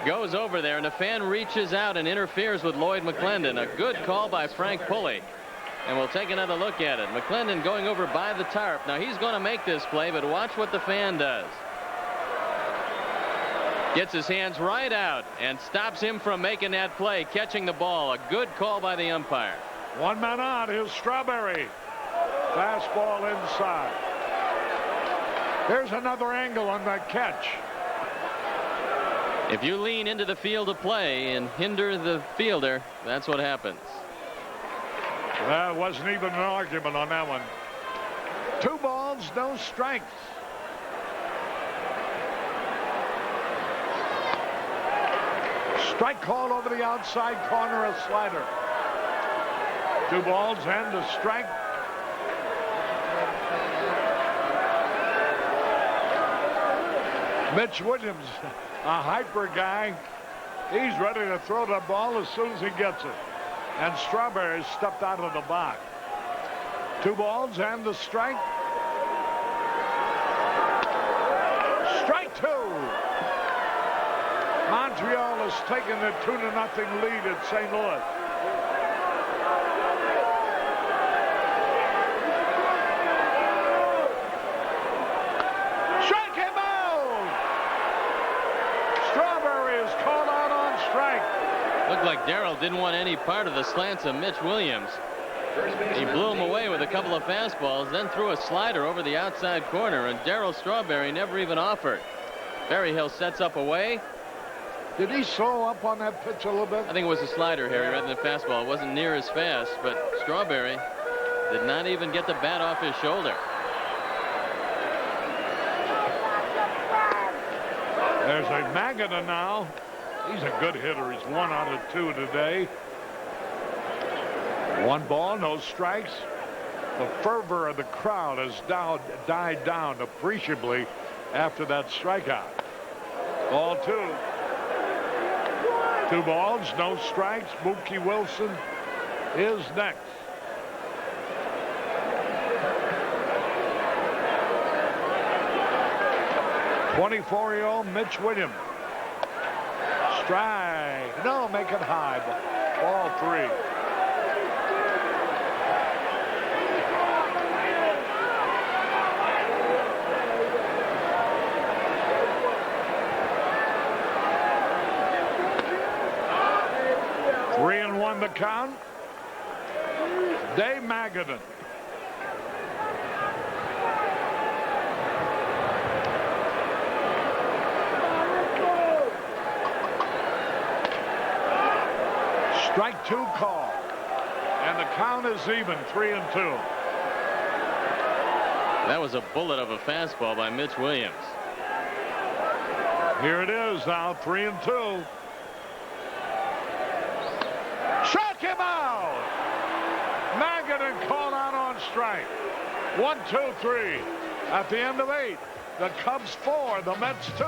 [SPEAKER 3] goes over there and the fan reaches out and interferes with Lloyd McClendon. A good call by Frank Pulley. And we'll take another look at it. McClendon going over by the tarp. Now he's going to make this play, but watch what the fan does. Gets his hands right out and stops him from making that play, catching the ball. A good call by the umpire.
[SPEAKER 1] 1 man on. Here's Strawberry. Fastball inside. Here's another angle on that catch.
[SPEAKER 3] If you lean into the field of play and hinder the fielder, that's what happens.
[SPEAKER 1] That wasn't even an argument on that one. 2 balls, no strikes. Strike called over the outside corner, a slider. 2 balls and a strike. Mitch Williams, a hyper guy. He's ready to throw the ball as soon as he gets it. And Strawberry stepped out of the box. 2 balls and the strike. Strike 2. Montreal has taken the 2-0 lead at St. Louis. Strike him out! Strawberry is called out on strike.
[SPEAKER 3] Looked like Darrell didn't want any part of the slants of Mitch Williams. He blew him away with a couple of fastballs, then threw a slider over the outside corner, and Darrell Strawberry never even offered. Berryhill sets up away.
[SPEAKER 1] Did he slow up on that pitch a little bit?
[SPEAKER 3] I think it was a slider, Harry, rather than a fastball. It wasn't near as fast, but Strawberry did not even get the bat off his shoulder.
[SPEAKER 1] There's a Magada now. He's a good hitter. He's 1 out of 2 today. 1 ball, no strikes. The fervor of the crowd has died down appreciably after that strikeout. Ball 2. 2 balls, no strikes. Mookie Wilson is next. '24-year-old Mitch Williams. Strike. No, make it high. Ball 3. The count. Dave Magadan. Strike 2 call. And the count is even, 3-2.
[SPEAKER 3] That was a bullet of a fastball by Mitch Williams.
[SPEAKER 1] Here it is now, 3-2. Struck him out. Magadan called out on strike. 1, 2, 3. At the end of 8, the Cubs 4, the Mets 2.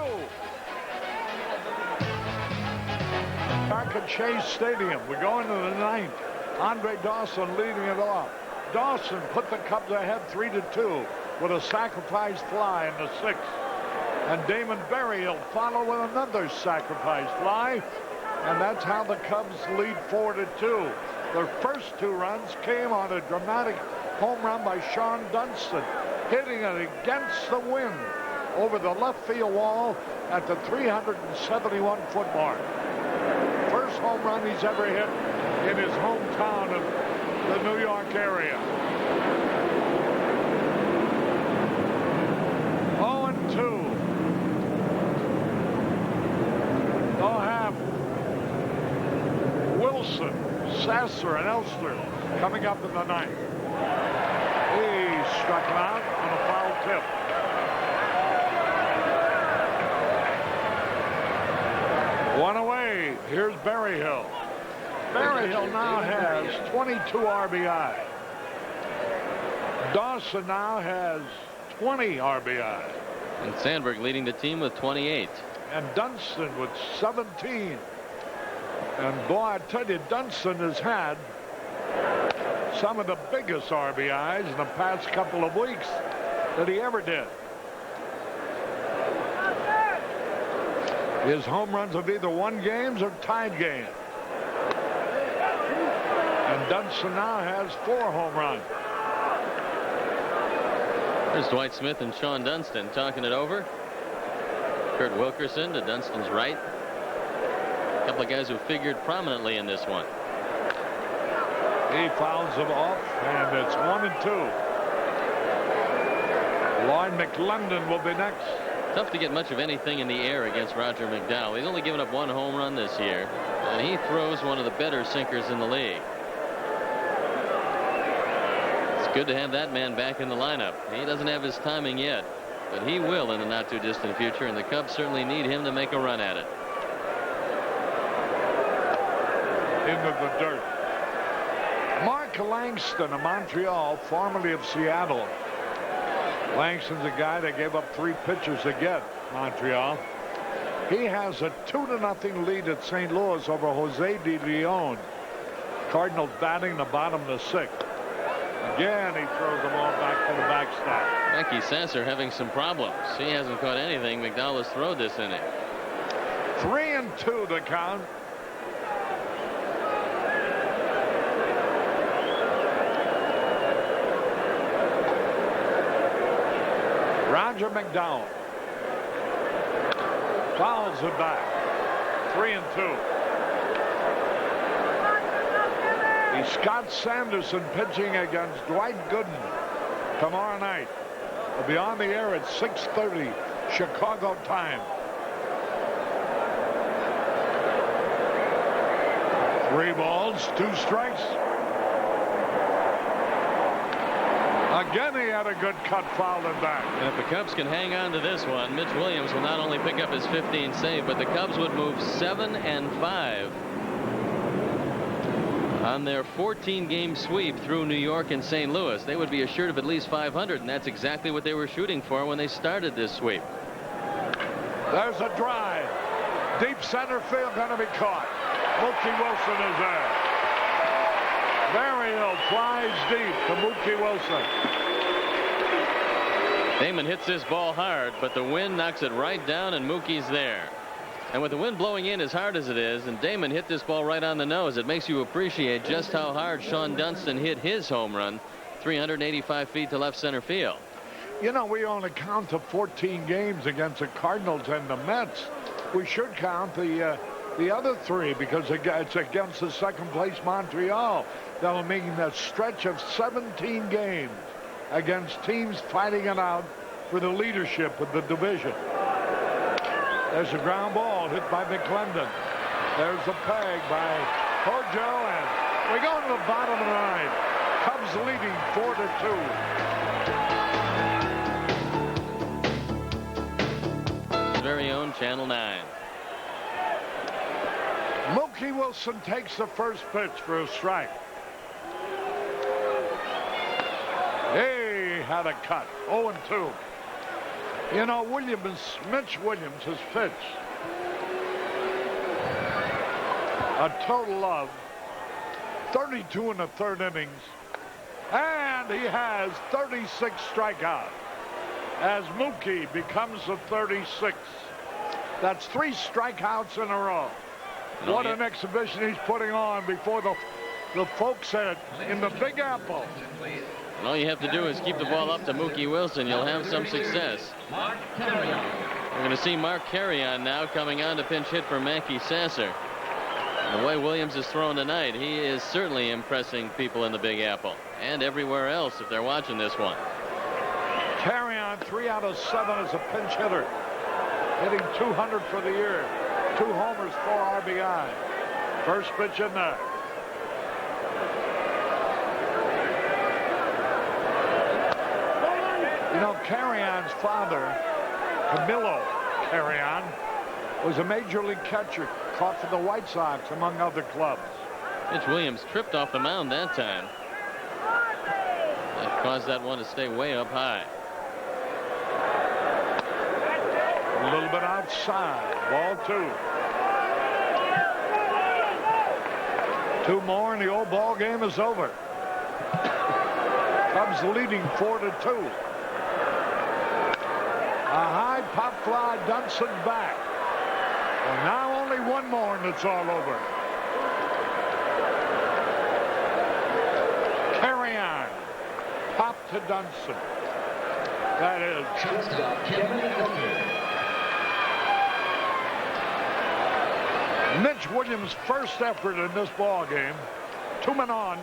[SPEAKER 1] Back at Chase Stadium, we go into the 9th. Andre Dawson leading it off. Dawson put the Cubs ahead 3-2 with a sacrifice fly in the 6th. And Damon Berryhill follow with another sacrifice fly. And that's how the Cubs lead 4-2. Their first 2 runs came on a dramatic home run by Shawon Dunston, hitting it against the wind over the left field wall at the 371-foot mark. First home run he's ever hit in his hometown of the New York area. 0-2. They'll have Sasser and Elster coming up in the ninth. He struck him out on a foul tip. One away. Here's Berryhill. Berryhill now has 22 RBI. Dawson now has 20 RBI.
[SPEAKER 3] And Sandberg leading the team with 28.
[SPEAKER 1] And Dunston with 17. And boy, I tell you, Dunston has had some of the biggest RBIs in the past couple of weeks that he ever did. His home runs have either won games or tied games. And Dunston now has 4 home runs.
[SPEAKER 3] There's Dwight Smith and Shawon Dunston talking it over. Kurt Wilkerson to Dunston's right. A couple of guys who figured prominently in this one.
[SPEAKER 1] He fouls him off, and it's 1-2. Lloyd McLendon will be next.
[SPEAKER 3] Tough to get much of anything in the air against Roger McDowell. He's only given up 1 home run this year, and he throws one of the better sinkers in the league. It's good to have that man back in the lineup. He doesn't have his timing yet, but he will in the not too distant future, and the Cubs certainly need him to make a run at it.
[SPEAKER 1] Into the dirt. Mark Langston of Montreal, formerly of Seattle. Langston's a guy that gave up 3 pitchers again, Montreal. He has a 2-0 lead at St. Louis over Jose de Leon. Cardinals batting the bottom of the 6th. Again, he throws the ball back to the backstop.
[SPEAKER 3] Becky Sasser having some problems. He hasn't caught anything McDowell has thrown this inning.
[SPEAKER 1] 3-2 the count. Roger McDowell fouls it back. 3-2. He's Scott Sanderson pitching against Dwight Gooden tomorrow night. He'll be on the air at 6:30 Chicago time. 3 balls, 2 strikes. Again, he had a good cut, fouled it back.
[SPEAKER 3] And if the Cubs can hang on to this one, Mitch Williams will not only pick up his 15th save, but the Cubs would move 7-5 on their 14-game sweep through New York and St. Louis. They would be assured of at least 500, and that's exactly what they were shooting for when they started this sweep.
[SPEAKER 1] There's a drive. Deep center field, going to be caught. Mookie Wilson is there. Berryhill flies deep to Mookie Wilson.
[SPEAKER 3] Damon hits this ball hard, but the wind knocks it right down, and Mookie's there. And with the wind blowing in as hard as it is, and Damon hit this ball right on the nose, it makes you appreciate just how hard Shawon Dunston hit his home run, 385 feet to left center field.
[SPEAKER 1] You know, we only count to 14 games against the Cardinals and the Mets. We should count the other 3 because it's against the second place Montreal. That'll mean that stretch of 17 games against teams fighting it out for the leadership of the division. There's a ground ball hit by McClendon. There's a peg by Hojo, and we go to the bottom of the 9th. Cubs leading
[SPEAKER 3] 4-2. Very own Channel 9.
[SPEAKER 1] Mookie Wilson takes the first pitch for a strike. He had a cut. 0-2. You know, Mitch Williams has pitched a total of 32 in the 3rd innings, and he has 36 strikeouts as Mookie becomes the 36th. That's 3 strikeouts in a row. What an exhibition he's putting on before the folks in the Big Apple.
[SPEAKER 3] And all you have to do is keep the ball up to Mookie Wilson. You'll have some success. We're going to see Mark Carrion now coming on to pinch hit for Mackey Sasser. And the way Williams is throwing tonight, he is certainly impressing people in the Big Apple and everywhere else if they're watching this one.
[SPEAKER 1] Carrion 3 out of 7 as a pinch hitter, hitting 200 for the year. 2 homers, 4 RBI. First pitch in there. Carrion's father, Camilo Carrion, was a major league catcher, caught for the White Sox, among other clubs.
[SPEAKER 3] Mitch Williams tripped off the mound that time. That caused that one to stay way up high.
[SPEAKER 1] A little bit outside. Ball 2. 2 more and the old ball game is over. Cubs leading 4-2. A high pop fly, Dunston back. Well, now only one more and it's all over. Carrion. Pop to Dunston. That is. Mitch Williams' first effort in this ball game. 2 men on.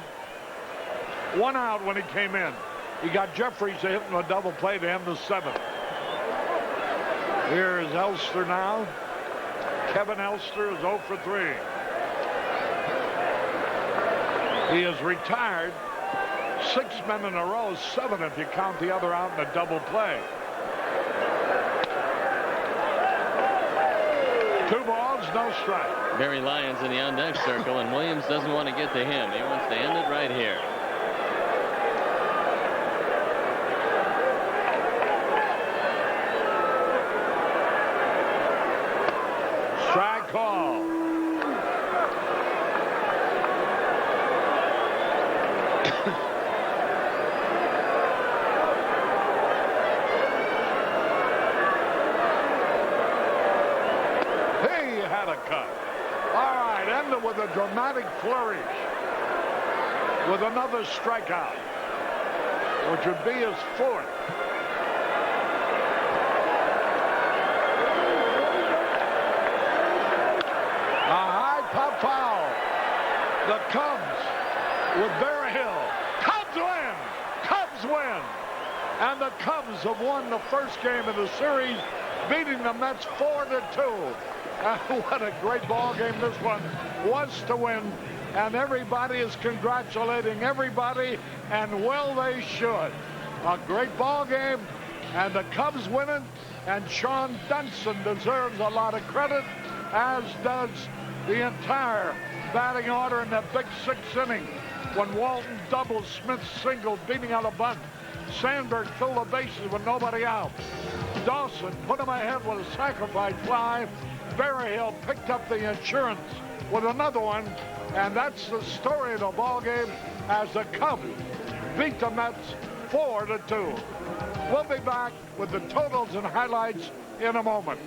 [SPEAKER 1] 1 out when he came in. He got Jeffries to hit him a double play to end the 7th. Here is Elster now. Kevin Elster is 0 for 3. He is retired 6 men in a row, 7 if you count the other out in a double play. 2 balls, no strike.
[SPEAKER 3] Barry Lyons in the on-deck circle, and Williams doesn't want to get to him. He wants to end it right here.
[SPEAKER 1] Strike call. He had a cut. All right, ended with a dramatic flourish with another strikeout, which would be his 4th. Pop foul. The Cubs with Berryhill. Cubs win. Cubs win. And the Cubs have won the first game of the series, beating the Mets 4-2. What a great ball game this one was to win. And everybody is congratulating everybody, and well they should. A great ball game, and the Cubs winning, and Shawon Dunston deserves a lot of credit, as does the entire batting order in that big 6th inning when Walton doubled, Smith singled, beating out a bunt. Sandberg filled the bases with nobody out. Dawson put him ahead with a sacrifice fly. Berryhill picked up the insurance with another one, and that's the story of the ball game as the Cubs beat the Mets 4-2. We'll be back with the totals and highlights in a moment.